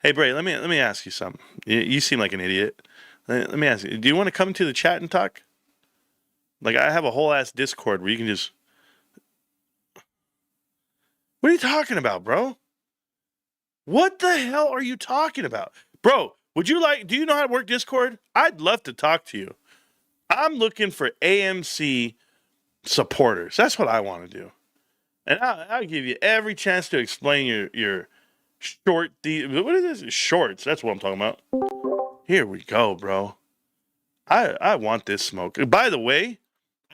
Hey, Bray, let me ask you something. You seem like an idiot. Let me ask you, do you want to come to the chat and talk? Like, I have a whole ass Discord where you can just... What are you talking about, bro? What the hell are you talking about? Bro, do you know how to work Discord? I'd love to talk to you. I'm looking for AMC supporters. That's what I want to do. And I'll give you every chance to explain your what is this? Shorts. That's what I'm talking about. Here we go, bro. I want this smoke. By the way,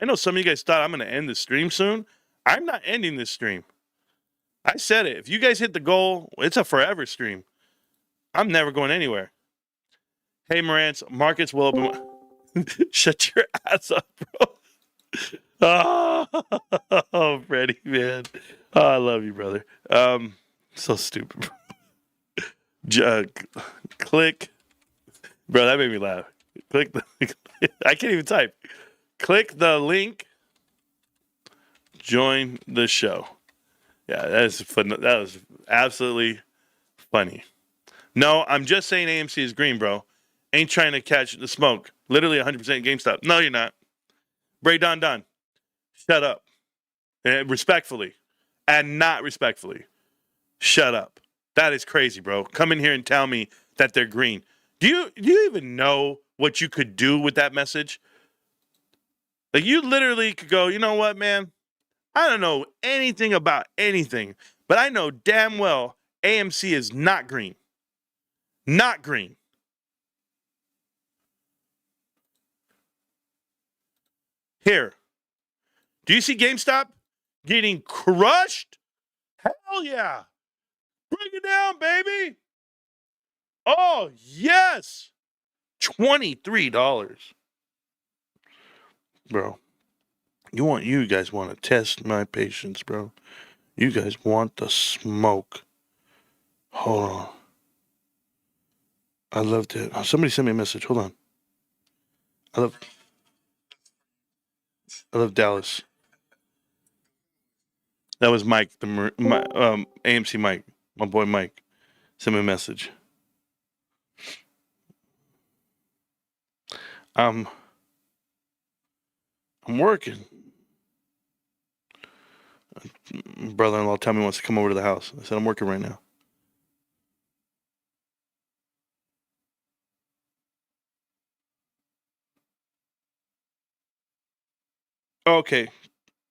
I know some of you guys thought I'm going to end the stream soon. I'm not ending this stream. I said it. If you guys hit the goal, it's a forever stream. I'm never going anywhere. Hey, Marantz, markets will open. Shut your ass up, bro. Oh, Freddie, man. Oh, I love you, brother. So stupid. Click. Bro, that made me laugh. Click the I can't even type. Click the link. Join the show. Yeah, that is fun. That was absolutely funny. No, I'm just saying AMC is green, bro. Ain't trying to catch the smoke. Literally 100% GameStop. No, you're not. Bray Don Don. Shut up. Respectfully. And not respectfully. Shut up. That is crazy, bro. Come in here and tell me that they're green. Do you even know what you could do with that message? Like, you literally could go, you know what, man? I don't know anything about anything, but I know damn well AMC is not green. Not green. Here. Do you see GameStop getting crushed? Hell yeah. Bring it down, baby. Oh, yes. $23. Bro. You guys want to test my patience, bro. You guys want the smoke. Hold on. I loved it. Oh, somebody sent me a message. Hold on. I love Dallas. That was Mike, AMC Mike, my boy Mike. Sent me a message. I'm working. Brother-in-law tell me wants to come over to the house. I said, I'm working right now. Okay.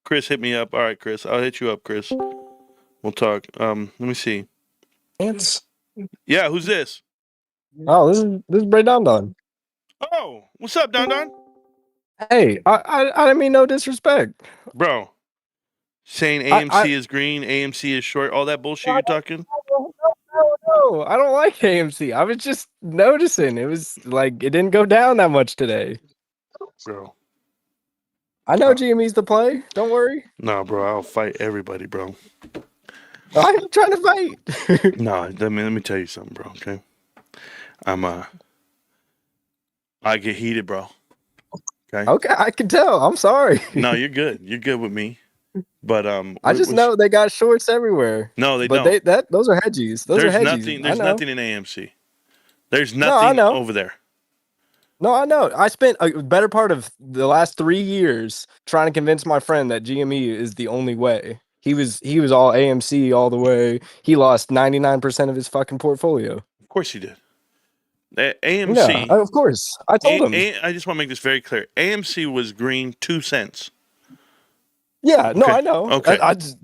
Chris hit me up. All right, Chris. I'll hit you up, Chris. We'll talk. Let me see. It's Yeah, who's this? this is Bray Don Don. Oh, what's up, Don Don? Hey, I didn't mean no disrespect. Bro, saying AMC is green, AMC is short, all that bullshit you're talking? No, I don't like AMC. I was just noticing. It was like it didn't go down that much today. Bro. I know GME's the play. Don't worry. No, bro, I'll fight everybody, bro. I'm trying to fight. No, let me tell you something, bro, okay? I get heated, bro. Okay? Okay, I can tell. I'm sorry. No, you're good. You're good with me. But I just know they got shorts everywhere. No, they but don't. Those are hedgies. Those are hedgies. There's nothing in AMC. There's nothing over there. No, I know. I spent a better part of the last 3 years trying to convince my friend that GME is the only way. He was all AMC all the way. He lost 99% of his fucking portfolio. Of course he did. AMC. Yeah, of course. I told him. I just want to make this very clear. AMC was green 2 cents. Yeah, Okay. no, I know. Okay. I just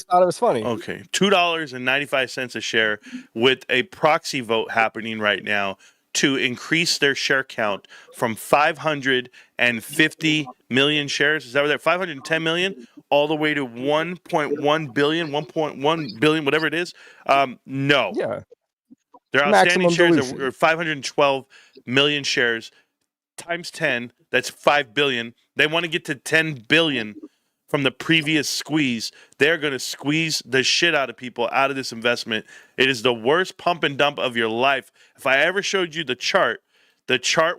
thought it was funny. Okay. $2.95 a share with a proxy vote happening right now to increase their share count from 550 million shares. Is that what they're 510 million? All the way to 1.1 billion, 1.1 billion, whatever it is. No. Yeah. Their outstanding Maximum shares dilution. are 512 million shares times 10. That's 5 billion. They want to get to 10 billion from the previous squeeze. They're going to squeeze the shit out of people out of this investment. It is the worst pump and dump of your life. If I ever showed you the chart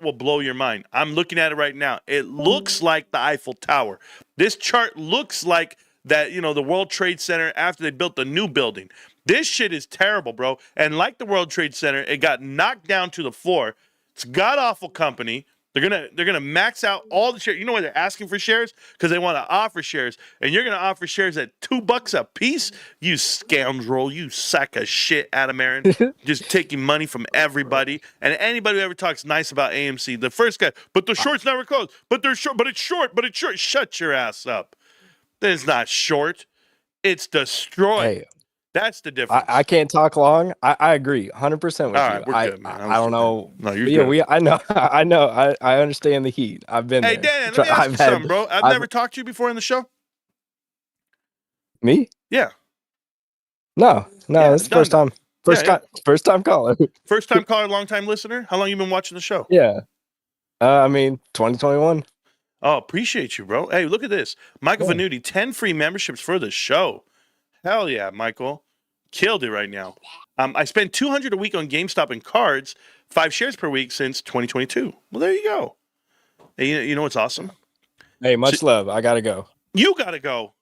will blow your mind. I'm looking at it right now. It looks like the Eiffel Tower. This chart looks like that, the World Trade Center after they built the new building. This shit is terrible, bro. And like the World Trade Center, it got knocked down to the floor. It's a god awful company. They're gonna max out all the shares. You know why they're asking for shares? Because they want to offer shares, and you're gonna offer shares at $2 a piece. You scoundrel! You sack of shit, Adam Aaron. Just taking money from everybody and anybody who ever talks nice about AMC. The first guy, but the short's never closed. But they're short. But it's short. But it's short. Shut your ass up. It's not short. It's destroyed. Hey, That's the difference. I can't talk long. I agree 100% with All you. right, we're good, man. I don't know. No, you're Yeah, good. I know. I understand the heat. I've been Hey, there. Dan, let me ask you something, bro. I've never talked to you before on the show. Me? Yeah. No, Yeah, it's the first time. First time caller. First time caller, long time listener. How long you been watching the show? Yeah. I mean, 2021. Oh, appreciate you, bro. Hey, look at this. Michael Venuti, 10 free memberships for the show. Hell yeah, Michael. Killed it right now. I spend $200 a week on GameStop and cards, 5 shares per week since 2022. Well, there you go. Hey, you know what's awesome? Hey, much love. I gotta go. You gotta go.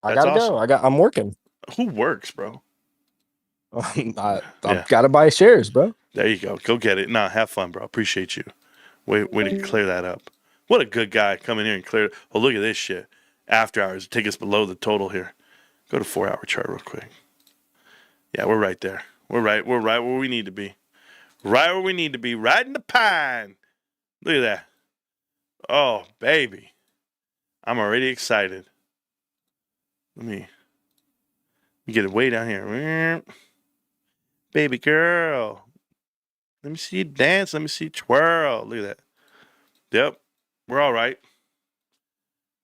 I That's gotta awesome. go. I'm working. Who works, bro? I've got to buy shares, bro. There you go. Go get it. Nah, have fun, bro. Appreciate you. Way to clear that up. What a good guy coming here and clear it. Oh, look at this shit. After hours. Take us below the total here. Go to 4-hour chart real quick. Yeah, we're right there. We're right where we need to be. Right where we need to be. Right in the pine. Look at that. Oh, baby. I'm already excited. Let me get it way down here. Baby girl. Let me see you dance. Let me see you twirl. Look at that. Yep. We're all right.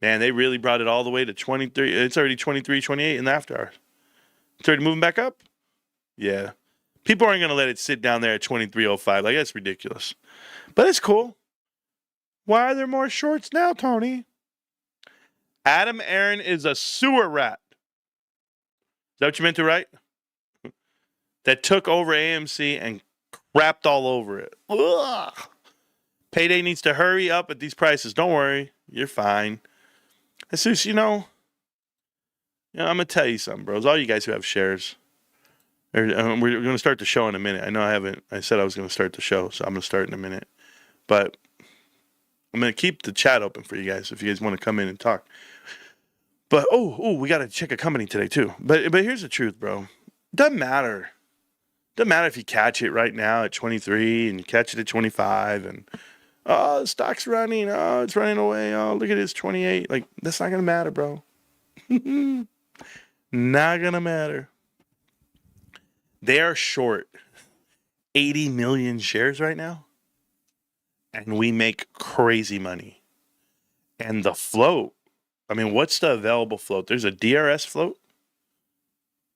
Man, they really brought it all the way to 23. It's already 23, 28 in the after hours. It's already moving back up? Yeah. People aren't going to let it sit down there at 23.05. Like, that's ridiculous. But it's cool. Why are there more shorts now, Tony? Adam Aaron is a sewer rat. Is that what you meant to write? That took over AMC and crapped all over it. Ugh. Payday needs to hurry up at these prices. Don't worry. You're fine. It's just, I'm going to tell you something, bros. All you guys who have shares. We're going to start the show in a minute. I know I said I was going to start the show, so I'm going to start in a minute. But I'm going to keep the chat open for you guys if you guys want to come in and talk. But, we got to check a company today, too. But here's the truth, bro. Doesn't matter. Doesn't matter if you catch it right now at 23 and you catch it at 25 and, the stock's running. Oh, it's running away. Oh, look at it. It's 28. Like, that's not going to matter, bro. Not going to matter. They are short 80 million shares right now. And we make crazy money. And the float, I mean, what's the available float? There's a DRS float.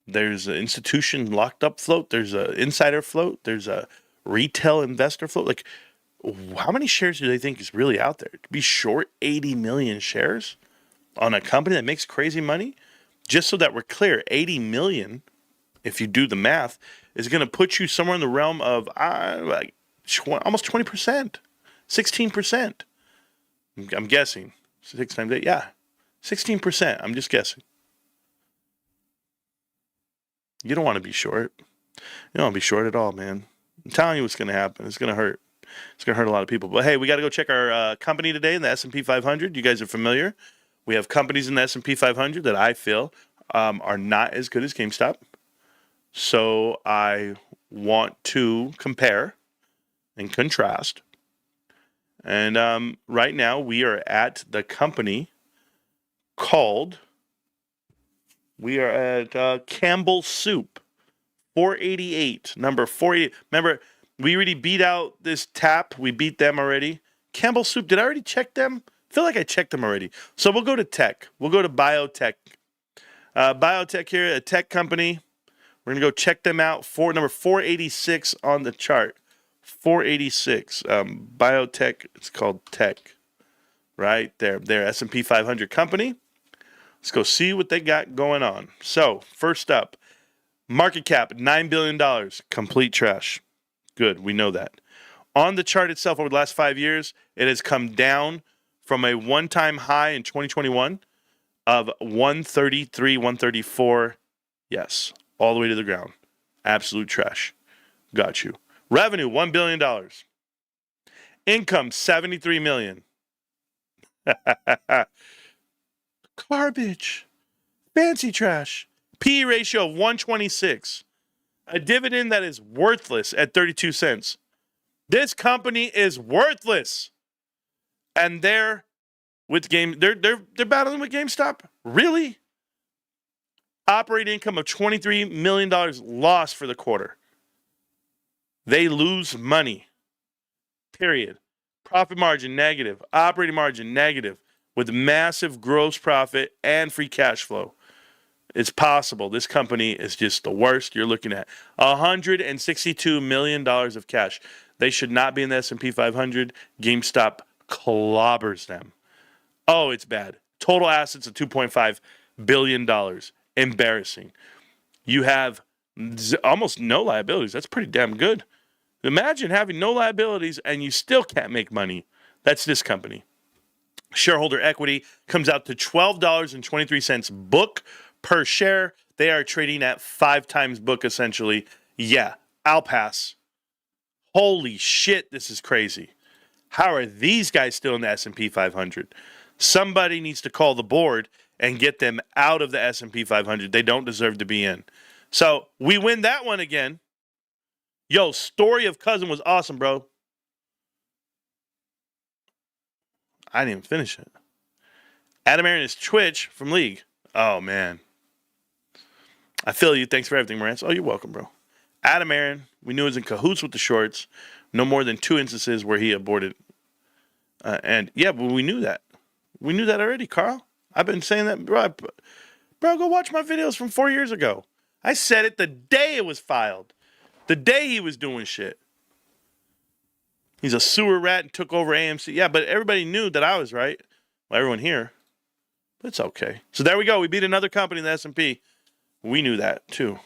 There's an institution locked up float. There's an insider float. There's a retail investor float. Like, how many shares do they think is really out there? To be short 80 million shares on a company that makes crazy money? Just so that we're clear, 80 million, if you do the math, is going to put you somewhere in the realm of like almost 20%, 16%. I'm guessing. 6 times 8, yeah. 16%. I'm just guessing. You don't want to be short. You don't want to be short at all, man. I'm telling you what's going to happen. It's going to hurt. It's going to hurt a lot of people. But hey, we got to go check our company today in the S&P 500. You guys are familiar. We have companies in the S&P 500 that I feel are not as good as GameStop. So I want to compare and contrast. And right now we are at the company called... We are at Campbell Soup, 488, number 488. Remember, we already beat out this tap. We beat them already. Campbell Soup, did I already check them? I feel like I checked them already. So we'll go to tech. We'll go to biotech. Biotech here, a tech company. We're going to go check them out. Number 486 on the chart. 486. Biotech, it's called tech. Right there. They're S&P 500 company. Let's go see what they got going on. So, first up, market cap, $9 billion. Complete trash. Good, we know that. On the chart itself, over the last 5 years, it has come down from a one-time high in 2021 of 133, 134. Yes, all the way to the ground. Absolute trash. Got you. Revenue, $1 billion. Income, 73 million. Garbage. Fancy trash. P ratio of 126. A dividend that is worthless at 32 cents. This company is worthless. And they're battling with GameStop? Really? Operating income of $23 million lost for the quarter. They lose money. Period. Profit margin negative. Operating margin negative. With massive gross profit and free cash flow. It's possible. This company is just the worst. You're looking at $162 million of cash. They should not be in the S&P 500. GameStop clobbers them. Oh, it's bad. Total assets of $2.5 billion. Embarrassing. You have almost no liabilities. That's pretty damn good. Imagine having no liabilities and you still can't make money. That's this company. Shareholder equity comes out to $12.23 book per share. They are trading at 5 times book, essentially. Yeah, I'll pass. Holy shit, this is crazy. How are these guys still in the S&P 500? Somebody needs to call the board and get them out of the S&P 500. They don't deserve to be in. So we win that one again. Yo, story of cousin was awesome, bro. I didn't even finish it. Adam Aaron is Twitch from League. Oh, man. I feel you. Thanks for everything, Marantz. Oh, you're welcome, bro. Adam Aaron, we knew he was in cahoots with the shorts. No more than 2 instances where he aborted. And, yeah, but we knew that. We knew that already, Carl. I've been saying that. Bro, go watch my videos from 4 years ago. I said it the day it was filed. The day he was doing shit. He's a sewer rat and took over AMC. Yeah, but everybody knew that I was right. Well, everyone here. But it's okay. So there we go. We beat another company in the S&P. We knew that too.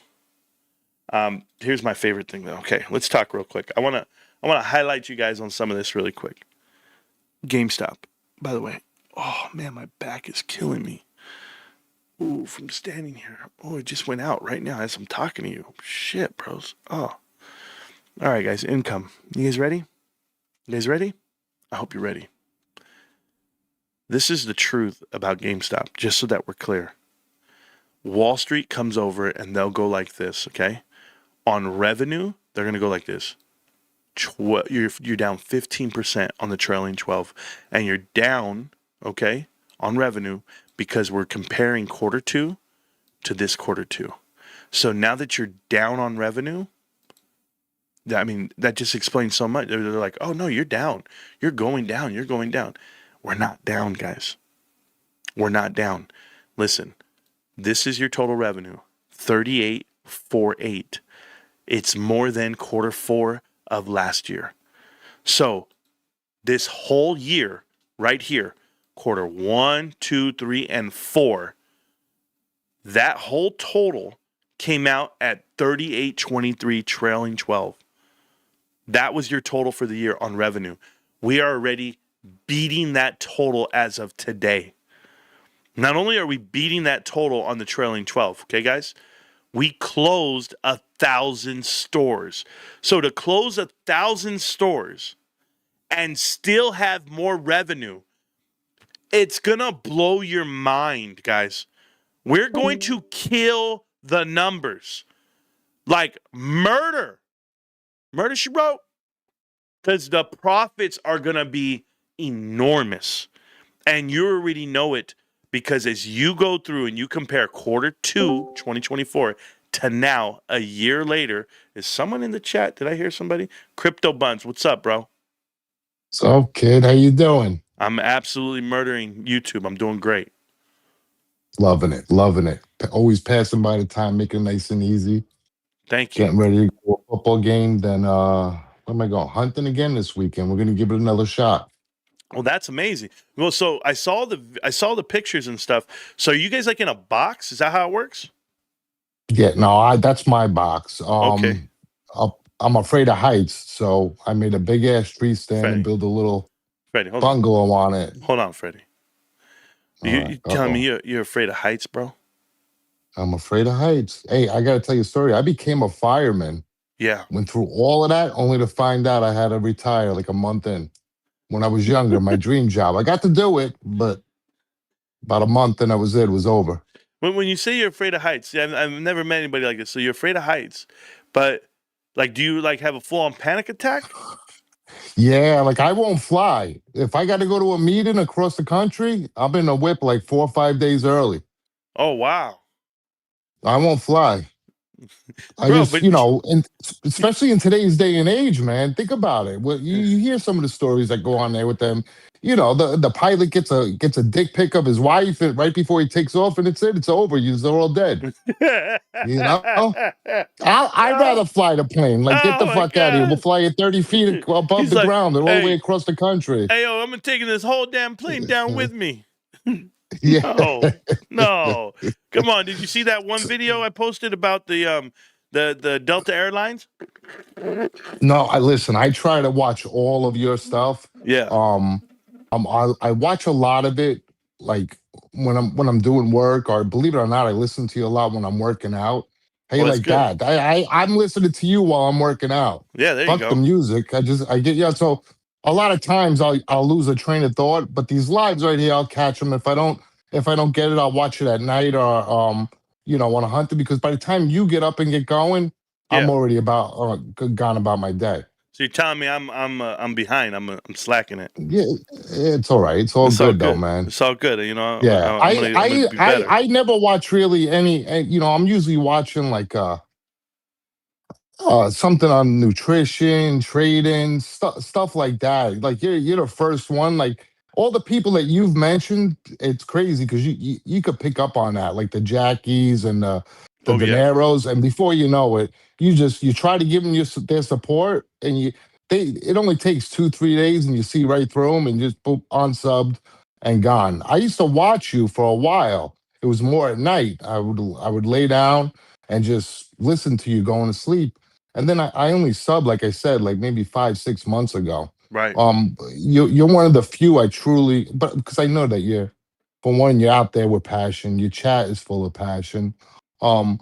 Here's my favorite thing though. Okay, let's talk real quick. I wanna highlight you guys on some of this really quick. GameStop, by the way. Oh man, my back is killing me. Ooh, from standing here. Oh, it just went out right now as I'm talking to you. Shit, bros. Oh. All right, guys. Income. You guys ready? You guys ready? I hope you're ready. This is the truth about GameStop, just so that we're clear. Wall Street comes over and they'll go like this, okay? On revenue, they're going to go like this. You're down 15% on the trailing 12. And you're down, okay, on revenue because we're comparing quarter 2 to this quarter 2. So now that you're down on revenue, I mean, that just explains so much. They're like, oh, no, you're down. You're going down. You're going down. We're not down, guys. We're not down. Listen, this is your total revenue, 3848. It's more than quarter 4 of last year. So this whole year right here, quarter 1, 2, 3, and 4, that whole total came out at 3823 trailing 12. That was your total for the year on revenue. We are already beating that total as of today. Not only are we beating that total on the trailing 12, okay, guys? We closed 1,000 stores. So to close 1,000 stores and still have more revenue, it's going to blow your mind, guys. We're going to kill the numbers. Like murder. Murder, she wrote. Because the profits are going to be enormous. And you already know it because as you go through and you compare quarter 2, 2024 to now, a year later, is someone in the chat? Did I hear somebody? Crypto Buns, what's up, bro? What's up, kid? How you doing? I'm absolutely murdering YouTube. I'm doing great. Loving it, loving it. Always passing by the time, making it nice and easy. Thank you. Getting ready to go to a football game. Then where am I going? Hunting again this weekend. We're gonna give it another shot. Well, that's amazing. Well, so I saw the pictures and stuff. So are you guys like in a box? Is that how it works? Yeah, no, that's my box. Okay. I'm afraid of heights, so I made a big ass tree stand Freddie. and built a little Freddie, hold on. bungalow on it. Hold on, Freddie. You telling me you're afraid of heights, bro? I'm afraid of heights. Hey, I gotta tell you a story. I became a fireman. Yeah. Went through all of that only to find out I had to retire like a month in. when I was younger, my dream job. I got to do it, but about a month and that was it. It was over. When you say you're afraid of heights, yeah, I've never met anybody like this. So you're afraid of heights, but like, do you like have a full on panic attack? Yeah, like I won't fly. If I got to go to a meeting across the country, I'm in a whip like 4 or 5 days early. Oh wow, I won't fly. I bro! just, But and especially in today's day and age, man, think about it. Well, you hear some of the stories that go on there with them. The pilot gets a dick pic of his wife right before he takes off, and it's over. They're all dead. You know, I'd oh, rather fly the plane. Like, get oh the my fuck out of here. We'll god! fly at 30 feet above He's the like, ground and all the way hey, across the country. hey, yo, I'm taking this whole damn plane down with me. Yeah. No, no. Come on. Did you see that one video I posted about the Delta Airlines? No, I try to watch all of your stuff. Yeah. Um, I watch a lot of it, like when I'm doing work, or believe it or not, I listen to you a lot when I'm working out. Hey, Well, that's like good. that. I'm listening to you while I'm working out. Yeah, there you Fuck the go. music. I get, yeah. So a lot of times I'll lose a train of thought, but these lives right here, I'll catch them. If I don't get it, I'll watch it at night, or want to hunt it, because by the time you get up and get going, I'm Yeah. already gone about my day. So you're telling me I'm behind. I'm slacking it. Yeah, it's all right. It's all It's all good though, good. man. It's all good. You know, Yeah, I'm gonna be better. I never watch really any. I'm usually watching like something on nutrition, trading, stuff like that. Like you're the first one. Like all the people that you've mentioned, it's crazy because you could pick up on that, like the Jackies and the Oh De yeah. Niros, and before you know it, you try to give them their support, and it only takes 2 3 days, and you see right through them, and just boop, unsubbed and gone. I used to watch you for a while. It was more at night. I would lay down and just listen to you going to sleep, and then I only sub, like I said, like maybe 5 6 months ago. Right. You're one of the few I truly, but because I know that for one, you're out there with passion. Your chat is full of passion. Um,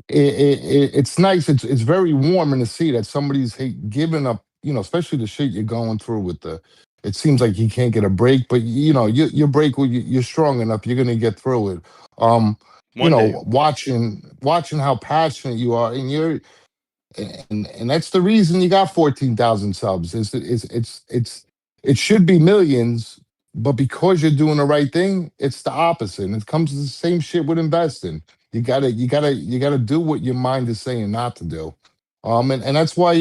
it's nice. It's very warm to see that somebody's giving up. Especially the shit you're going through with the. It seems like you can't get a break, but your break. You're strong enough. You're gonna get through it. One day. Watching how passionate you are, and that's the reason you got 14,000 subs. It should be millions, but because you're doing the right thing, it's the opposite. And it comes to the same shit with investing. You gotta do what your mind is saying not to do. And that's why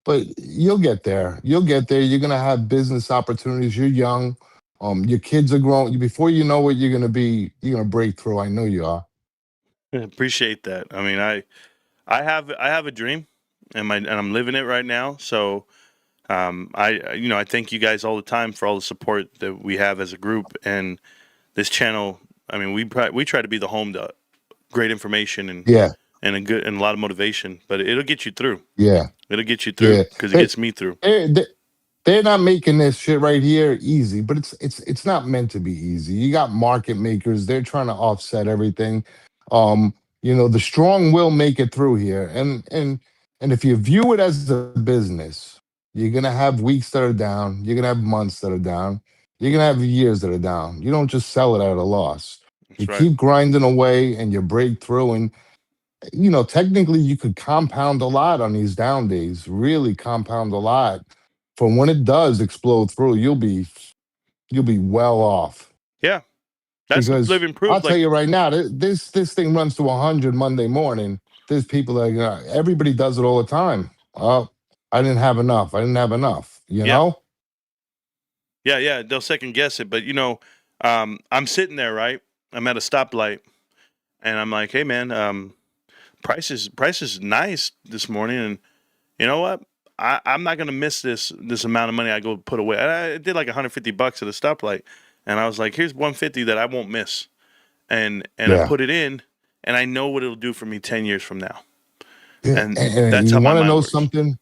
but you'll get there. You'll get there. You're gonna have business opportunities. You're young. Your kids are growing. Before you know it, you're gonna break through. I know you are. Appreciate that. I mean, I have a dream, and I'm living it right now. So, I thank you guys all the time for all the support that we have as a group and this channel. I mean, we try to be the home to great information Yeah, and a lot of motivation, but it'll get you through. yeah, It'll get you through yeah. because it gets me through. They, they're not making this shit right here easy, but it's not meant to be easy. You got market makers, they're trying to offset everything. The strong will make it through here. And if you view it as a business, you're gonna have weeks that are down, you're gonna have months that are down, you're gonna have years that are down. You don't just sell it at a loss. You That's right. keep grinding away and you break through, and technically you could compound a lot on these down days, really compound a lot. For when it does explode through, you'll be well off. Yeah, that's Because living I'll proof. tell Like, you right now, this thing runs to 100 Monday morning. There's people that everybody does it all the time. Oh, I didn't have enough. I didn't have enough. yeah, yeah, they'll second guess it. But I'm sitting there, right? I'm at a stoplight, and I'm like, hey man, price is nice this morning, and you know what? I'm not gonna miss this amount of money I go put away. I did like $150 at a stoplight, and I was like, here's 150 that I won't miss, and I Yeah. put it in, and I know what it'll do for me 10 years from now, Yeah. and And that's you how my want to mind know works. something?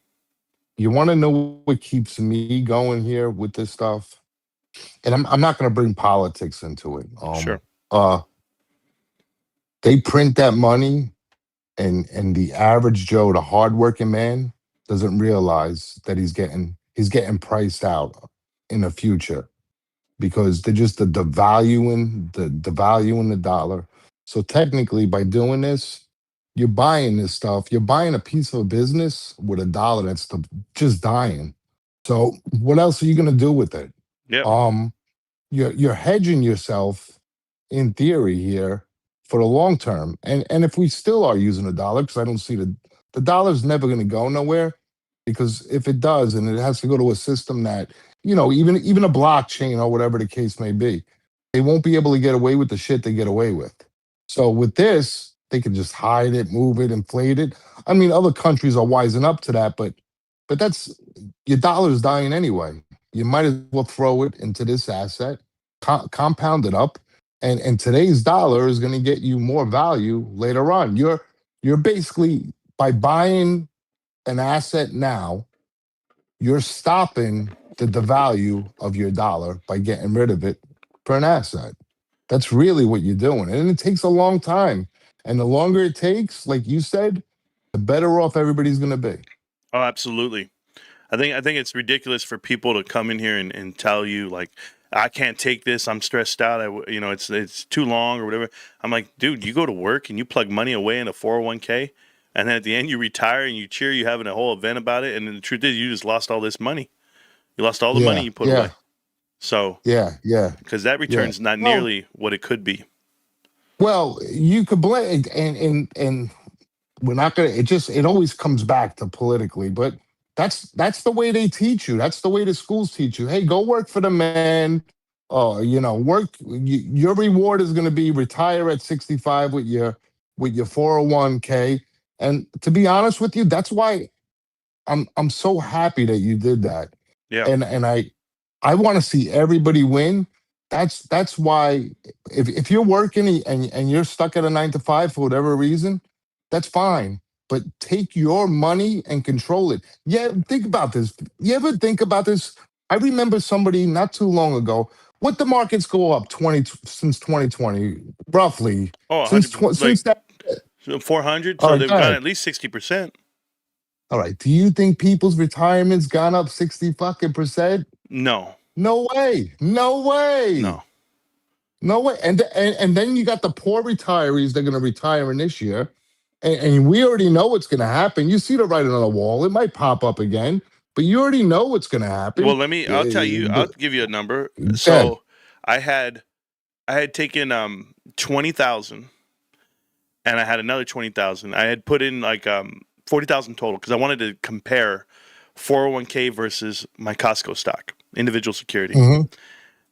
You want to know what keeps me going here with this stuff? And I'm not going to bring politics into it. Sure. Uh, they print that money, and the average Joe, the hardworking man, doesn't realize that he's getting priced out in the future because they're just devaluing the dollar. So technically, by doing this, you're buying this stuff. You're buying a piece of a business with a dollar that's just dying. So what else are you going to do with it? Yep. You're hedging yourself in theory here for the long term. And if we still are using a dollar, because I don't see the dollar's never going to go nowhere, because if it does, and it has to go to a system that, even a blockchain or whatever the case may be, they won't be able to get away with the shit they get away with. So with this, they can just hide it, move it, inflate it. I mean, other countries are wising up to that, but that's, your dollar's dying anyway. You might as well throw it into this asset, compound it up, and today's dollar is going to get you more value later on. You're basically, by buying an asset now, you're stopping the value of your dollar by getting rid of it for an asset. That's really what you're doing. And it takes a long time. And the longer it takes, like you said, the better off everybody's going to be. Oh, absolutely. I think it's ridiculous for people to come in here and tell you like, I can't take this. I'm stressed out. It's too long or whatever. I'm like, dude, you go to work and you plug money away in a 401k, and then at the end you retire and you cheer, you having a whole event about it, and then the truth is you just lost all this money. You lost all the money you put away. So yeah, because that return's not nearly what it could be. Well, you could blame, and we're not gonna. It always comes back to politically, but that's the way they teach you. That's the way the schools teach you. Hey, go work for the man. Work. Your reward is going to be retire at 65 with your 401k. And to be honest with you, that's why I'm so happy that you did that. Yeah. And I want to see everybody win. That's why if you're working and you're stuck at a 9 to 5 for whatever reason, that's fine. But take your money and control it. Yeah, think about this. You ever think about this? I remember somebody not too long ago. What the markets go up since 2020, roughly. Oh, Since that 400. All So right, they've go gone ahead. at least 60%. All right. Do you think people's retirement's gone up 60% No. No way. No way. No. No way. And then you got the poor retirees that are going to retire in this year. And we already know what's going to happen. You see the writing on the wall. It might pop up again, but you already know what's going to happen. Well, I'll tell you, I'll give you a number. Good. So I had taken 20,000 and I had another 20,000. I had put in like 40,000 total because I wanted to compare 401k versus my Costco stock, individual security.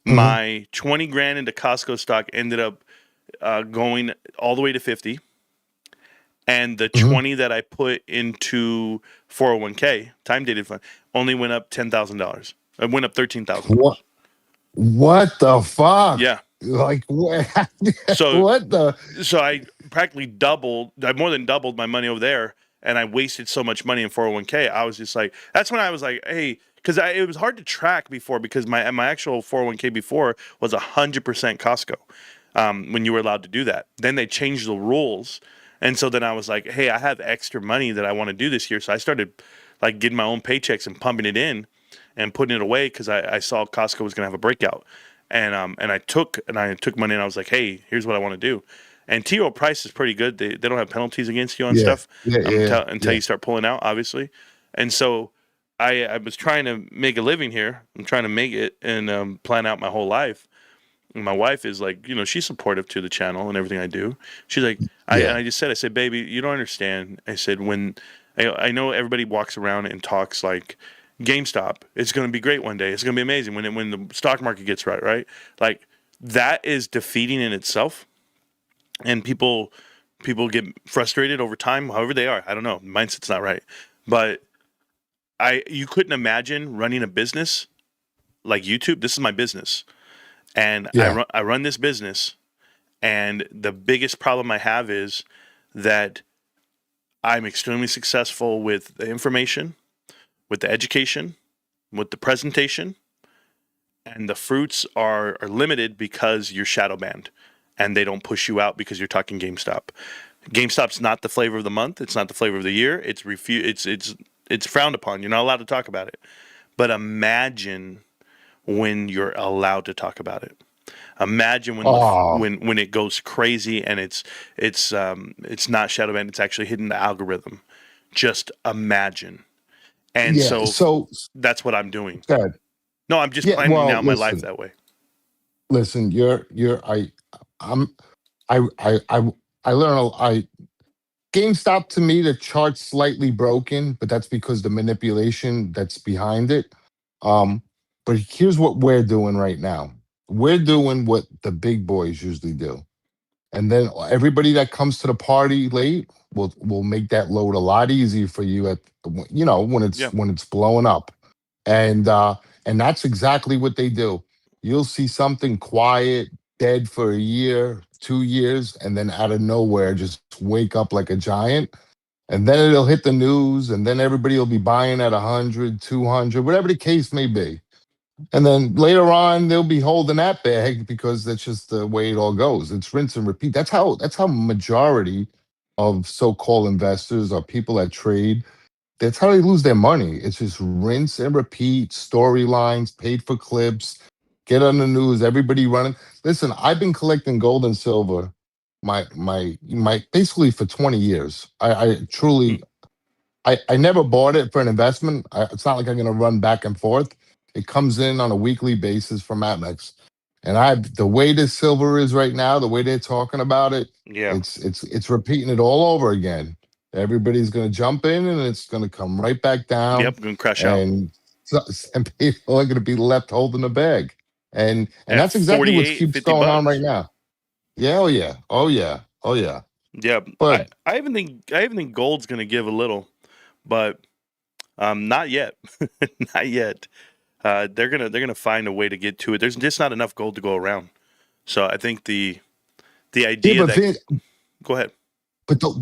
My 20 grand into Costco stock ended up going all the way to 50. And the 20 that I put into 401k, time dated fund, only went up $10,000. It went up $13,000. What the fuck? Yeah. Like what? So what the? So I practically doubled. I more than doubled my money over there, and I wasted so much money in 401k. I was just like, that's when I was like, hey, because it was hard to track before because my actual 401k before was 100% Costco when you were allowed to do that. Then they changed the rules. And so then I was like, hey, I have extra money that I want to do this year. So I started like getting my own paychecks and pumping it in and putting it away because I saw Costco was going to have a breakout. And I took money and I was like, hey, here's what I want to do. And T. Rowe Price is pretty good. They don't have penalties against you on stuff until you start pulling out, obviously. And so I was trying to make a living here. I'm trying to make it and plan out my whole life. And my wife is like, she's supportive to the channel and everything I do. She's like, and I just said, baby, you don't understand. I said, when I know everybody walks around and talks like GameStop, it's going to be great one day. It's going to be amazing when the stock market gets right? Like that is defeating in itself. And people get frustrated over time, however they are. I don't know. Mindset's not right. But you couldn't imagine running a business like YouTube. This is my business. And I run this business, and the biggest problem I have is that I'm extremely successful with the information, with the education, with the presentation, and the fruits are limited because you're shadow banned, and they don't push you out because you're talking GameStop. GameStop's not the flavor of the month. It's not the flavor of the year. It's frowned upon. You're not allowed to talk about it. but imagine when you're allowed to talk about it. Imagine when Oh, when it goes crazy and it's not shadow banned, it's actually hitting the algorithm. Just imagine. And yeah. so So, that's what I'm doing. good. No, I'm just Yeah. planning Well, out my life listen, that way. listen. I'm, I learn. GameStop, to me, the chart's slightly broken, but that's because the manipulation that's behind it. Um, but here's what we're doing right now. We're doing what the big boys usually do. And then everybody that comes to the party late will make that load a lot easier for you at Yeah. when it's blowing up. And that's exactly what they do. You'll see something quiet, dead for a year, 2 years, and then out of nowhere just wake up like a giant. And then it'll hit the news, and then everybody will be buying at 100, 200, whatever the case may be. And then later on, they'll be holding that bag because that's just the way it all goes. It's rinse and repeat. That's how majority of so-called investors or people that trade, that's how they lose their money. It's just rinse and repeat storylines, paid for clips, get on the news, everybody running. Listen, I've been collecting gold and silver my basically for 20 years. I Mm. truly I never bought it for an investment. It's not like I'm going to run back and forth. It comes in on a weekly basis from Atmex. And the way this silver is right now, the way they're talking about it, Yeah. it's repeating it all over again. Everybody's going to jump in and it's going to come right back down, Yep. Gonna crash out and and people are going to be left holding the bag. And at that's exactly what 48, keeps 50 going on right bucks. now. Yeah, oh yeah, oh yeah, oh yeah. Yeah. I, But I even think I even think gold's gonna give a little, but not yet. Not yet. They're gonna find a way to get to it. There's just not enough gold to go around. So I think the yeah, idea that go ahead.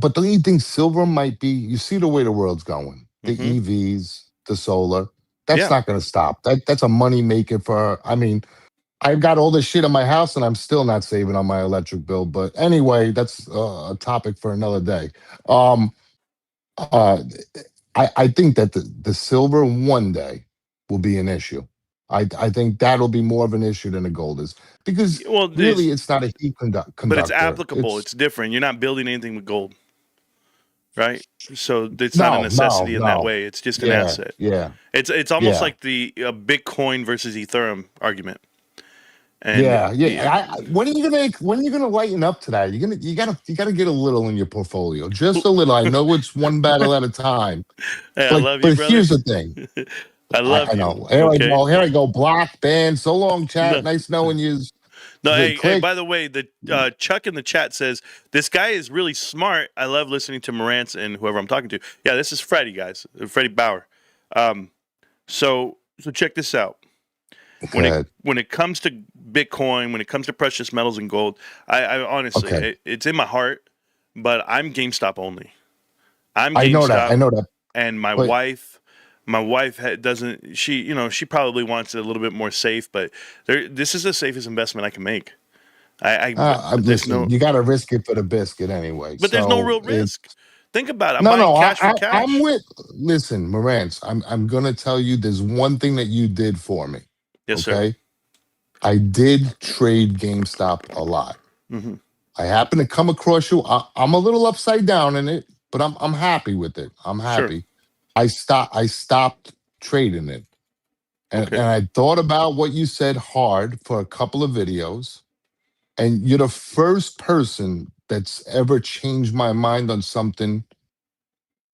but don't you think silver might be? You see the way the world's going, the Hmm. EVs, the solar. That's Yeah. not going to stop. That's a money maker for. I mean, I've got all this shit in my house, and I'm still not saving on my electric bill. But anyway, that's a topic for another day. Um, uh, I think that the silver one day will be an issue. I think that'll be more of an issue than the gold is because Well, really it's not a heat but it's conductor. applicable. It's different. You're not building anything with gold, right? So it's not a No, necessity in that no. way. It's just an Yeah, asset. yeah, It's almost yeah, like the Bitcoin versus Ethereum argument. And yeah, yeah. When are you gonna lighten up to that? You gotta get a little in your portfolio, just a little. I know it's one battle at a time, hey, I but love you, but brother. here's the thing. I love I you. know. Here I Okay. go. Here I go. Block, ban. So long, No, chat. Nice knowing you. no. Hey. Click. By the way, the Chuck in the chat says this guy is really smart. I love listening to Morantz and whoever I'm talking to. Yeah, this is Freddie, guys. Freddie Bauer. Um, so check this out. Okay. When it comes to Bitcoin, when it comes to precious metals and gold, I honestly, Okay. it's in my heart, but I'm GameStop only. I'm I know that. GameStop, I know that. and But my wife doesn't. She probably wants it a little bit more safe, but this is the safest investment I can make. There's listen, no, you got to risk it for the biscuit anyway. but there's no So real risk. Think about it. I'm no, buying no. cash for I'm cash. with. Listen, Marantz. I'm gonna tell you. There's one thing that you did for me. Yes, sir. Okay. I did trade GameStop a lot. Hmm. I happened to come across you. I'm a little upside down in it, but I'm happy with it. I'm Sure. happy. I stopped trading it. And Okay. I thought about what you said hard for a couple of videos. And you're the first person that's ever changed my mind on something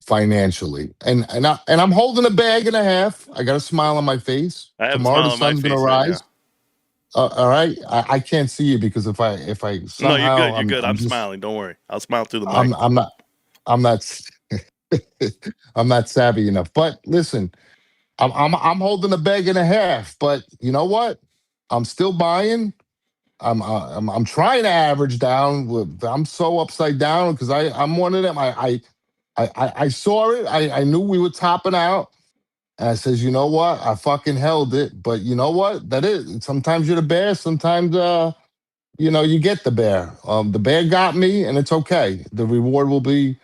financially. And I'm holding a bag and a half. I got a smile on my face. I have a Tomorrow the smile on my sun's gonna face right rise. now. All right. I can't see you because if I No, you're somehow good. You're good. I'm I'm just smiling. Don't worry. I'll smile through the mic. I'm not I'm not I'm not savvy enough. But listen, I'm holding a bag and a half. But you know what? I'm still buying. I'm trying to average down. I'm so upside down because I'm one of them. I saw it. I knew we were topping out. And I says, you know what? I fucking held it. But you know what? That is sometimes you're the bear. Sometimes you get the bear. The bear got me, and it's okay. The reward will be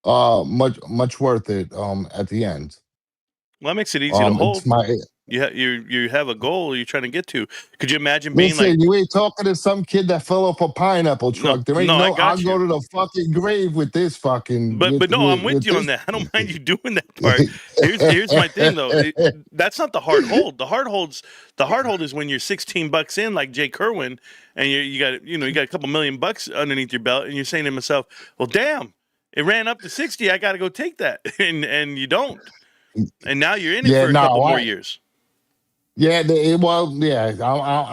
much worth it at the end. Well, that makes it easy to It's hold. my You have a goal you're trying to get to. Could you imagine being like, Listen, you ain't talking to some kid that fell off a pineapple no, truck. There ain't no, I no. I'll got go you. to the fucking grave with this fucking But no, I'm with with you on this. that. I don't mind you doing that part. Here's my thing though. That's not the hard hold. The hard hold is when you're $16 in, like Jay Kerwin, and you got a couple $1,000,000 underneath your belt, and you're saying to myself, well, damn, it ran up to 60. I got to go take that, and you don't, and now you're in it Yeah, for a couple no, more years. yeah, yeah.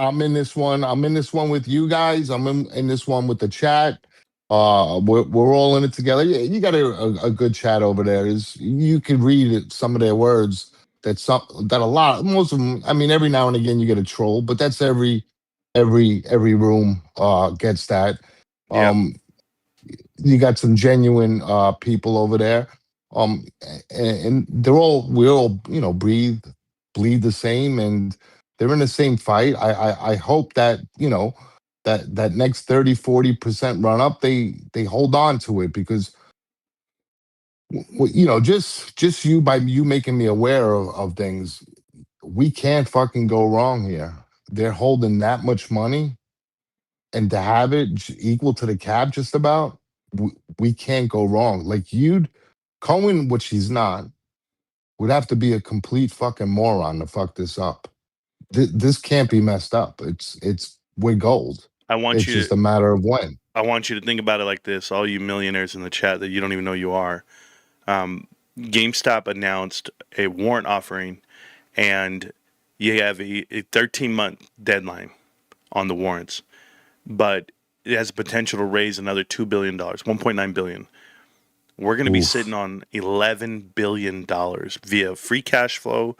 I'm in this one. I'm in this one with you guys. I'm in this one with the chat. We're all in it together. Yeah, you got a good chat over there. Is you can read some of their words. That a lot. Most of them. I mean, every now and again you get a troll, but that's every room gets that. Yeah. Um, you got some genuine people over there. And we all bleed the same, and they're in the same fight. I hope that that next 30-40% run up, they hold on to it, because just by you making me aware of things, we can't fucking go wrong here. They're holding that much money, and to have it equal to the cap, just about, we can't go wrong. Like, Cohen, which he's not, would have to be a complete fucking moron to fuck this up. This can't be messed up. We're gold. I want It's you just to a matter of when. I want you to think about it like this, all you millionaires in the chat that you don't even know you are. GameStop announced a warrant offering, and you have a 13-month deadline on the warrants, but it has potential to raise another $2 billion, $1.9 billion. We're going to be Oof. sitting on $11 billion via free cash flow,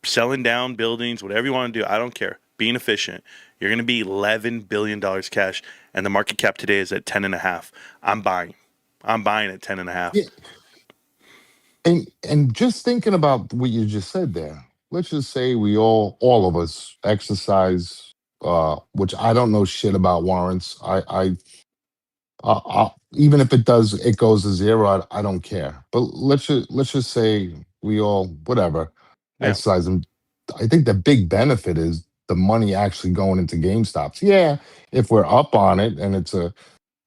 selling down buildings, whatever you want to do. I don't care. Being efficient. You're going to be $11 billion cash, and the market cap today is at 10.5. I'm buying. I'm buying at 10.5. Yeah. And just thinking about what you just said there, let's just say we all of us exercise, which I don't know shit about warrants. Even if it goes to zero, I don't care. But let's just say we all, whatever, Yeah. exercise them. I think the big benefit is the money actually going into GameStops. Yeah, if we're up on it and it's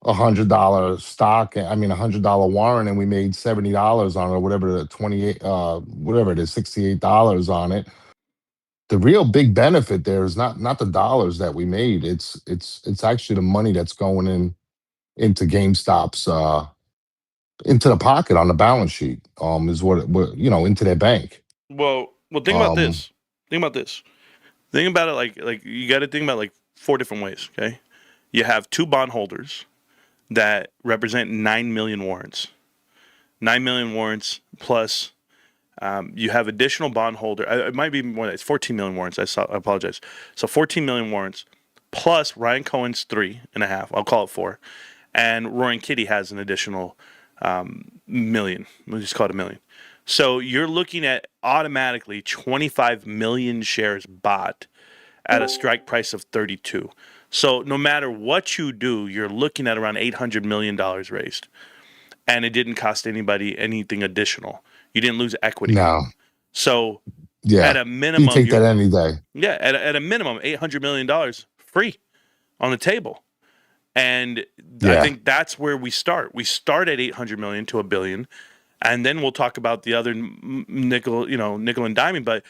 $100 stock, I mean $100 warrant, and we made $70 on it, or whatever, the 28, whatever it is, $68 on it. The real big benefit there is not the dollars that we made. It's actually the money that's going into GameStop's into the pocket on the balance sheet. Is what into their bank. Well, think about Um, this. Think about this. Think about it like you got to think about like 4 different ways. Okay, you have 2 bondholders that represent 9 million warrants. 9 million warrants plus you have additional bondholder. It might be more. It's 14 million warrants. I apologize. So 14 million warrants plus Ryan Cohen's 3.5. I'll call it 4, and Roaring Kitty has an additional million. We'll just call it 1 million. So you're looking at automatically 25 million shares bought at a strike price of 32. So no matter what you do, you're looking at around $800 million raised. And it didn't cost anybody anything additional. You didn't lose equity. no, So at yeah, a you minimum, take that any day. at a minimum, $800 million free on the table. And I Yeah, think that's where we start. We start at 800 million to $1 billion, and then we'll talk about the other nickel and diming. But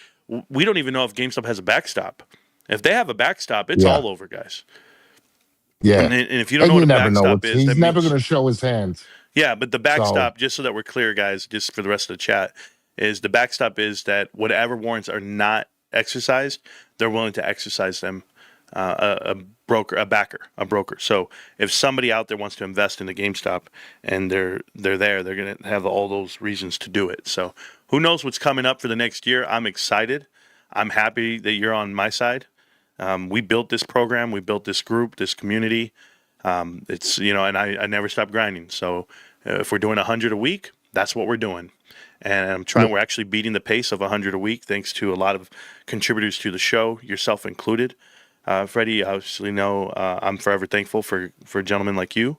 we don't even know if GameStop has a backstop. If they have a backstop, it's yeah, all over, guys. yeah. And if you don't know And what you a never know. backstop is, He's that never means going to show his hand. yeah. But the So backstop, just so that we're clear, guys, just for the rest of the chat, is the backstop is that whatever warrants are not exercised, they're willing to exercise them. A broker. So if somebody out there wants to invest in the GameStop and they're going to have all those reasons to do it. So who knows what's coming up for the next year? I'm excited. I'm happy that you're on my side. We built this program. We built this group, this community. It's and I never stop grinding. So if we're doing 100 a week, that's what we're doing. And I'm trying. We're actually beating the pace of 100 a week, thanks to a lot of contributors to the show, yourself included. Freddie, obviously, I'm forever thankful for a gentleman like you.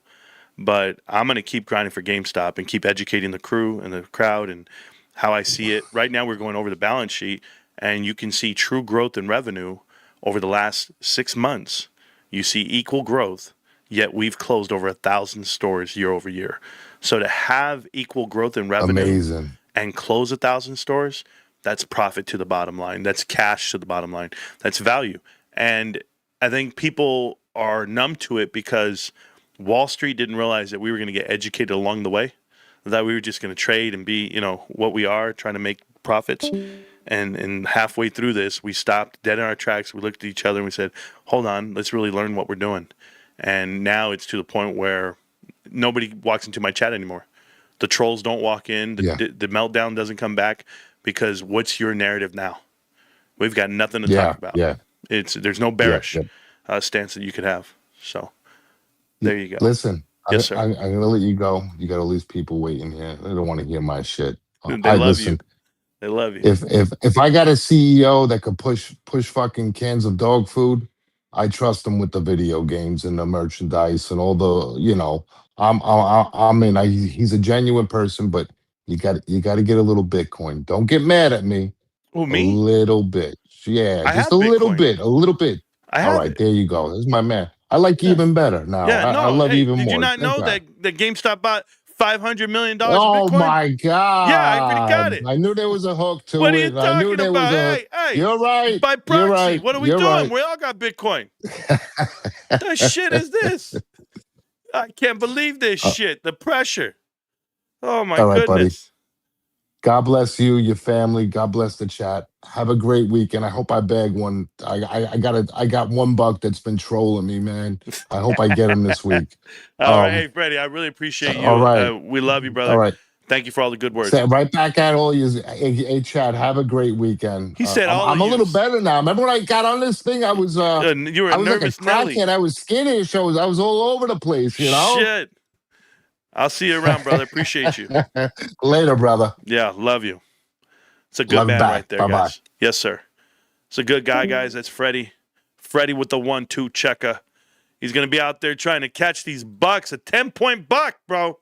But I'm going to keep grinding for GameStop and keep educating the crew and the crowd and how I see it. Right now, we're going over the balance sheet. and you can see true growth in revenue over the last 6 months. You see equal growth, yet we've closed over 1,000 stores year over year. So to have equal growth in revenue Amazing. and close 1,000 stores, that's profit to the bottom line. That's cash to the bottom line. That's value. And I think people are numb to it because Wall Street didn't realize that we were going to get educated along the way, that we were just going to trade and be, what we are, trying to make profits. And halfway through this, we stopped dead in our tracks. We looked at each other and we said, hold on, let's really learn what we're doing. And now it's to the point where nobody walks into my chat anymore. The trolls don't walk in. The meltdown doesn't come back because what's your narrative now? We've got nothing to talk about. Yeah. There's no bearish stance that you could have. So there you go. Listen, Yes, sir. I'm going to let you go. You got all these people waiting here. They don't want to hear my shit. They love you. They love you. If I got a CEO that could push fucking cans of dog food, I trust him with the video games and the merchandise and all the, I'm in. He's a genuine person, but you got to get a little Bitcoin. Don't get mad at me. Who, me? A little bit. Yeah, I just have a little Bitcoin. bit. A little bit. I have All right, it. there you go. That's my man. I like you even better now. Yeah, I love you even more. Did you not know Thank that GameStop bought $500 million of Oh Bitcoin? my God. Yeah, I already got it. I knew there was a hook to What are it. you I knew talking there was about? a hook. Hey, You're right. by proxy, You're right. what are we You're doing? right. We all got Bitcoin. The shit is this? I can't believe this shit. The pressure. Oh my All right, buddy. goodness. God bless you, your family. God bless the chat. Have a great weekend. I hope I bag one. I got $1 that's been trolling me, man. I hope I get him this week. All right, hey Freddie, I really appreciate you. All right. We love you, brother. All right. Thank you for all the good words. Say right back at all you. Hey, Chad, have a great weekend. He said all I'm of a little yous. better now. Remember when I got on this thing? I was you were I was like a nervous Nelly. crackhead. I was skittish. I was all over the place, you know? Shit. I'll see you around, brother. Appreciate you. Later, brother. Yeah, love you. It's a good Love man back. right there, Bye-bye. guys. Yes, sir. It's a good guy, guys. That's Freddie. Freddie with the 1-2 checker. He's going to be out there trying to catch these bucks. A 10-point buck, bro.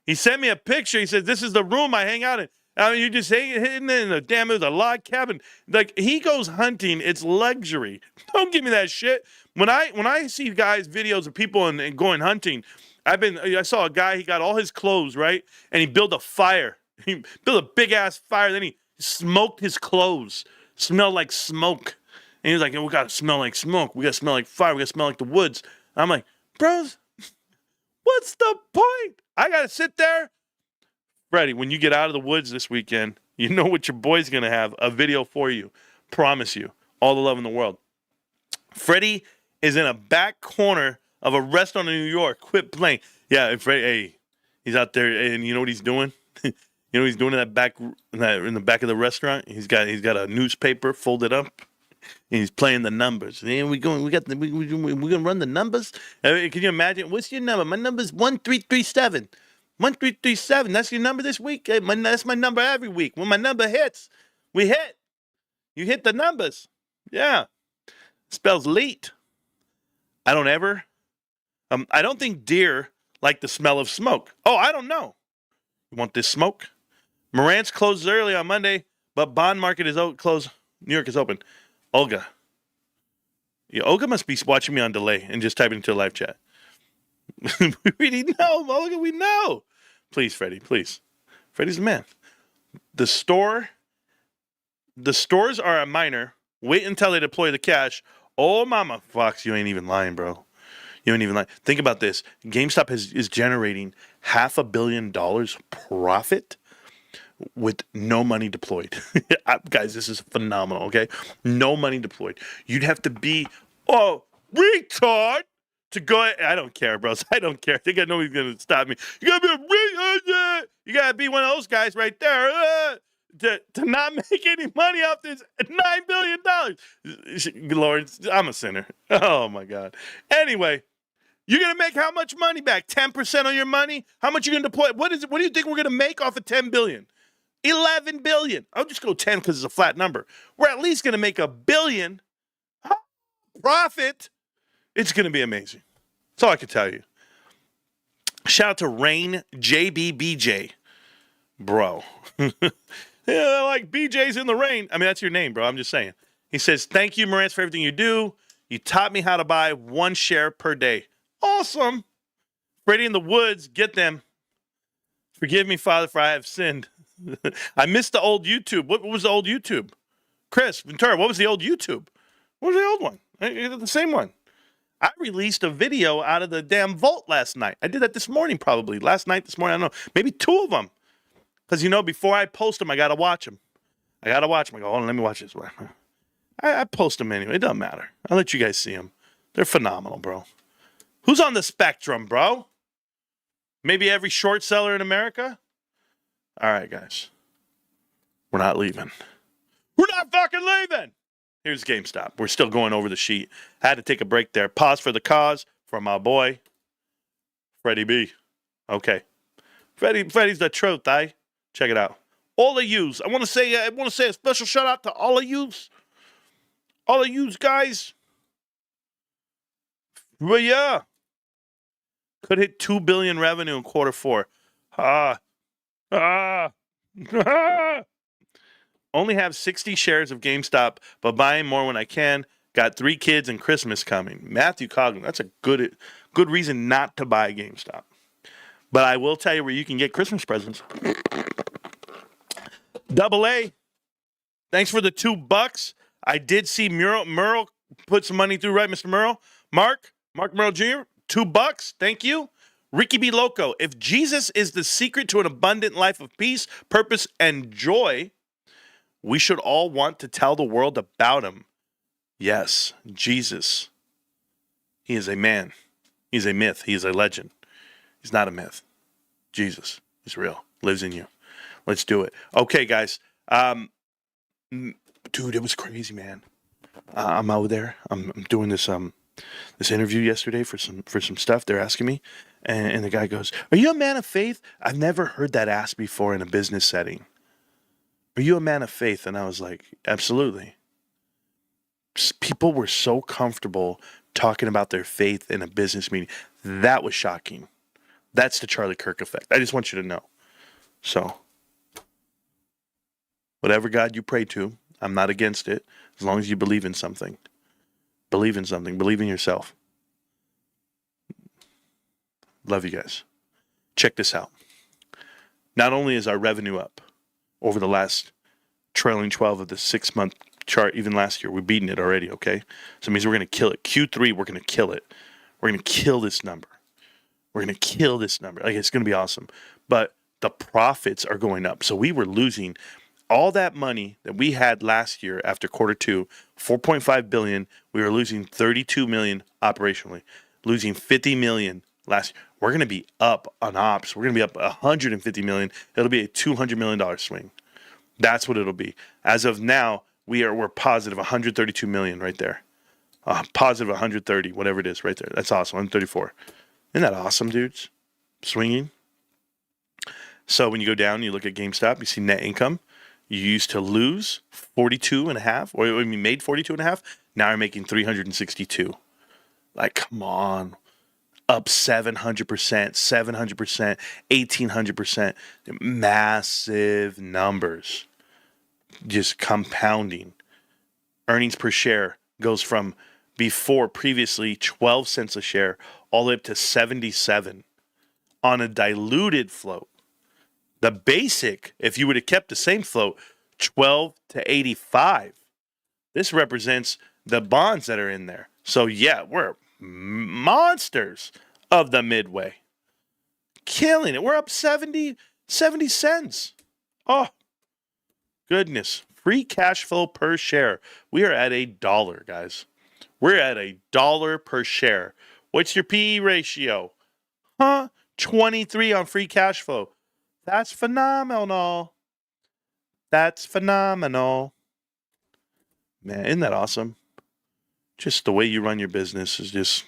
He sent me a picture. He said, this is the room I hang out in. I mean, you just hitting in a damn, it was a log cabin. Like, he goes hunting. It's luxury. Don't give me that shit. When I see guys, videos of people and going hunting, I saw a guy, he got all his clothes, right? And he built a fire. He built a big-ass fire. Then he smoked his clothes. Smelled like smoke. And he was like, we got to smell like smoke. We got to smell like fire. We got to smell like the woods. And I'm like, bros, what's the point? I got to sit there. Freddie, when you get out of the woods this weekend, you know what your boy's going to have. A video for you. Promise you. All the love in the world. Freddie is in a back corner of a restaurant in New York. Quit playing. Yeah, Freddie, hey, he's out there, and you know what he's doing? You know what he's doing in the back of the restaurant? He's got a newspaper folded up, and he's playing the numbers. And we're gonna run the numbers. Can you imagine? What's your number? My number's 1337. 1337. That's your number this week. Hey, that's my number every week. When my number hits, we hit. You hit the numbers. Yeah. Spells late. I don't think deer like the smell of smoke. Oh, I don't know. You want this smoke? Morant's closes early on Monday, but bond market is closed. New York is open. Olga. Yeah, Olga must be watching me on delay and just typing into a live chat. We already know, Olga. We know. Please, Freddie, please. Freddie's the man. The stores are a minor. Wait until they deploy the cash. Oh, mama. Fox, you ain't even lying, bro. You ain't even lying. Think about this. GameStop is generating $500 million profit with no money deployed. Guys, this is phenomenal, okay? No money deployed. You'd have to be, retard to go. I don't care, bros. I don't care. I think I know he's going to stop me. You got to be a retard. You got to be one of those guys right there to not make any money off this $9 billion. Lord, I'm a sinner. Oh, my God. Anyway. You're going to make how much money back? 10% on your money? How much are you going to deploy? What do you think we're going to make off of $10 billion? $11 billion. I'll just go 10 because it's a flat number. We're at least going to make $1 billion profit. It's going to be amazing. That's all I can tell you. Shout out to Rain JBBJ. Bro. Yeah, like BJ's in the rain. I mean, that's your name, bro. I'm just saying. He says, thank you, Marantz, for everything you do. You taught me how to buy 1 share per day. Awesome. Freddy in the woods, get them. Forgive me, Father, for I have sinned. I missed the old YouTube. What was the old YouTube? Chris, Ventura, what was the old YouTube? What was the old one? The same one. I released a video out of the damn vault last night. I did that this morning, probably. Last night, this morning, I don't know. Maybe 2 of them. Because, before I post them, I got to watch them. I go, hold on, let me watch this one. I post them anyway. It doesn't matter. I'll let you guys see them. They're phenomenal, bro. Who's on the spectrum, bro? Maybe every short seller in America? All right, guys. We're not leaving. We're not fucking leaving! Here's GameStop. We're still going over the sheet. Had to take a break there. Pause for the cause for my boy, Freddie B. Okay. Freddie's the truth, eh? Check it out. All of yous. I want to say a special shout out to all of yous. All of yous guys. Well, yeah. Could hit $2 billion revenue in Q4. Only have 60 shares of GameStop, but buying more when I can. Got 3 kids and Christmas coming. Matthew Coughlin. That's a good reason not to buy GameStop. But I will tell you where you can get Christmas presents. Double A. Thanks for the $2. I did see Merle put some money through, right, Mr. Merle? Mark Merle Jr., $2. Thank you. Ricky B. Loco. If Jesus is the secret to an abundant life of peace, purpose, and joy, we should all want to tell the world about him. Yes, Jesus. He is a man. He's a myth. He is a legend. He's not a myth. Jesus is real. Lives in you. Let's do it. Okay, guys. Dude, it was crazy, man. I'm out there. I'm doing this interview yesterday for some stuff. They're asking me, and the guy goes, "Are you a man of faith?" I've never heard that asked before in a business setting. Are you a man of faith? And I was like, absolutely. People were so comfortable talking about their faith in a business meeting. That was shocking. That's the Charlie Kirk effect. I just want you to know. So, whatever God you pray to, I'm not against it, as long as you believe in something. Believe in something. Believe in yourself. Love you guys. Check this out. Not only is our revenue up over the last trailing 12 of the 6-month chart, even last year, we're beating it already, okay? So it means we're going to kill it. Q3, we're going to kill it. We're going to kill this number. We're going to kill this number. Like, it's going to be awesome. But the profits are going up. So we were losing all that money that we had last year after Q2, $4.5 billion. We were losing $32 million operationally, losing $50 million last year. We're going to be up on ops. We're going to be up $150 million. It'll be a $200 million swing. That's what it'll be. As of now, we're positive $132 million right there. Positive 130, whatever it is, right there. That's awesome. 134. Isn't that awesome, dudes? Swinging. So when you go down, you look at GameStop, you see net income. You used to lose 42.5, or when you made 42.5, now you're making 362. Like, come on. Up 700%, 700%, 1800%. Massive numbers. Just compounding. Earnings per share goes from previously 12 cents a share all the way up to 77 on a diluted float. The basic, if you would have kept the same float, 12 to 85. This represents the bonds that are in there. So yeah, we're monsters of the midway. Killing it. We're up 70 cents. Oh, goodness. Free cash flow per share. We are at $1, guys. We're at $1 per share. What's your PE ratio? 23 on free cash flow. That's phenomenal. That's phenomenal. Man, isn't that awesome? Just the way you run your business is just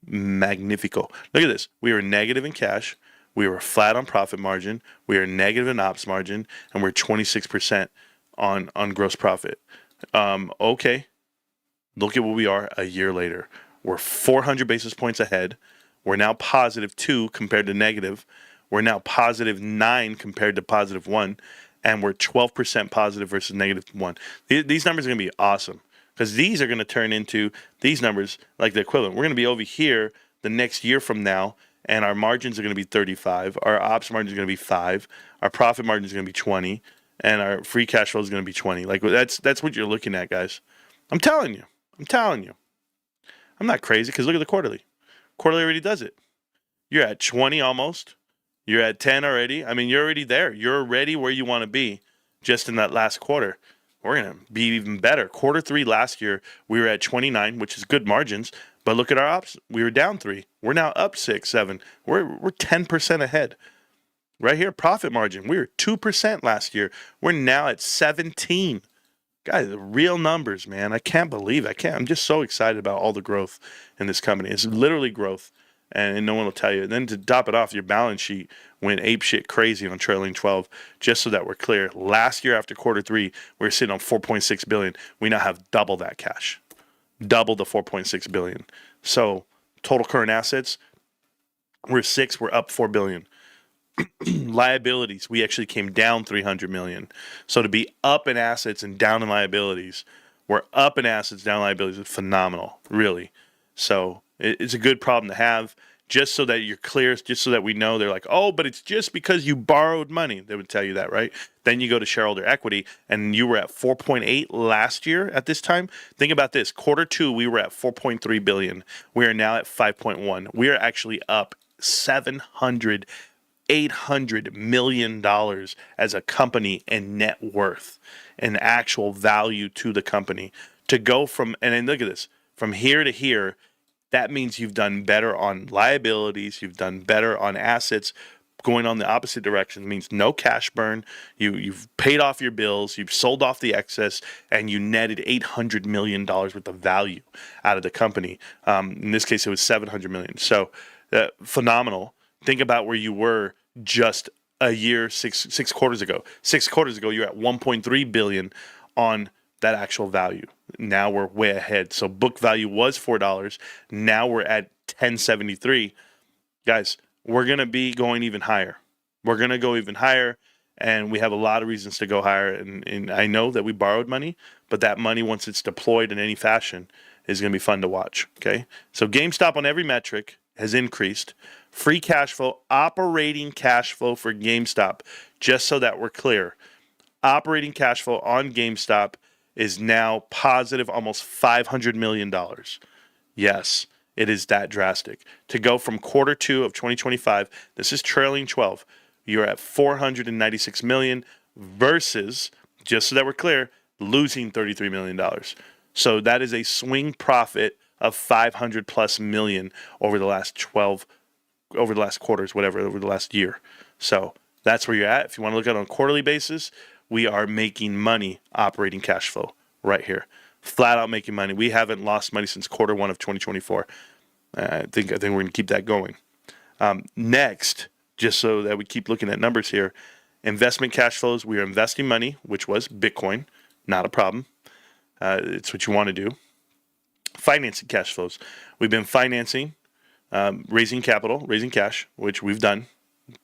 magnifico. Look at this. We were negative in cash. We were flat on profit margin. We are negative in ops margin. And we're 26% on gross profit. Okay. Look at what we are a year later. We're 400 basis points ahead. We're now positive 2 compared to negative. We're now positive 9 compared to positive 1. and we're 12% positive versus -1. These numbers are going to be awesome because these are going to turn into these numbers like the equivalent. We're going to be over here the next year from now, and our margins are going to be 35. Our ops margin is going to be 5. Our profit margin is going to be 20, and our free cash flow is going to be 20. Like that's what you're looking at, guys. I'm telling you. I'm not crazy because look at the quarterly. Quarterly already does it. You're at 20 almost. You're at 10 already. I mean, you're already there. You're already where you want to be just in that last quarter. We're going to be even better. Quarter 3 last year, we were at 29, which is good margins. But look at our ops. We were down 3. We're now up 6, 7. We're 10% ahead. Right here, profit margin. We were 2% last year. We're now at 17. Guys, real numbers, man. I can't believe it. I'm just so excited about all the growth in this company. It's literally growth, and no one will tell you. And then to top it off, your balance sheet went apeshit crazy on trailing 12. Just so that we're clear, last year after quarter 3, we were sitting on $4.6 billion. We now have double that cash, double the $4.6 billion. So total current assets, we're 6. We're up $4 billion. Liabilities, we actually came down $300 million. So to be up in assets and down in liabilities, we're up in assets, down in liabilities is phenomenal, really. So it's a good problem to have, just so that you're clear, just so that we know. They're like, oh, but it's just because you borrowed money. They would tell you that, right? Then you go to shareholder equity, and you were at 4.8 last year at this time. Think about this. Quarter 2, we were at 4.3 billion. We are now at 5.1. We are actually up $800 million as a company in net worth and actual value to the company. To go from, and then look at this, from here to here, that means you've done better on liabilities, you've done better on assets. Going on the opposite direction means no cash burn. You've paid off your bills, you've sold off the excess, and you netted $800 million worth of value out of the company. In this case, it was $700 million. So phenomenal. Think about where you were just a year, six quarters ago. 6 quarters ago, you're at 1.3 billion on that actual value. Now we're way ahead. So book value was $4. Now we're at 10.73. Guys, we're going to be going even higher. We're going to go even higher, and we have a lot of reasons to go higher. And I know that we borrowed money, but that money, once it's deployed in any fashion, is going to be fun to watch. Okay? So GameStop on every metric has increased. Free cash flow, operating cash flow for GameStop, just so that we're clear. Operating cash flow on GameStop is now positive almost $500 million. Yes, it is that drastic. To go from quarter 2 of 2025, this is trailing 12, you're at $496 million versus, just so that we're clear, losing $33 million. So that is a swing profit of $500 plus million over the last quarters, whatever, over the last year. So that's where you're at. If you want to look at it on a quarterly basis, we are making money operating cash flow right here. Flat out making money. We haven't lost money since quarter 1 of 2024. I think we're going to keep that going. Next, just so that we keep looking at numbers here, investment cash flows. We are investing money, which was Bitcoin. Not a problem. It's what you want to do. Financing cash flows. We've been financing, raising capital, raising cash, which we've done.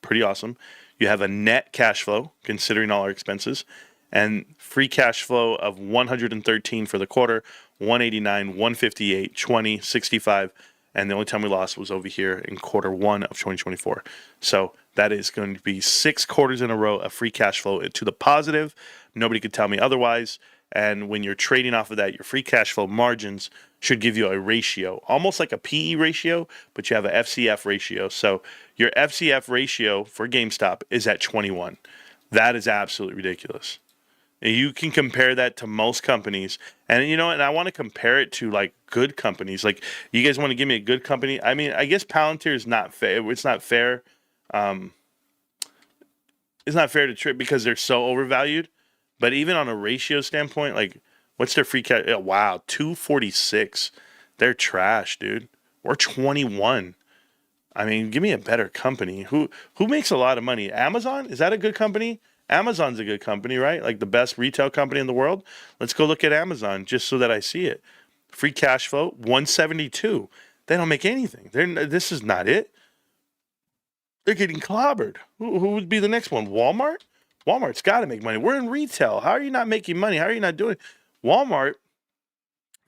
Pretty awesome. You have a net cash flow, considering all our expenses, and free cash flow of 113 for the quarter, 189, 158, 20, 65, and the only time we lost was over here in quarter 1 of 2024. So that is going to be 6 quarters in a row of free cash flow to the positive. Nobody could tell me otherwise. And when you're trading off of that, your free cash flow margins should give you a ratio, almost like a PE ratio, but you have a FCF ratio. So your FCF ratio for GameStop is at 21. That is absolutely ridiculous. And you can compare that to most companies. And and I want to compare it to like good companies. Like, you guys want to give me a good company? I mean, I guess Palantir is not fair. It's not fair. It's not fair to trade because they're so overvalued. But even on a ratio standpoint, like, what's their free cash? Oh, wow, 246. They're trash, dude. We're 21. I mean, give me a better company. Who makes a lot of money? Amazon? Is that a good company? Amazon's a good company, right? Like the best retail company in the world. Let's go look at Amazon just so that I see it. Free cash flow, 172. They don't make anything. This is not it. They're getting clobbered. Who would be the next one? Walmart? Walmart's got to make money. We're in retail. How are you not making money? How are you not doing it? Walmart,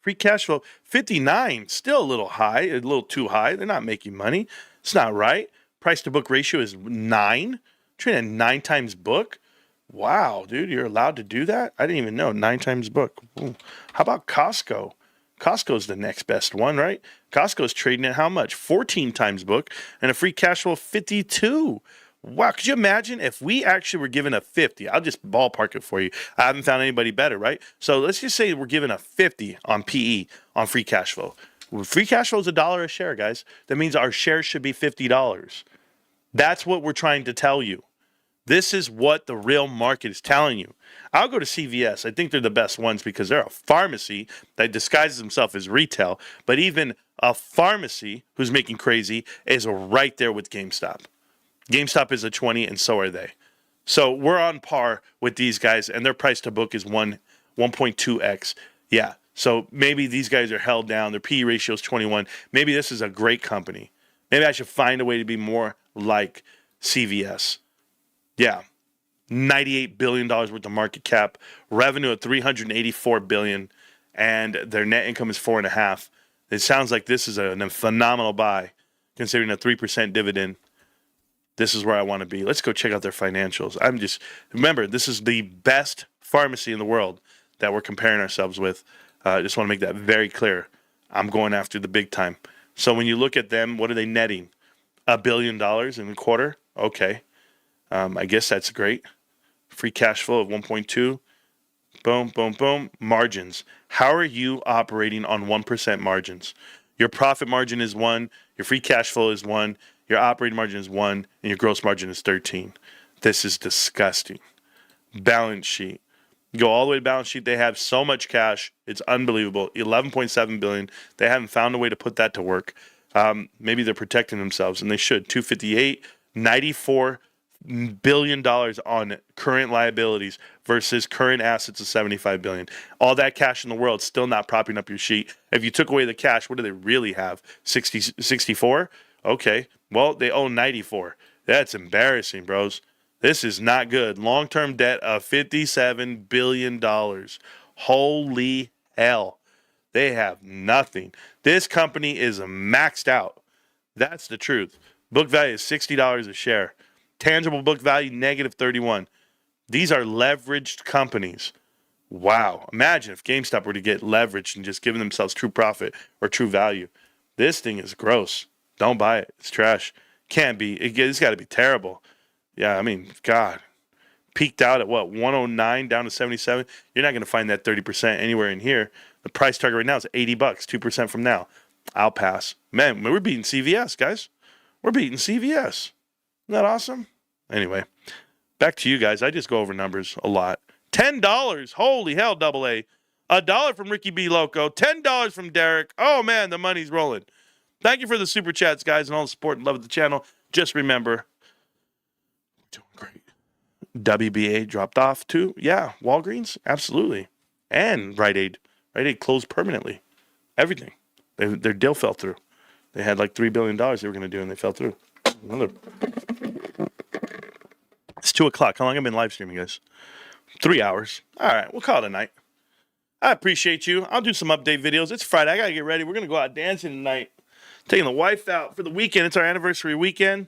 free cash flow, 59, still a little high, a little too high. They're not making money. It's not right. Price to book ratio is 9. Trading at 9 times book. Wow, dude, you're allowed to do that? I didn't even know. 9 times book. Ooh. How about Costco? Costco's the next best one, right? Costco's trading at how much? 14 times book and a free cash flow of 52. Wow, could you imagine if we actually were given a 50? I'll just ballpark it for you. I haven't found anybody better, right? So let's just say we're given a 50 on PE on free cash flow. Free cash flow is $1 a share, guys. That means our shares should be $50. That's what we're trying to tell you. This is what the real market is telling you. I'll go to CVS. I think they're the best ones because they're a pharmacy that disguises themselves as retail. But even a pharmacy who's making crazy is right there with GameStop. GameStop is a 20, and so are they. So we're on par with these guys, and their price to book is 1.2x. Yeah. So maybe these guys are held down. Their PE ratio is 21. Maybe this is a great company. Maybe I should find a way to be more like CVS. Yeah, $98 billion worth of market cap, revenue of $384 billion, and their net income is 4.5. It sounds like this is a phenomenal buy, considering a 3% dividend. This is where I want to be. Let's go check out their financials. Remember, this is the best pharmacy in the world that we're comparing ourselves with. I just want to make that very clear. I'm going after the big time. So when you look at them, what are they netting? $1 billion in a quarter? Okay. I guess that's great. Free cash flow of 1.2. Boom, boom, boom. Margins. How are you operating on 1% margins? Your profit margin is 1. Your free cash flow is 1. Your operating margin is 1. And your gross margin is 13. This is disgusting. Balance sheet. You go all the way to balance sheet. They have so much cash. It's unbelievable. $11.7 billion. They haven't found a way to put that to work. Maybe they're protecting themselves, and they should. 258, $94 billion on current liabilities versus current assets of $75 billion. All that cash in the world still not propping up your sheet. If you took away the cash, what do they really have? 64? Okay. Well, they own 94. That's embarrassing, bros. This is not good. Long-term debt of $57 billion. Holy hell. They have nothing. This company is maxed out. That's the truth. Book value is $60 a share. Tangible book value, -31. These are leveraged companies. Wow. Imagine if GameStop were to get leveraged and just giving themselves true profit or true value. This thing is gross. Don't buy it. It's trash. Can't be. It's got to be terrible. Yeah, I mean, God. Peaked out at what, 109 down to 77? You're not going to find that 30% anywhere in here. The price target right now is $80, 2% from now. I'll pass. Man, we're beating CVS, guys. We're beating CVS. Isn't that awesome? Anyway, back to you guys. I just go over numbers a lot. $10. Holy hell, double A. $1 from Ricky B. Loco. $10 from Derek. Oh, man, the money's rolling. Thank you for the super chats, guys, and all the support and love of the channel. Just remember, we're doing great. WBA dropped off too. Yeah, Walgreens, absolutely. And Rite Aid. Rite Aid closed permanently. Everything. Their deal fell through. They had like $3 billion they were going to do, and they fell through. It's 2 o'clock. How long have I been live streaming, guys? 3 hours. All right, we'll call it a night. I appreciate you. I'll do some update videos. It's Friday. I got to get ready. We're going to go out dancing tonight. Taking the wife out for the weekend. It's our anniversary weekend.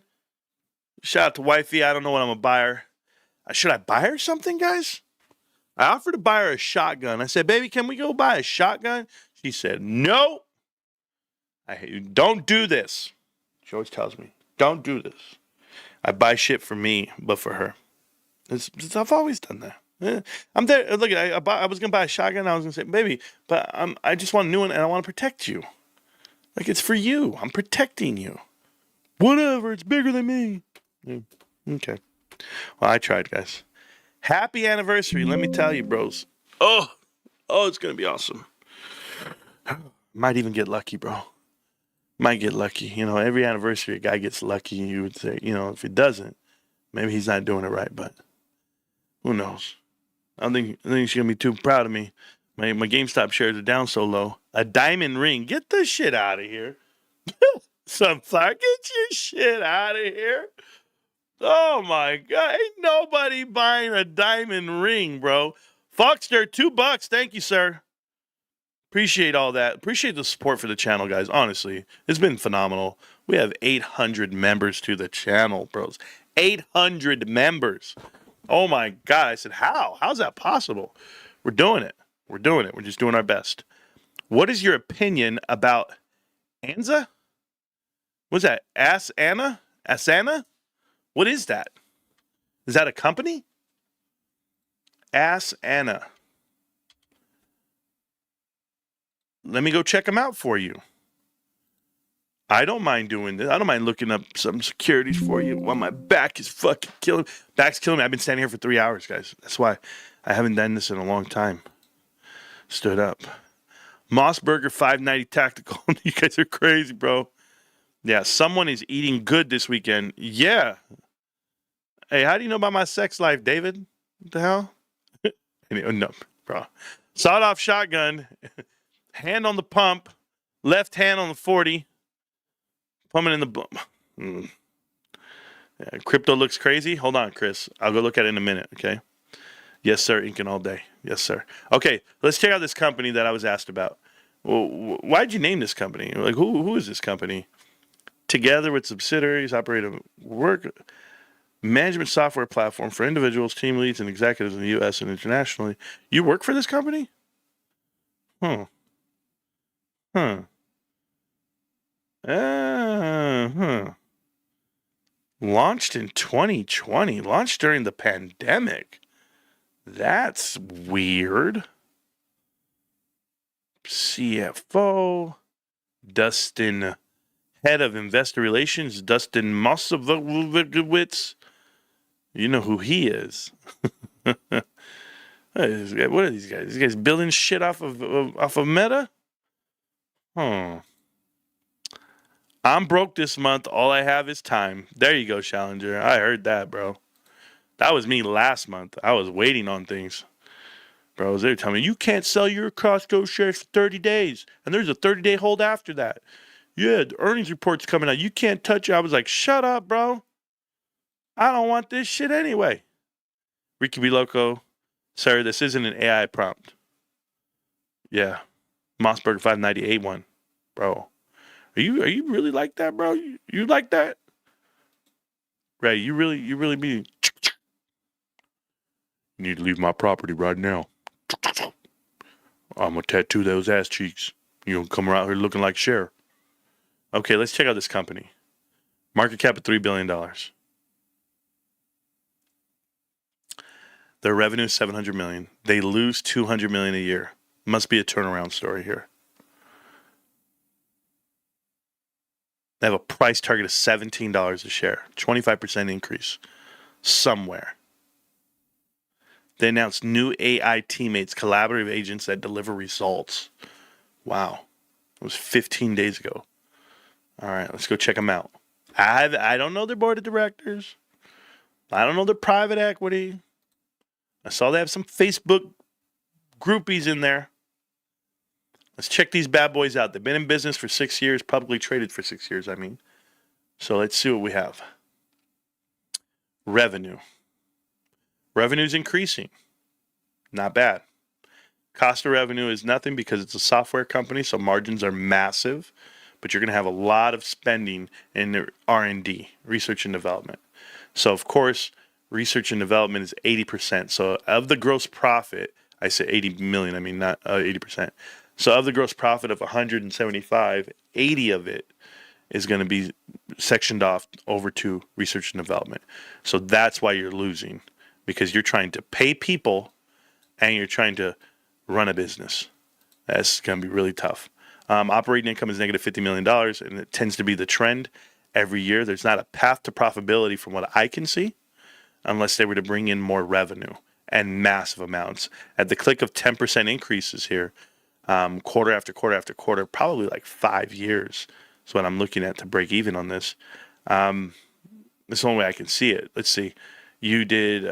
Shout out to wifey. I don't know what I'm going to buy her. Should I buy her something, guys? I offered to buy her a shotgun. I said, baby, can we go buy a shotgun? She said, no. Don't do this. She always tells me, don't do this. I buy shit for me, but for her. I've always done that. I'm there. Look, I was going to buy a shotgun. I was going to say, baby, but I just want a new one, and I want to protect you. Like, it's for you. I'm protecting you. Whatever. It's bigger than me. Yeah. Okay. Well, I tried, guys. Happy anniversary. Let me tell you, bros. Oh, it's going to be awesome. Might even get lucky, bro. Might get lucky. You know, every anniversary, a guy gets lucky. You would say, you know, if he doesn't, maybe he's not doing it right, but who knows? I think she's going to be too proud of me. My GameStop shares are down so low. A diamond ring. Get this shit out of here. Sunflower, get your shit out of here. Oh my God. Ain't nobody buying a diamond ring, bro. Foxter, $2. Thank you, sir. Appreciate all that. Appreciate the support for the channel, guys. Honestly, it's been phenomenal. We have 800 members to the channel, bros. 800 members. Oh my God. I said, how? How's that possible? We're doing it. We're doing it. We're just doing our best. What is your opinion about Anza? What's that? Asana? Asana? What is that? Is that a company? Asana. Let me go check them out for you. I don't mind doing this. I don't mind looking up some securities for you while my back is fucking killing. Back's killing me. I've been standing here for 3 hours, guys. That's why I haven't done this in a long time. Stood up. Mossburger 590 Tactical. You guys are crazy, bro. Yeah, someone is eating good this weekend. Yeah. Hey, how do you know about my sex life, David? What the hell? Anyway, no, bro. Sawed-off shotgun. Hand on the pump. Left hand on the 40. Pumping in the bump. Yeah, crypto looks crazy. Hold on, Chris. I'll go look at it in a minute, okay? Yes, sir. Inking all day. Yes, sir. Okay, let's check out this company that I was asked about. Well, why'd you name this company? Like, who is this company? Together with subsidiaries, operate a work management software platform for individuals, team leads, and executives in the U.S. and internationally. You work for this company? Huh. Launched in 2020. Launched during the pandemic. That's weird. CFO. Dustin, head of investor relations, Dustin Moskovitz. You know who he is. What are these guys? These guys building shit off of Meta? I'm broke this month. All I have is time. There you go, Challenger. I heard that, bro. That was me last month. I was waiting on things. Bro, they were telling me, you can't sell your Costco shares for 30 days. And there's a 30-day hold after that. Yeah, the earnings report's coming out. You can't touch it. I was like, shut up, bro. I don't want this shit anyway. Ricky B. Loco. Sir, this isn't an AI prompt. Yeah. Mossberg 598 one. Bro. Are you really like that, bro? You like that? Ray, you really be. You need to leave my property right now. I'm gonna tattoo those ass cheeks. You don't come around here looking like Cher. Okay, let's check out this company. Market cap of $3 billion. Their revenue is $700 million. They lose $200 million a year. Must be a turnaround story here. They have a price target of $17 a share. 25% increase. Somewhere. They announced new AI teammates, collaborative agents that deliver results. Wow. It was 15 days ago. All right, let's go check them out. I don't know their board of directors. I don't know their private equity. I saw they have some Facebook groupies in there. Let's check these bad boys out. They've been in business for 6 years, publicly traded for 6 years, I mean. So let's see what we have. Revenue. Revenue's increasing. Not bad. Cost of revenue is nothing because it's a software company, so margins are massive. But you're going to have a lot of spending in R&D, research and development. So, of course, research and development is 80%. So, of the gross profit, I say 80 million, I mean not 80%. So, of the gross profit of 175, 80 of it is going to be sectioned off over to research and development. So, that's why you're losing, because you're trying to pay people and you're trying to run a business. That's going to be really tough. Operating income is negative $50 million, and it tends to be the trend every year. There's not a path to profitability from what I can see unless they were to bring in more revenue and massive amounts. At the click of 10% increases here, quarter after quarter after quarter, probably like 5 years is what I'm looking at to break even on this. It's the only way I can see it. Let's see. You did,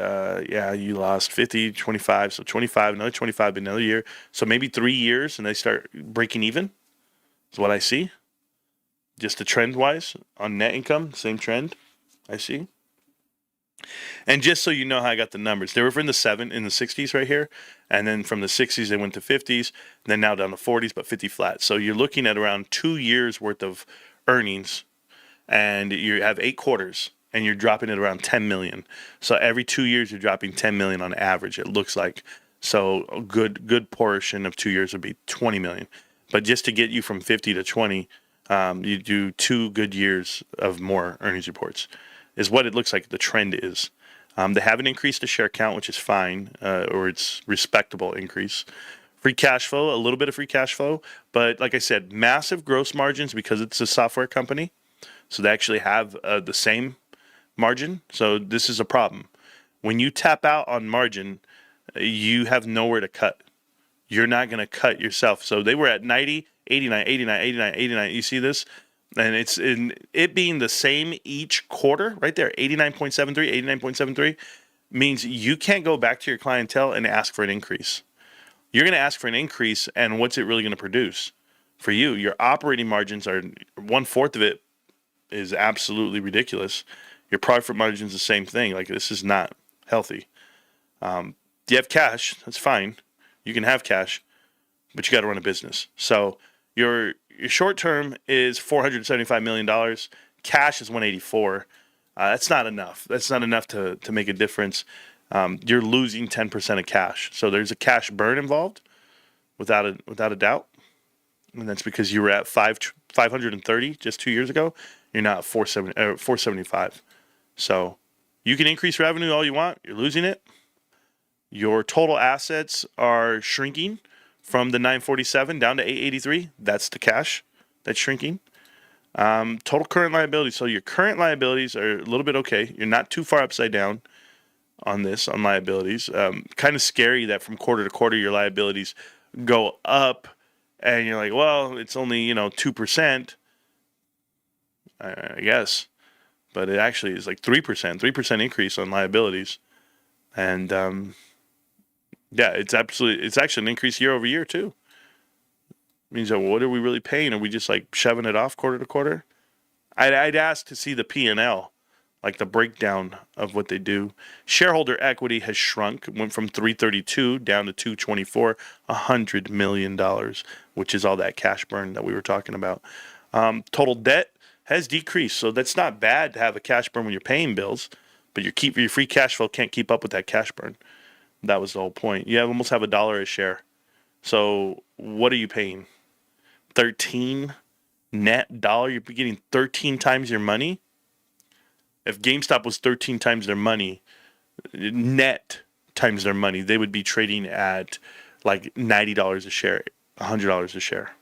you lost 50, 25, so 25, another 25, another year. So maybe 3 years and they start breaking even. Is what I see. Just the trend wise on net income, same trend I see. And just so you know how I got the numbers, they were in the 60s right here, and then from the 60s they went to 50s, then now down to 40s, but 50 flat. So you're looking at around 2 years worth of earnings, and you have 8 quarters, and you're dropping it around 10 million. So every 2 years you're dropping 10 million on average. It looks like. So a good portion of 2 years would be 20 million. But just to get you from 50 to 20, you do 2 good years of more earnings reports, is what it looks like the trend is. They haven't increased the share count, which is fine, or it's respectable increase. Free cash flow, a little bit of free cash flow, but like I said, massive gross margins because it's a software company. So they actually have the same margin. So this is a problem. When you tap out on margin, you have nowhere to cut. You're not going to cut yourself. So they were at 90, 89, 89, 89, 89. You see this? And it's in it being the same each quarter right there, 89.73, 89.73 means you can't go back to your clientele and ask for an increase. You're going to ask for an increase, and what's it really going to produce for you? Your operating margins are 1/4 of it is absolutely ridiculous. Your profit margin's the same thing. Like, this is not healthy. You have cash, that's fine. You can have cash, but you got to run a business. So your short term is $475 million. Cash is 184. That's not enough. That's not enough to make a difference. You're losing 10% of cash. So there's a cash burn involved without a doubt. And that's because you were at 530 just 2 years ago. You're now at 475. So you can increase revenue all you want. You're losing it. Your total assets are shrinking from the 947 down to 883. That's the cash that's shrinking. Total current liabilities. So your current liabilities are a little bit okay. You're not too far upside down on liabilities. Kind of scary that from quarter to quarter your liabilities go up, and you're like, well, it's only 2%. I guess, but it actually is like 3% increase on liabilities, and yeah, it's actually an increase year over year too. It means that what are we really paying? Are we just like shoving it off quarter to quarter? I'd ask to see the P&L, like the breakdown of what they do. Shareholder equity has shrunk, went from 332 down to 224, $100 million, which is all that cash burn that we were talking about. Total debt has decreased, so that's not bad to have a cash burn when you're paying bills, but your free cash flow can't keep up with that cash burn. That was the whole point. You almost have $1 a share. So what are you paying? 13 net dollar? You're getting 13 times your money? If GameStop was 13 times their money, net times their money, they would be trading at like $90 a share, $100 a share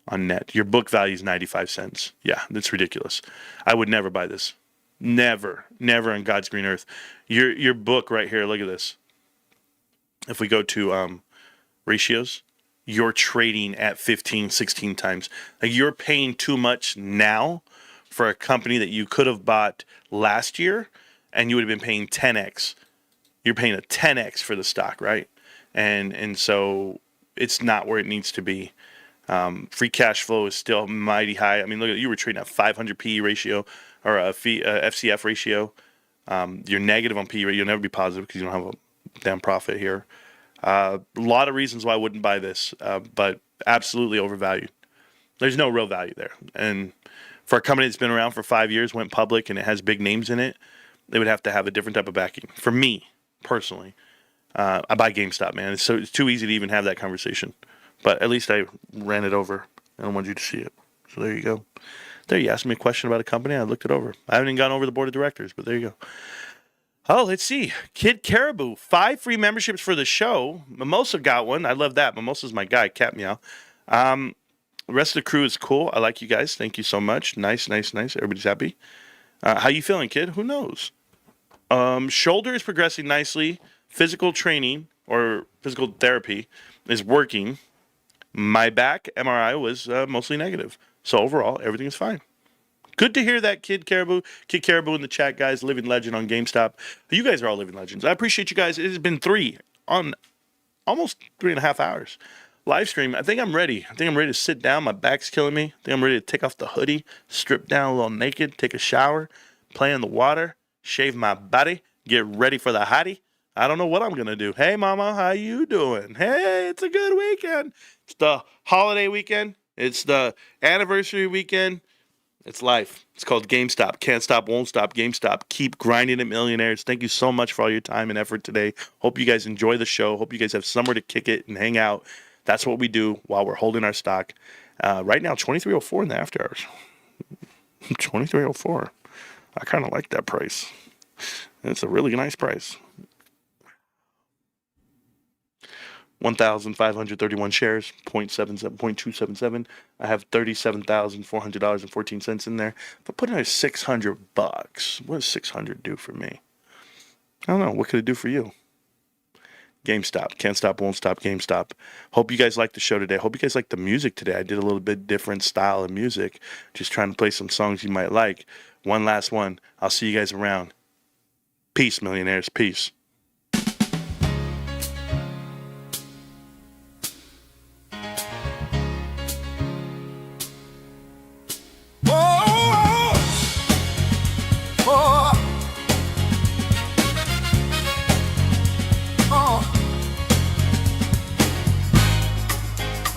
on net. Your book value is 95 cents. Yeah, that's ridiculous. I would never buy this. Never on God's green earth. Your book right here, look at this. If we go to ratios, you're trading at 15, 16 times. Like, you're paying too much now for a company that you could have bought last year, and you would have been paying 10x. You're paying a 10x for the stock, right? And so it's not where it needs to be. Free cash flow is still mighty high. I mean, look at you were trading at 500 PE ratio or a FCF ratio. You're negative on PE ratio. You'll never be positive because you don't have a damn profit here. A lot of reasons why I wouldn't buy this, but absolutely overvalued. There's no real value there. And for a company that's been around for 5 years, went public, and it has big names in it, they would have to have a different type of backing. For me, personally, I buy GameStop, man. It's too easy to even have that conversation. But at least I ran it over, and I wanted you to see it. So there you go. There, you asked me a question about a company. I looked it over. I haven't even gone over the board of directors, but there you go. Oh, let's see. Kid Caribou, 5 free memberships for the show. Mimosa got one. I love that. Mimosa's my guy, Cat Meow. The rest of the crew is cool. I like you guys. Thank you so much. Nice. Everybody's happy. How you feeling, kid? Who knows? Shoulder is progressing nicely. Physical training or physical therapy is working. My back MRI was mostly negative. So overall, everything is fine. Good to hear that, Kid Caribou. Kid Caribou in the chat, guys. Living legend on GameStop. You guys are all living legends. I appreciate you guys. It has been almost 3.5 hours. Live stream. I think I'm ready. To sit down. My back's killing me. I think I'm ready to take off the hoodie, strip down a little naked, take a shower, play in the water, shave my body, get ready for the hottie. I don't know what I'm going to do. Hey, mama, how you doing? Hey, it's a good weekend. It's the holiday weekend. It's the anniversary weekend. It's life. It's called GameStop. Can't stop, won't stop. GameStop. Keep grinding it, millionaires. Thank you so much for all your time and effort today. Hope you guys enjoy the show. Hope you guys have somewhere to kick it and hang out. That's what we do while we're holding our stock. Right now, 2304 in the after hours. 2304. I kind of like that price. It's a really nice price. 1,531 shares, 0.277. I have $37,400.14 in there. If I put in $600, what does 600 do for me? I don't know. What could it do for you? GameStop. Can't stop, won't stop. GameStop. Hope you guys liked the show today. Hope you guys liked the music today. I did a little bit different style of music. Just trying to play some songs you might like. One last one. I'll see you guys around. Peace, millionaires. Peace.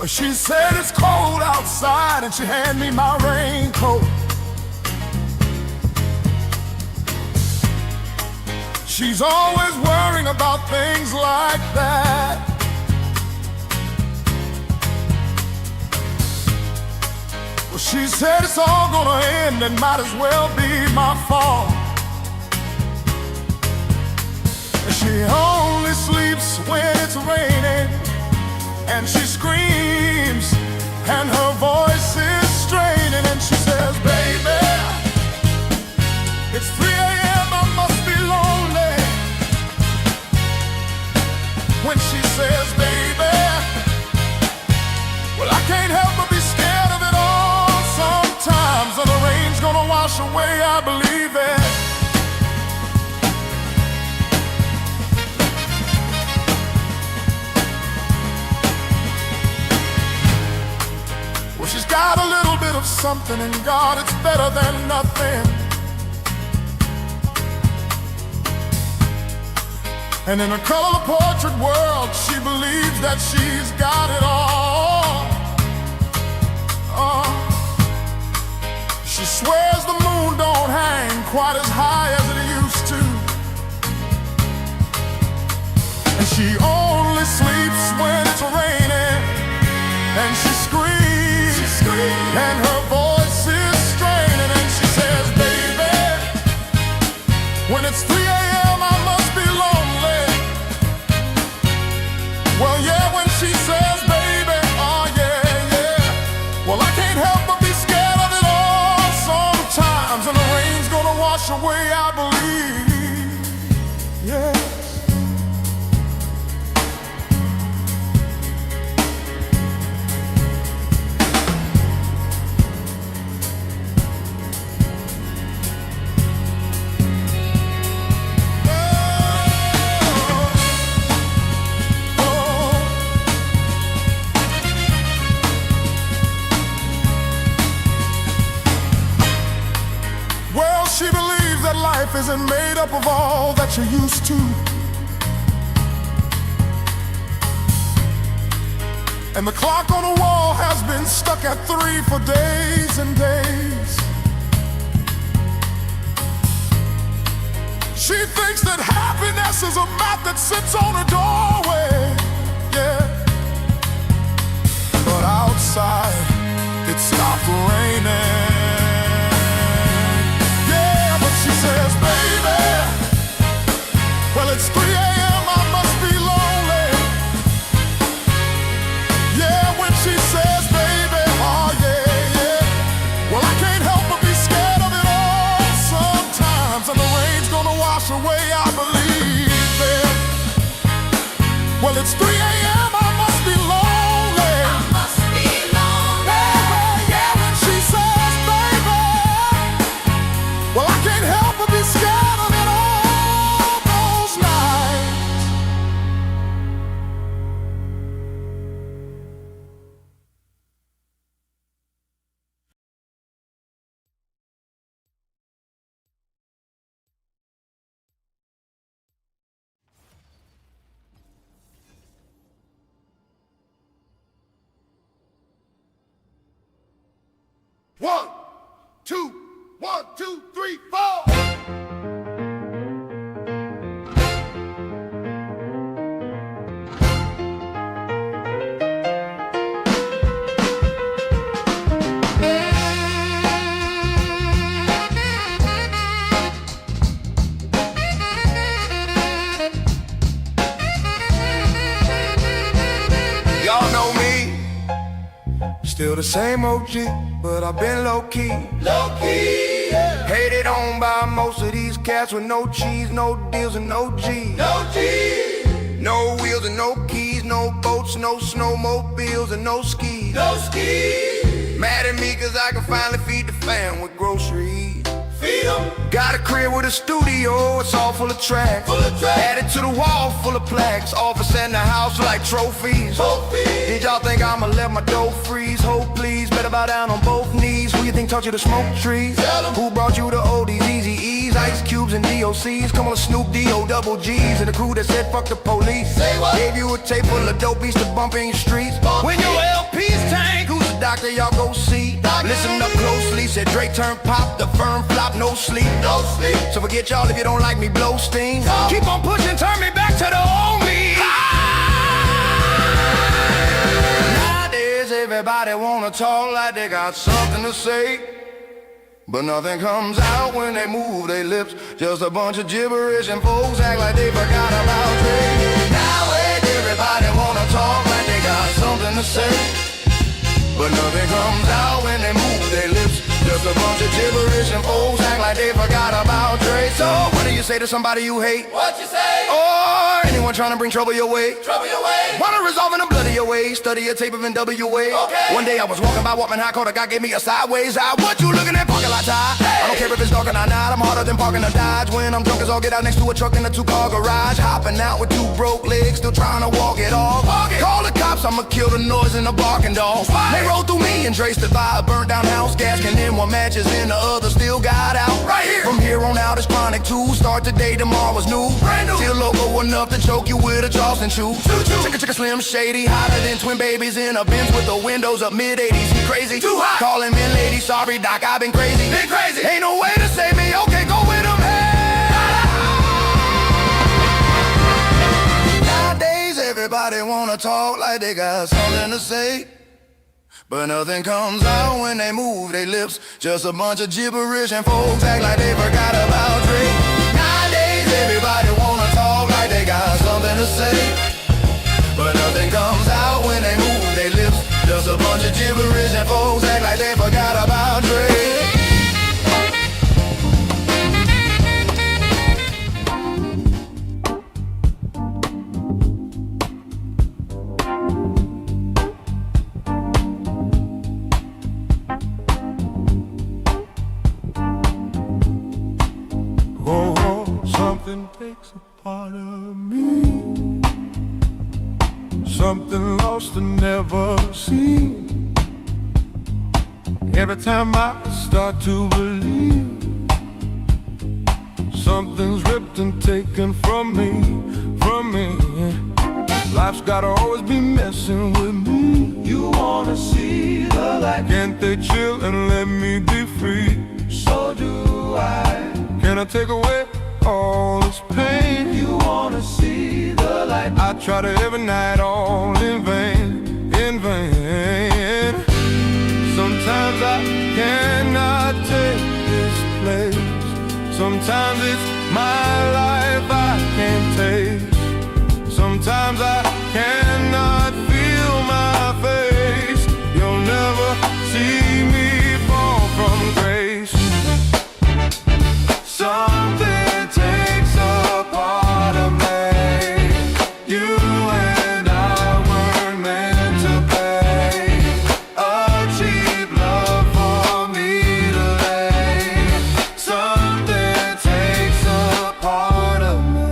She said it's cold outside and she handed me my raincoat. She's always worrying about things like that. Well, she said it's all gonna end and might as well be my fault. She only sleeps when it's raining, and she screams, and her voice is straining, and she says, baby, it's 3 a.m., I must be lonely. When she says, baby, well, I can't help but be scared of it all sometimes, and the rain's gonna wash away, I believe it. She's got a little bit of something, and God, it's better than nothing. And in a color portrait world, she believes that she's got it all. She swears the moon don't hang quite as high as it used to, and she only sleeps when it's raining, and she screams, and her voice is straining, and she says, baby, when it's 3 a.m. I must be lonely. Well, yeah, when she says, baby, oh yeah, yeah, well, I can't help but be scared of it all sometimes, and the rain's gonna wash away, I believe, yeah. She believes that life isn't made up of all that you're used to, and the clock on the wall has been stuck at 3 for days and days. She thinks that happiness is a mat that sits on a doorway, yeah. But outside, it stopped raining. She says, baby, well, it's 3 a.m., I must be lonely. Yeah, when she says, baby, oh yeah, yeah, well, I can't help but be scared of it all sometimes, and the rain's gonna wash away, I believe it. Well, it's 3 a.m., I must be lonely. I must be lonely. Baby, yeah, when she says, baby, well, I can't help but be scared of it all those nights. 1, 2, 1, 2, 3, 4. Y'all know me, still the same OG, but I've been low-key. Low-key, yeah. Hated on by most of these cats with no cheese, no deals and no G. No G. No wheels and no keys, no boats, no snowmobiles and no skis. No skis. Mad at me cause I can finally feed the fam with groceries. Feed 'em. Got a crib with a studio, it's all full of tracks. Added to the wall, full of plaques. Office and the house like trophies. Did y'all think I'ma let my dough freeze? Hope please, better bow down on both knees. Who you think taught you to smoke trees? Who brought you the oldies, Easy E's, Ice Cubes and DOCs? Come on, Snoop D-O double G's and the crew that said fuck the police. Gave you a tape full of dope beats to bump in your streets. When your LP's tank, who's the doctor y'all go see? Listen up closely, said Drake turned pop, the firm flop, no sleep. No sleep. So forget y'all if you don't like me, blow steam. Keep on pushing, turn me back to the old me. Nowadays everybody wanna talk like they got something to say, but nothing comes out when they move their lips. Just a bunch of gibberish and folks act like they forgot about Drake. Nowadays everybody wanna talk like they got something to say, but nothing comes out when they move their lips. Just a bunch of gibberish and folks act like they forgot about Dre. So what do you say to somebody you hate? What you say? Or anyone trying to bring trouble your way? Trouble your way. Wanna resolve in the blood of your way? Study a tape of NWA. Okay. One day I was walking by Walkman High, caught a guy gave me a sideways eye. What you looking at? Parking lot tie? Hey. I don't care if it's dark or not. I'm harder than parking a Dodge. When I'm drunk as all get out next to a truck in a 2-car garage. Hopping out with 2 broke legs, still trying to walk it off. Call the cops, I'ma kill the noise and the barking dogs. They rolled through me and Dre stood by a burnt down house. Gas can in one matches in the other still got out. Right here. From here on out it's chronic too. Start today, tomorrow is new. Brand new. Still local enough to choke you with a Charleston chew. Chicka slim shady, hotter than twin babies in a Benz with the windows up mid-80s. He crazy. Too hot. Calling in lady, sorry doc, I've been crazy. Been crazy. Ain't no way to save me. Okay, go with him. Nowadays everybody wanna talk like they got something to say, but nothing comes out when they move their lips. Just a bunch of gibberish and folks act like they forgot about Drake. Nowadays everybody wanna talk like they got something to say, but nothing comes out when they move their lips. Just a bunch of gibberish and folks act like they forgot about Drake. Something takes a part of me, something lost and never seen. Every time I start to believe, something's ripped and taken from me, from me. Life's gotta always be messing with me. You wanna see the light? Can't they chill and let me be free? So do I. Can I take away all this pain? You wanna see the light? I try to every night, all in vain, in vain. Sometimes I cannot take this place. Sometimes it's my life I can't take. Sometimes I cannot feel my face. You'll never see me fall from grace. Something takes a part of me. You and I weren't meant to pay a cheap love for me to lay. Something takes a part of me.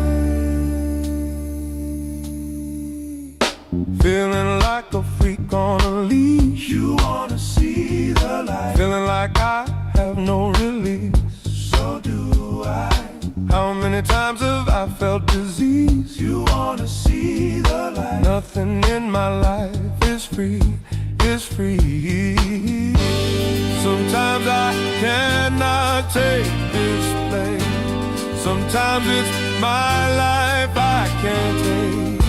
Feeling like a freak on a leash. You wanna see the light. Feeling like I have no release. So do I. How many times have I felt disease? You wanna see the light. Nothing in my life is free, is free. Sometimes I cannot take this place. Sometimes it's my life I can't take.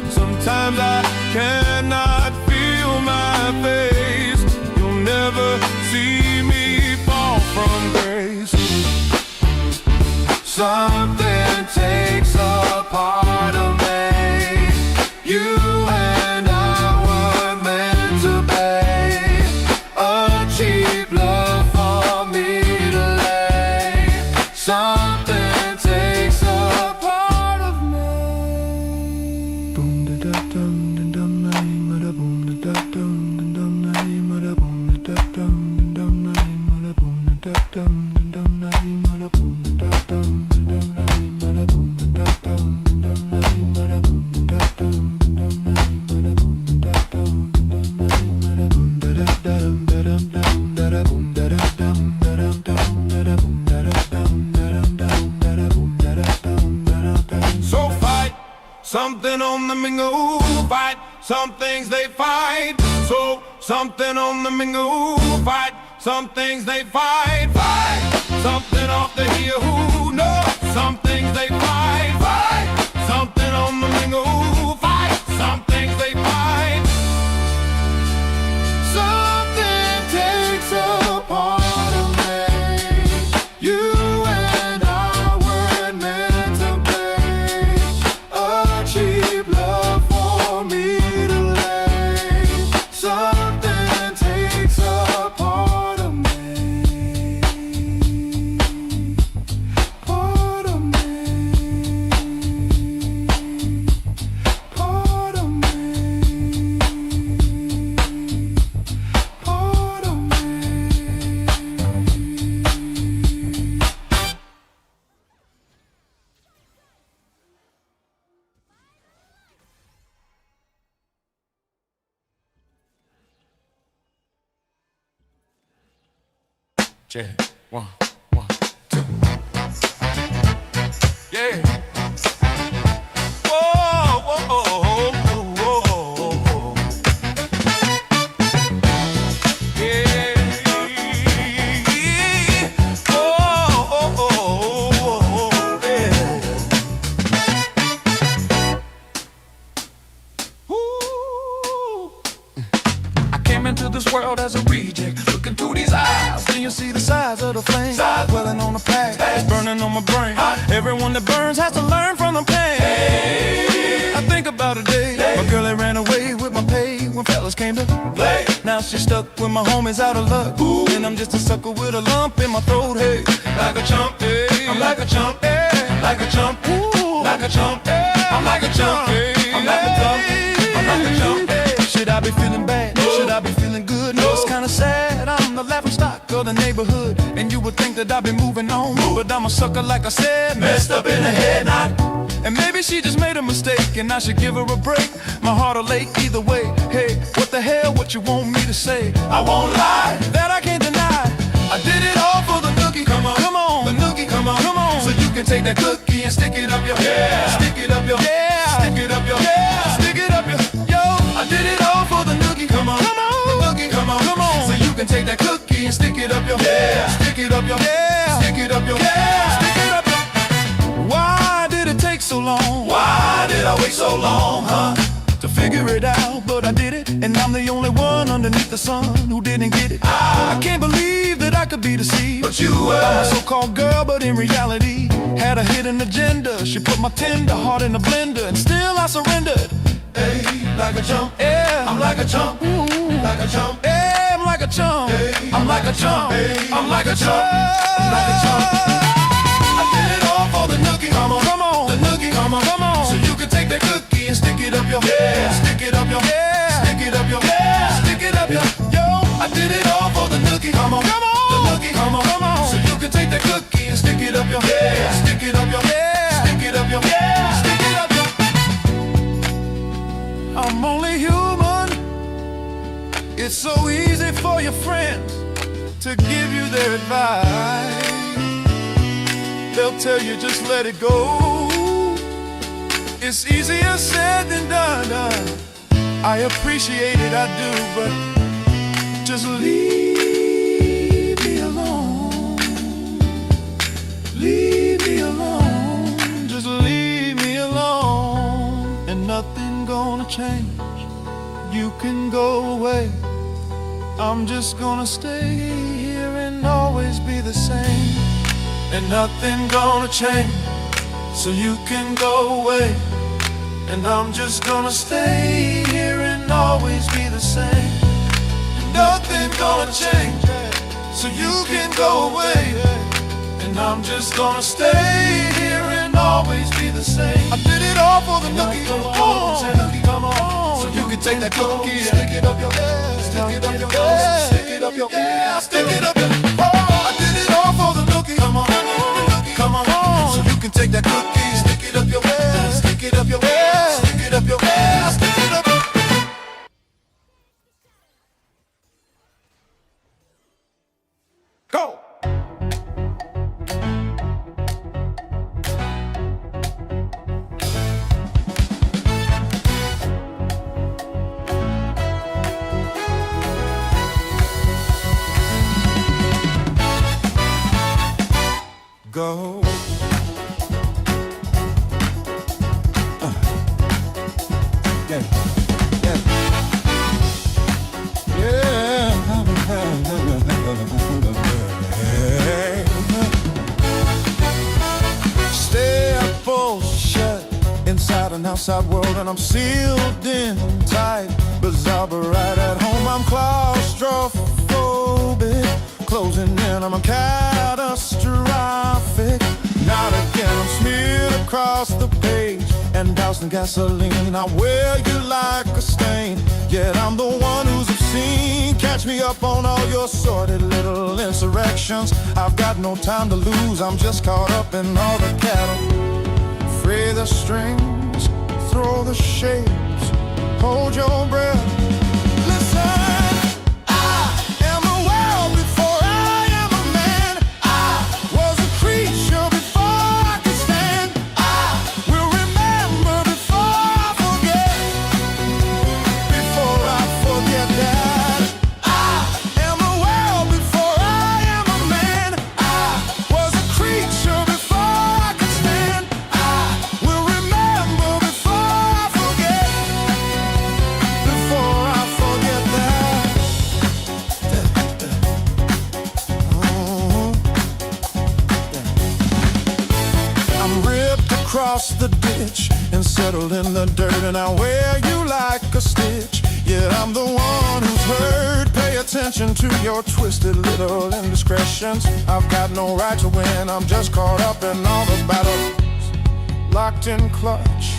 Sometimes I cannot feel my face. You'll never see me fall from grace. Something takes a part of me. You and I were meant to be. A cheap love for me to lay. Something takes a part of me. Boom da da dum dum dum name da boom da da dum dum name da boom da da dum dum name da boom da da dum dum name da boom da da dum dum name da boom da da dum dum name da boom da da dum dum name da boom da da dum dum name da boom da da dum dum dum da boom da da dum dum dum da boom da da dum dum dum da boom da da dum dum. So fight something on the mingle, fight some things they fight. So something on the mingle, fight some things they fight. Fight something off the heel, who knows? Some things they fight. Fight something on the mingle, fight some things they fight. Something takes a part of me. You and I weren't meant to be. A cheap love for me to lay. Something takes a part of me. Part of me. Part of me. Part of me. Check. One, two. Yeah. Whoa, whoa, whoa, whoa. Yeah. Whoa, yeah. Ooh. I came into this world as a reject. Look into these eyes, then you see the size of the flame. Dwelling on the past, it's burning on my brain. Everyone that burns has to learn from the pain. I think about a day, my girl that ran away with my pay when fellas came to play. Now she's stuck with my homies out of luck. And I'm just a sucker with a lump in my throat. Hey, like a chump, hey. I'm like a chump, hey. Like a chump, ooh. Like a chump, hey. I'm like a chump, hey. I'm like a chump, I'm like a chump, hey. Should I be feeling bad? Should I be feeling good? No, it's kinda sad. I'm the laughing stock of the neighborhood, and you would think that I'd be moving on, but I'm a sucker, like I said, messed up in the head knot. And maybe she just made a mistake, and I should give her a break. My heart'll ache either way. Hey, what the hell? What you want me to say? I won't lie, that I can't deny. I did it all for the nookie. Come on, come on, the nookie. Come on, come on. So you can take that cookie and stick it up your stick it up your stick it up your stick it up your I did it all for the nookie. Come on, come on, the nookie. Come on, come on. So you can take that cookie and stick it up your stick it up your stick it up your stick it up your. Why did it take so long? Why did I wait so long, huh? To figure it out, but I did it, and I'm the only one underneath the sun who didn't get it. I can't believe that I could be deceived, but you were by my so-called girl, but in reality had a hidden agenda. She put my tender heart in the blender, and still I surrendered. Hey, like a chump, yeah. I'm like a chump, ooh. Like a chump, yeah. I'm like a chump, hey. I'm like a chump, hey. I'm like a chump, I'm like a chump. I did it all for the nookie. Come on, come on, the nookie. Come on, come on. So you can take that cookie and stick it up your stick it up your stick it up your stick it up your I did it all for the nookie. Come on, come on, the nookie. Come on, come on. So you can take that cookie and stick it up your stick it up your stick it up your stick it up your. I'm only human. It's so easy for your friends to give you their advice. They'll tell you just let it go. It's easier said than done. I appreciate it, I do, but just leave gonna change. You can go away. I'm just gonna stay here and always be the same. And nothing gonna change. So you can go away. And I'm just gonna stay here and always be the same. And nothing gonna change. So you can go away. And I'm just gonna stay here and always be the same. I did it all for the nookie. Come on. So you can take that cookie, stick it up your ass, stick it up your ass, stick it up your ass, stick it up your ass. I did it all for the nookie. Come on. So you can take that cookie, stick it up your ass, stick it up your ass, stick it up your ass, stick it up. Go. Go. Yeah. Stay up full shut inside an outside world, and I'm sealed in tight. Bizarre, but right at home I'm claustrophobic. Closing in, I'm catastrophic. Not again, I'm smeared across the page and doused in gasoline. I wear you like a stain, yet I'm the one who's obscene. Catch me up on all your sordid little insurrections. I've got no time to lose, I'm just caught up in all the cattle. Fray the strings, throw the shapes, hold your breath. Across the ditch and settled in the dirt, and I wear you like a stitch. Yeah, I'm the one who's hurt. Pay attention to your twisted little indiscretions. I've got no right to win, I'm just caught up in all the battles. Locked in clutch,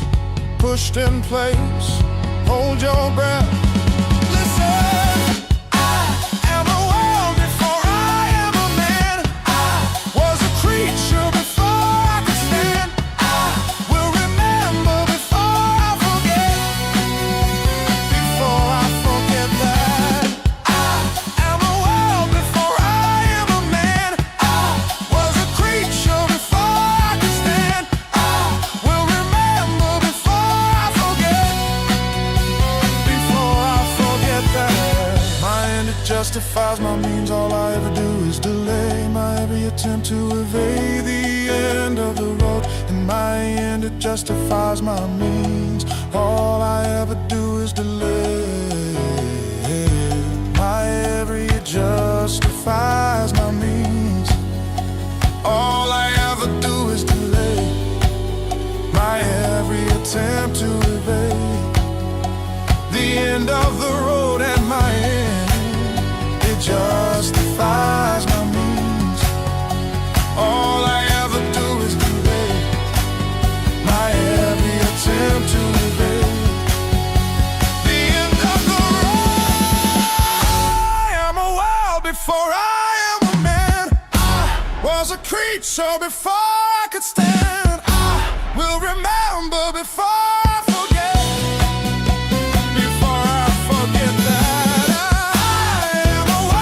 pushed in place, hold your breath. Listen, I am a world before I am a man. I was a creature before I could stand. Justifies my means, all I ever do is delay my every attempt to evade the end of the road. In my end, it justifies my means, all I ever do is delay. My every it justifies my means, all I ever do is delay. My every attempt to evade the end of the road, and my end justifies my means, all I ever do is delay. My every attempt to evade the end of the road. I am a world before I am a man. I was a creature before I could stand. I will remember before I forget. Before I forget that. Before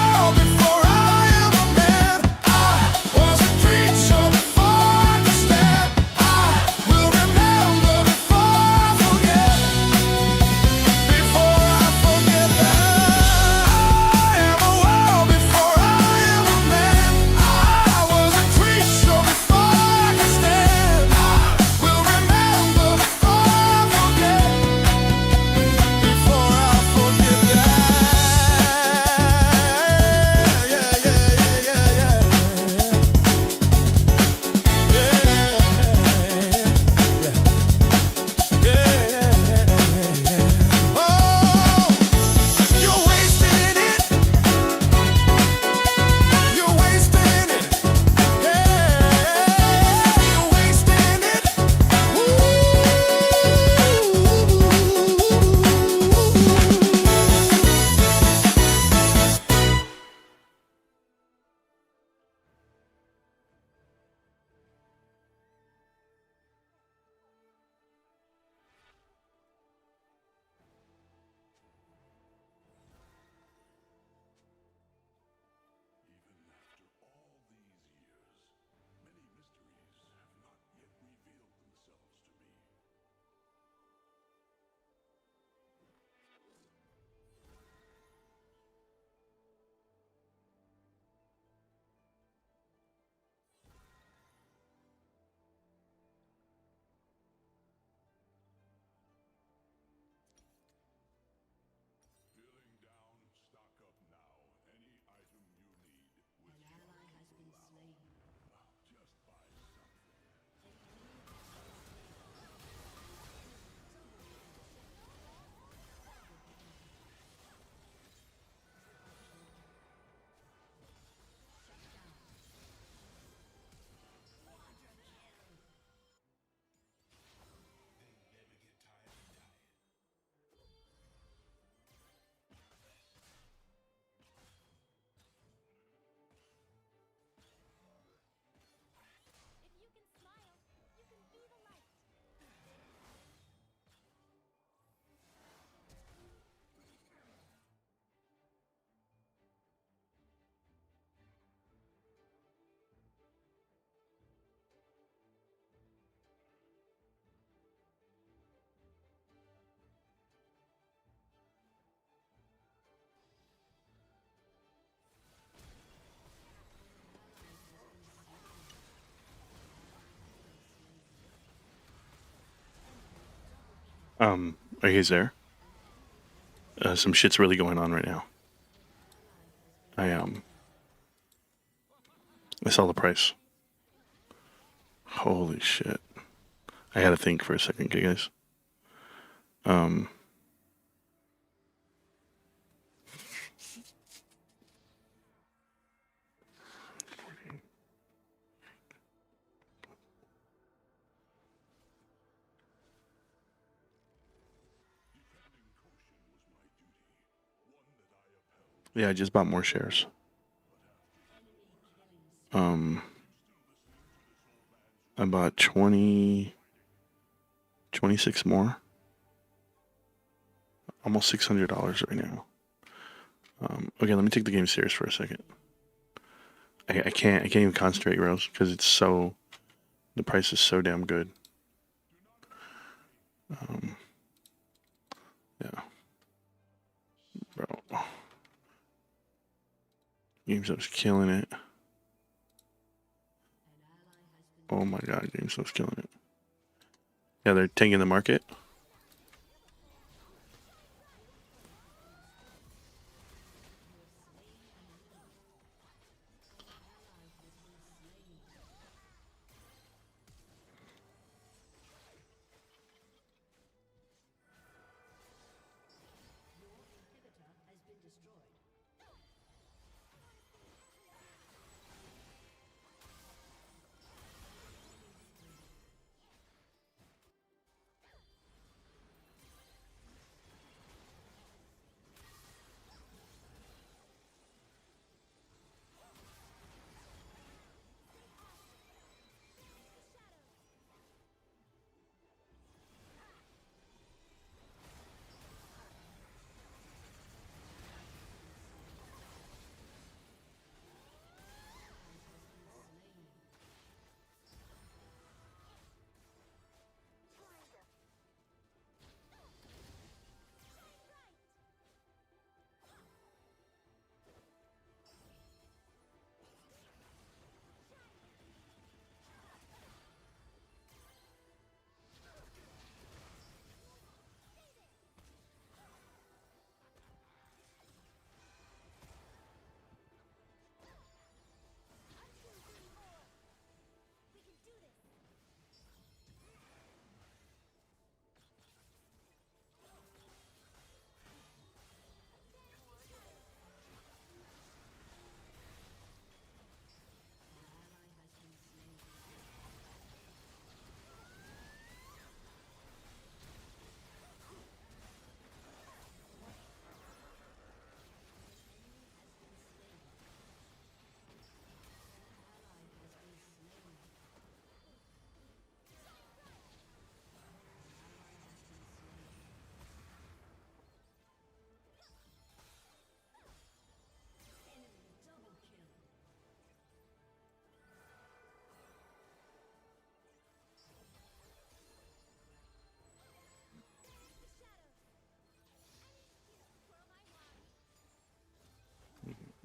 Are you guys there? Some shit's really going on right now. I saw the price. Holy shit. I had to think for a second, okay, guys. Yeah, I just bought more shares. I bought 26 more. Almost $600 right now. Okay, let me take the game serious for a second. I can't even concentrate, Rose, because the price is so damn good. Yeah. Bro. GameStop's killing it. Oh my god, GameStop's killing it. Yeah, they're taking the market.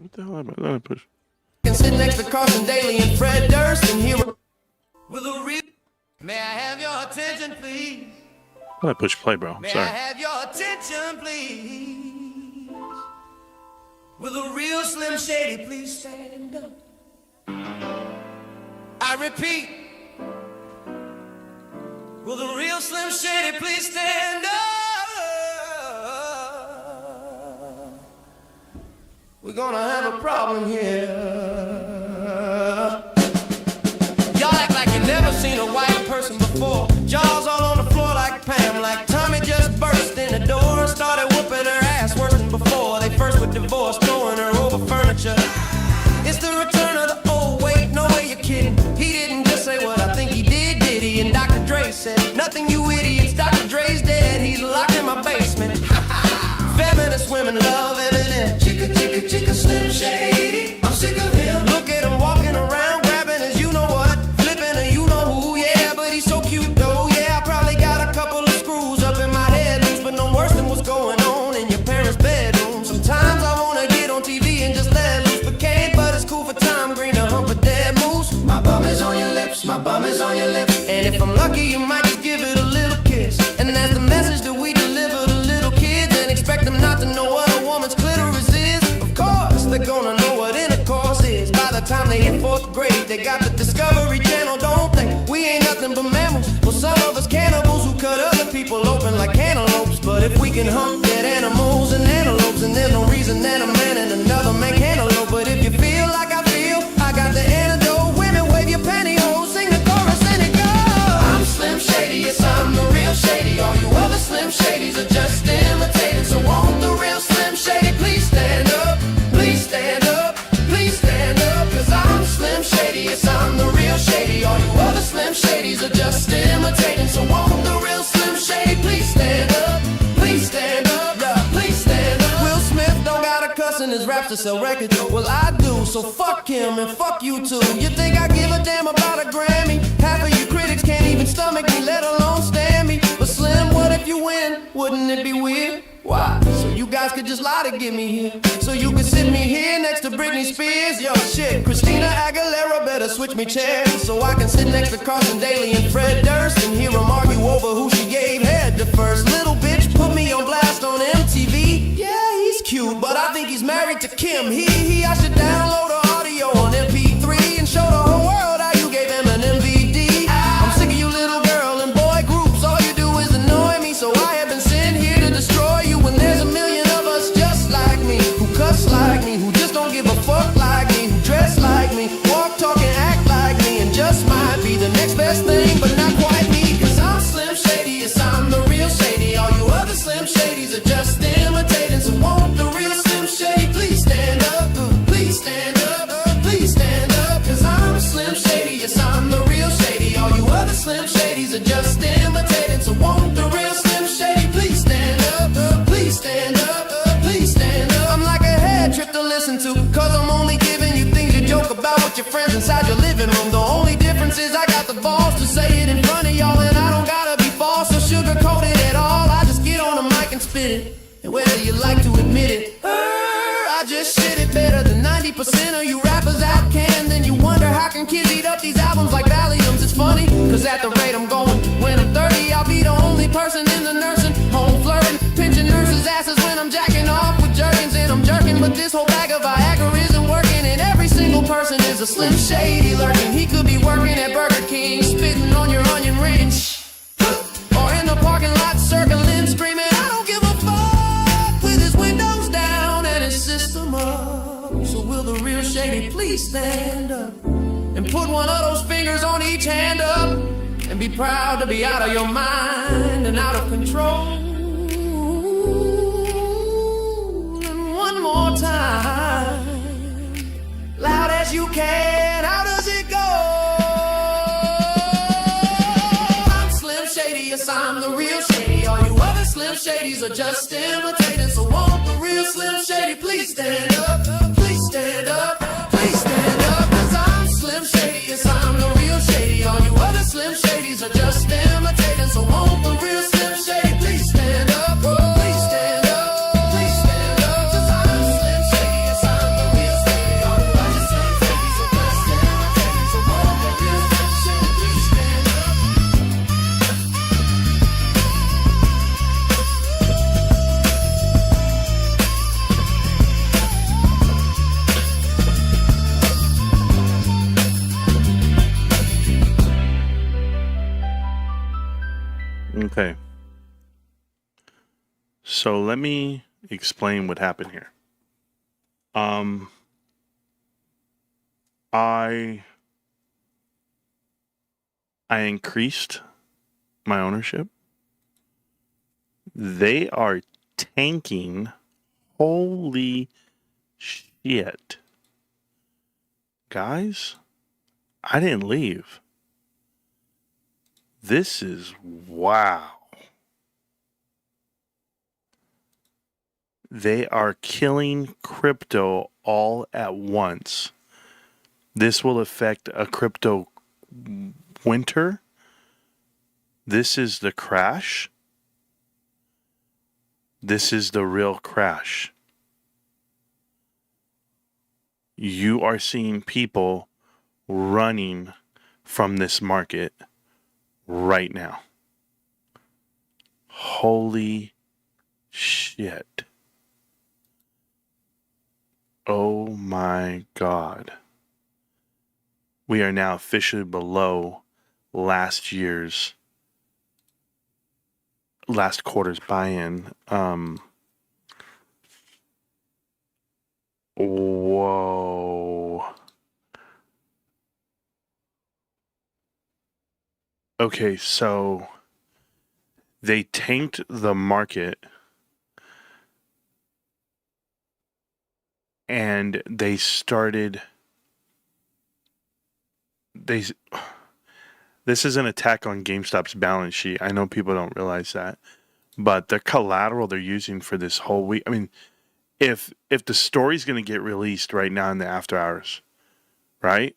What the hell am I push? Can sit next to Carson Daly and Fred Durst and hear with a real. May I have your attention, please? I push play, bro. May I Sorry. have your attention, please? With a real Slim Shady, please stand up. I repeat, will the real Slim Shady please stand up? We're gonna have a problem here. Y'all act like you never seen a white person before. Jaws all on the floor like Pam, like Tommy just burst in the door and started whooping her ass worse than before. They first were divorced, throwing her over furniture. It's the return of the old, wait, no way you're kidding. He didn't just say what I think he did he? And Dr. Dre said, nothing you idiots, Dr. Dre's dead, he's locked in my basement. Feminist women love Eminem. Chicka, chicka, chicka, Slim Shady. I'm sick of him. Look at him walking around, grabbing his you know what, flipping a you know who, yeah, but he's so cute though. Yeah, I probably got a couple of screws up in my head loose, but no worse than what's going on in your parents' bedroom. Sometimes I wanna get on TV and just let loose, but can't, but it's cool for Tom Green to hump a dead moose. My bum is on your lips, my bum is on your lips, and if I'm lucky, you might just give it a little kiss, and that's the message to to know what a woman's clitoris is? Of course, they're gonna know what intercourse is. By the time they hit 4th grade, they got the Discovery Channel, don't they? We ain't nothing but mammals. Well, some of us cannibals who cut other people open like cantaloupes. But if we can hunt dead animals and antelopes, and there's no reason that a man and another man cantaloupe. But if you feel like I feel, I got the antidote. Women, wave your pantyhose, sing the chorus, and it goes. I'm Slim Shady, yes, I'm the real Shady. All you other Slim Shadys are just imitating. So won't the real Slim Shady please stand up? Please stand up, please stand up. Cause I'm Slim Shady, yes, I'm the real Shady. All you other Slim Shadys are just imitating. So won't the real Slim Shady please stand up? Please stand up, please stand up. Will Smith don't got a cuss in his raps to sell records. Well, I do, so fuck him and fuck you too. You think I give a damn about a Grammy? Half of you critics can't even stomach me, let alone stand me. But Slim, what if you win? Wouldn't it be weird? Why? So you guys could just lie to get me here. So you could sit me here next to Britney Spears. Yo, shit, Christina Aguilera better switch me chairs so I can sit next to Carson Daly and Fred Durst and hear them argue over who she gave head to first. Little bitch put me on blast on MTV. Yeah, he's cute, but I think he's married to Kim. I should download the audio on MP3 and show the whole world how you gave him an MVD. I'm sick of you little girl and boy groups. All you do is annoy me, so I have been sent here to destroy you. When there's a million of us just like me, who cuss like me, who just don't give a fuck like me, who dress like me, walk, talk, and act like me, and just might be the next best thing, but not quite me. Cause I'm Slim Shady, yes, I'm the real Shady. All you other Slim Shadys are just imitating. So won't the real Slim Shady please stand up? Please stand up, please stand up. Cause I'm Slim Shady, yes, I'm the real Shady. All you other Slim Shadys are just imitating. So won't the real Slim Shady please stand up? Please stand up, please stand up. I'm like a head trip to listen to, cause I'm only giving you things you joke about with your friends inside your living room. The only difference is I got the balls to say it in front of y'all, and I don't gotta be false or sugarcoat it at all. I just get on the mic and spit it, and whether you like to admit it, I just shit it better than 90% of you rappers out can. Then you wonder how can kids eat up these albums like Valiums. It's funny, cause at the rate I'm going, when I'm 30 I'll be the only person in the nursing home flirting, pinching nurses' asses when I'm jacking off with jerkins. And I'm jerking, but this whole bag of Viagra isn't working, and every single person is a Slim Shady lurking. He could be working at Burger King, spitting on your onion rings, or in the parking lot circling, screaming I don't give a fuck, with his windows down and his system up. So will the real Shady please stand up and put one of those fingers on each hand up and be proud to be out of your mind and out of control. And one more time, loud as you can, how does it go? I'm Slim Shady, yes, I'm the real Shady. All you other Slim Shadys are just imitating. So won't the real Slim Shady please stand up? Please stand up, please stand up. Cause I'm Slim Shady, yes, I'm the real Shady. All you other Slim Shadys are just imitating. So won't the real Slim Shady please stand up? Please stand up, please stand up. Cause I'm Slim Shady, yes, I'm the real Shady. All you other Slim Shadys are just imitating. So won't the real Slim Shady please stand up? Okay. So let me explain what happened here. I increased my ownership. They are tanking. Holy shit. Guys, I didn't leave. This is wow. They are killing crypto all at once. This will affect a crypto winter. This is the crash. This is the real crash. You are seeing people running from this market right now. Holy shit. Oh my God. We are now officially below last quarter's buy-in. Whoa. Okay, so they tanked the market and they started this is an attack on GameStop's balance sheet. I know people don't realize that, but the collateral they're using for this whole week. I mean, if the story's going to get released right now in the after hours, right?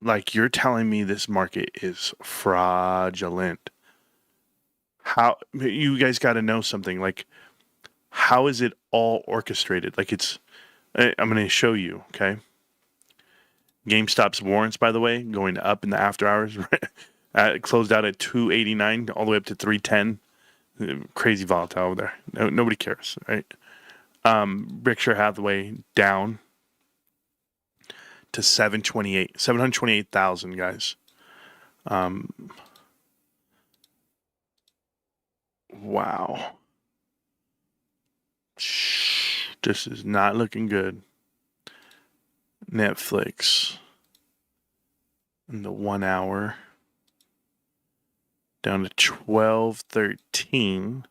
Like you're telling me this market is fraudulent. How you guys got to know something like how is it all orchestrated? Like I'm going to show you, okay? GameStop's warrants, by the way, going up in the after hours. It closed out at 289 all the way up to 310. Crazy volatile over there. Nobody cares, right? Berkshire Hathaway down to 728,000 guys. Wow. This is not looking good. Netflix in the 1 hour down to 12.13.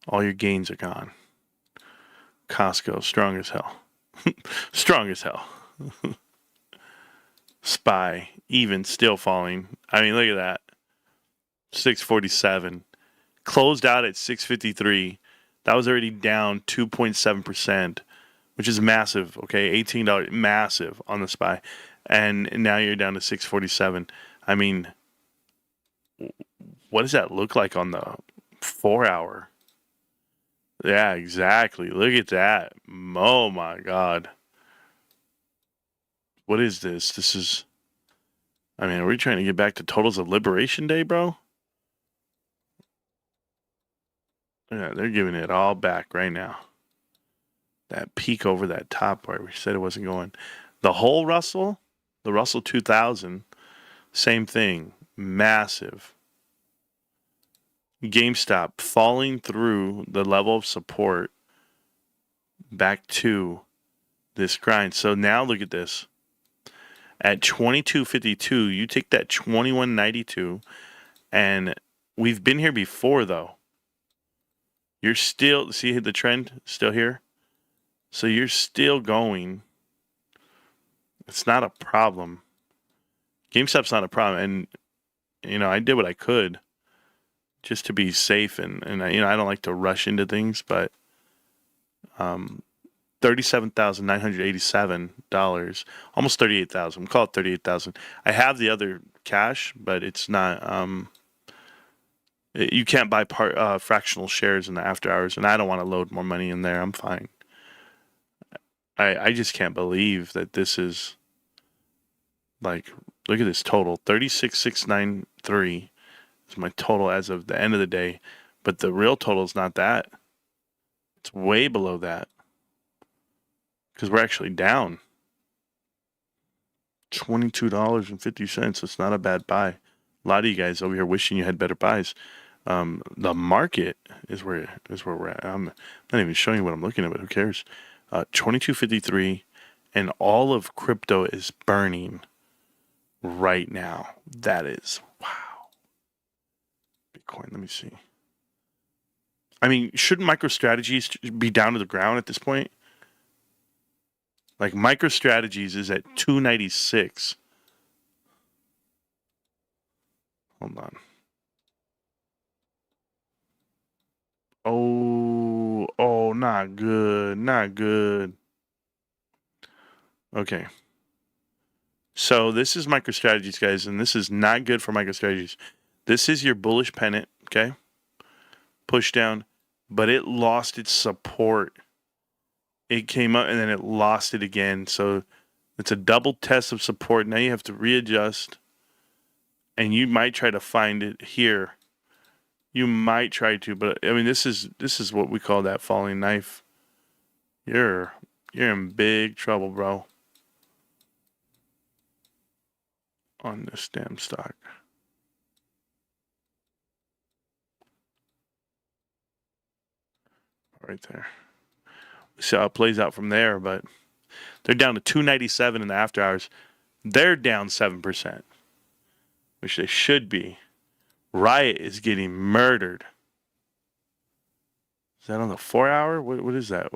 All your gains are gone. Costco strong as hell. Strong as hell. SPY even still falling. I mean, look at that. 647 closed out at 653. That was already down 2.7%, which is massive. Okay, $18 massive on the SPY, and now you're down to 647. I mean, what does that look like on the 4 hour? Yeah, exactly. Look at that. Oh my God. What is this? This is, I mean, are we trying to get back to totals of Liberation Day, bro? Yeah, they're giving it all back right now. That peak over that top where we said it wasn't going. The whole Russell, the Russell 2000, same thing. Massive. GameStop falling through the level of support back to this grind. So now look at this. At 22.52, you take that 21.92, and we've been here before though. You're still, see the trend still here? So you're still going. It's not a problem. GameStop's not a problem. And, you know, I did what I could just to be safe. And you know, I don't like to rush into things, but $37,987, almost $38,000. We'll call it $38,000. I have the other cash, but it's not, you can't buy fractional shares in the after hours, and I don't want to load more money in there. I'm fine. I just can't believe that this is like, look at this total. 36,693 is my total as of the end of the day, but the real total is not that. It's way below that because we're actually down $22.50. It's not a bad buy. A lot of you guys over here wishing you had better buys. The market is where we're at. I'm not even showing you what I'm looking at, but who cares? 22.53, and all of crypto is burning right now. That is wow. Bitcoin. Let me see. I mean, shouldn't MicroStrategies be down to the ground at this point? Like MicroStrategies is at 296. Hold on. Oh, not good. Not good. Okay. So this is MicroStrategies, guys, and this is not good for MicroStrategies. This is your bullish pennant, okay? Push down, but it lost its support. It came up and then it lost it again. So it's a double test of support. Now you have to readjust, and you might try to find it here. You might try to, but I mean, this is what we call that falling knife. You're in big trouble, bro. On this damn stock. Right there. See how it plays out from there, but they're down to 297 in the after hours. They're down 7%, which they should be. Riot is getting murdered. Is that on the 4 hour? What is that?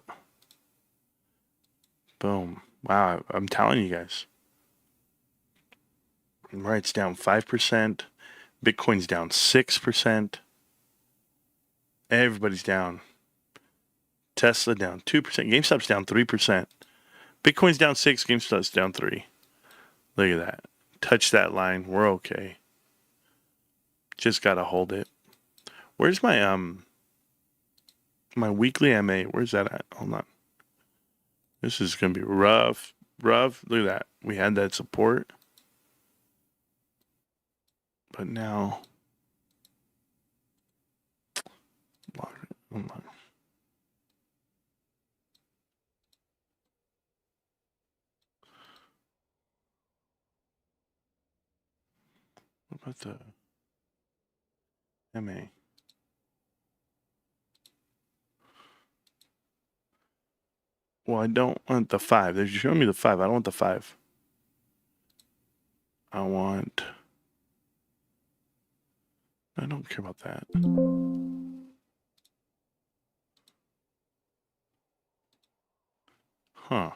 Boom. Wow, I'm telling you guys. Riot's down 5%. Bitcoin's down 6%. Everybody's down. Tesla down 2%. GameStop's down 3%. Bitcoin's down 6. GameStop's down 3. Look at that. Touch that line. We're okay. Just gotta hold it. Where's my my weekly MA? Where's that at? Hold on. This is gonna be rough. Rough. Look at that. We had that support. But now, hold on. What about the MA? Well, I don't want the 5. They're showing me the 5. I don't want the 5. I don't care about that. Huh.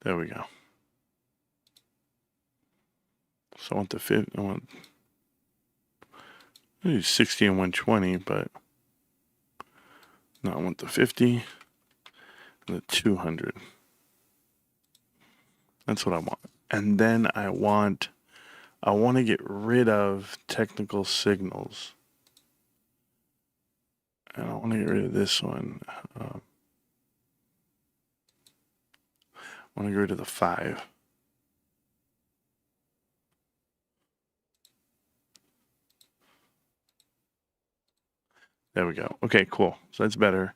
There we go. So I want the 50. I want 60 and 120, but no, I want the 50 and the 200. That's what I want. And then I want to get rid of technical signals. And I want to get rid of this one. I want to get rid of the 5. There we go. Okay, cool. So that's better.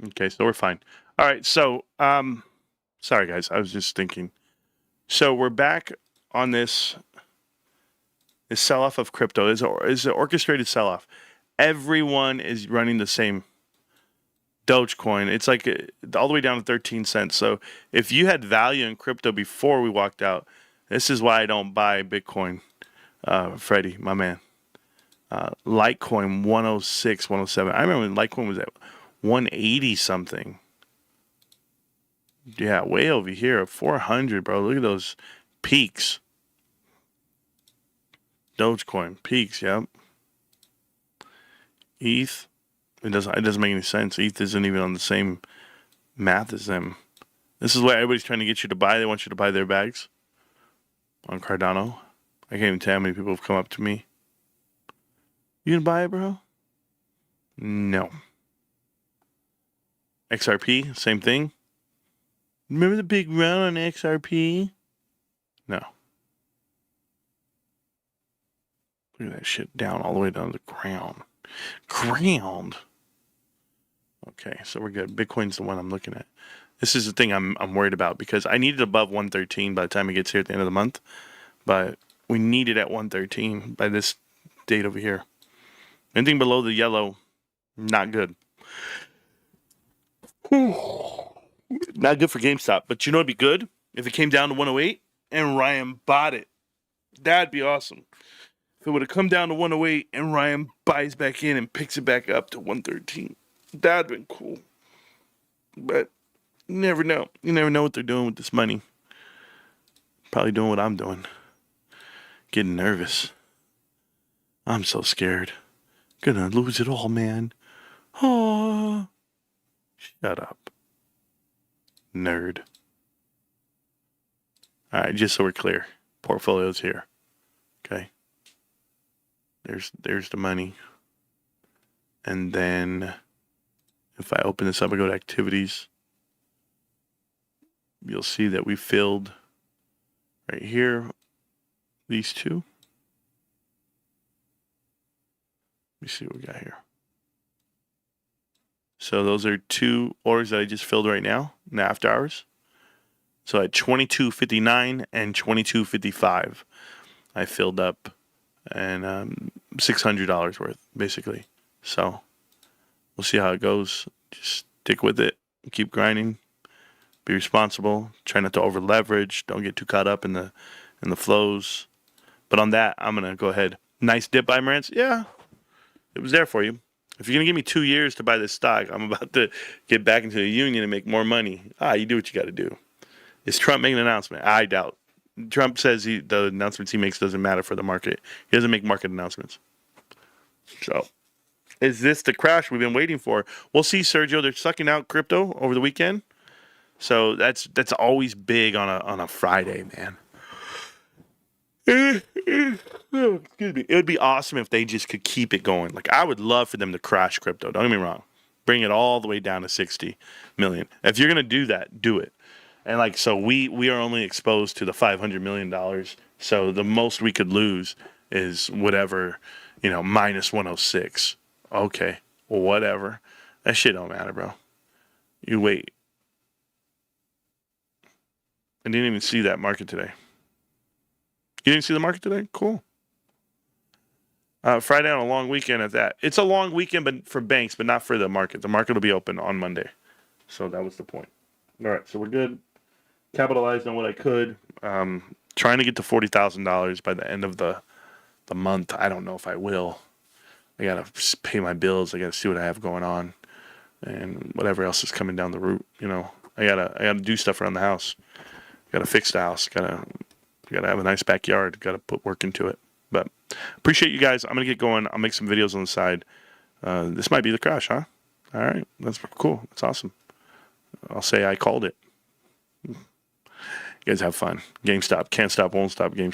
Okay, so we're fine. All right, so sorry guys, I was just thinking. So we're back on this sell-off of crypto. Is an orchestrated sell-off. Everyone is running the same Dogecoin. It's like all the way down to 13 cents. So if you had value in crypto before we walked out, this is why I don't buy Bitcoin. Freddie, my man. Litecoin 106, 107. I remember when Litecoin was at 180 something. Yeah, way over here, 400, bro. Look at those peaks. Dogecoin peaks, yep. ETH, it doesn't make any sense. ETH isn't even on the same math as them. This is why everybody's trying to get you to buy. They want you to buy their bags on Cardano. I can't even tell how many people have come up to me. You gonna buy it, bro? No. XRP, same thing. Remember the big run on XRP? No. Look at that shit down all the way down to the ground. Okay, so we're good. Bitcoin's the one I'm looking at. This is the thing I'm worried about because I need it above 113 by the time it gets here at the end of the month. But we need it at 113 by this date over here. Anything below the yellow, not good. Not good for GameStop. But you know what'd be good? If it came down to 108 and Ryan bought it. That'd be awesome. If it would have come down to 108 and Ryan buys back in and picks it back up to 113. That'd been cool. But you never know. You never know what they're doing with this money. Probably doing what I'm doing. Getting nervous. I'm so scared. Gonna lose it all, man. Oh, shut up. Nerd. Alright, just so we're clear. Portfolio's here. Okay. There's the money. And then If I open this up and go to activities, you'll see that we filled right here these two. Let me see what we got here. So those are 2 orders that I just filled right now in the after hours. So at 22.59 and 22.55, I filled up and $600 worth basically. So we'll see how it goes. Just stick with it, keep grinding, be responsible, try not to over leverage, don't get too caught up in the flows. But on that, I'm gonna go ahead. Nice dip by Marantz. Yeah, it was there for you. If you're going to give me 2 years to buy this stock, I'm about to get back into the union and make more money. You do what you got to do. Is Trump making an announcement? I doubt. Trump says the announcements he makes doesn't matter for the market. He doesn't make market announcements. So, is this the crash we've been waiting for? We'll see, Sergio. They're sucking out crypto over the weekend. So that's always big on a Friday, man. Excuse me. It would be awesome if they just could keep it going. Like, I would love for them to crash crypto. Don't get me wrong. Bring it all the way down to 60 million. If you're going to do that, do it. And like, so we are only exposed to the $500 million. So the most we could lose is whatever, minus 106. Okay. Well, whatever. That shit don't matter, bro. You wait. I didn't even see that market today. You didn't see the market today? Cool. Friday on a long weekend at that. It's a long weekend but for banks, but not for the market. The market will be open on Monday. So that was the point. All right, so we're good. Capitalized on what I could. Trying to get to $40,000 by the end of the month. I don't know if I will. I got to pay my bills. I got to see what I have going on. And whatever else is coming down the route. I gotta do stuff around the house. Got to fix the house. Got to have a nice backyard. Got to put work into it. But appreciate you guys. I'm going to get going. I'll make some videos on the side. This might be the crash, huh? All right. That's cool. That's awesome. I'll say I called it. You guys have fun. GameStop. Can't stop, won't stop. GameStop.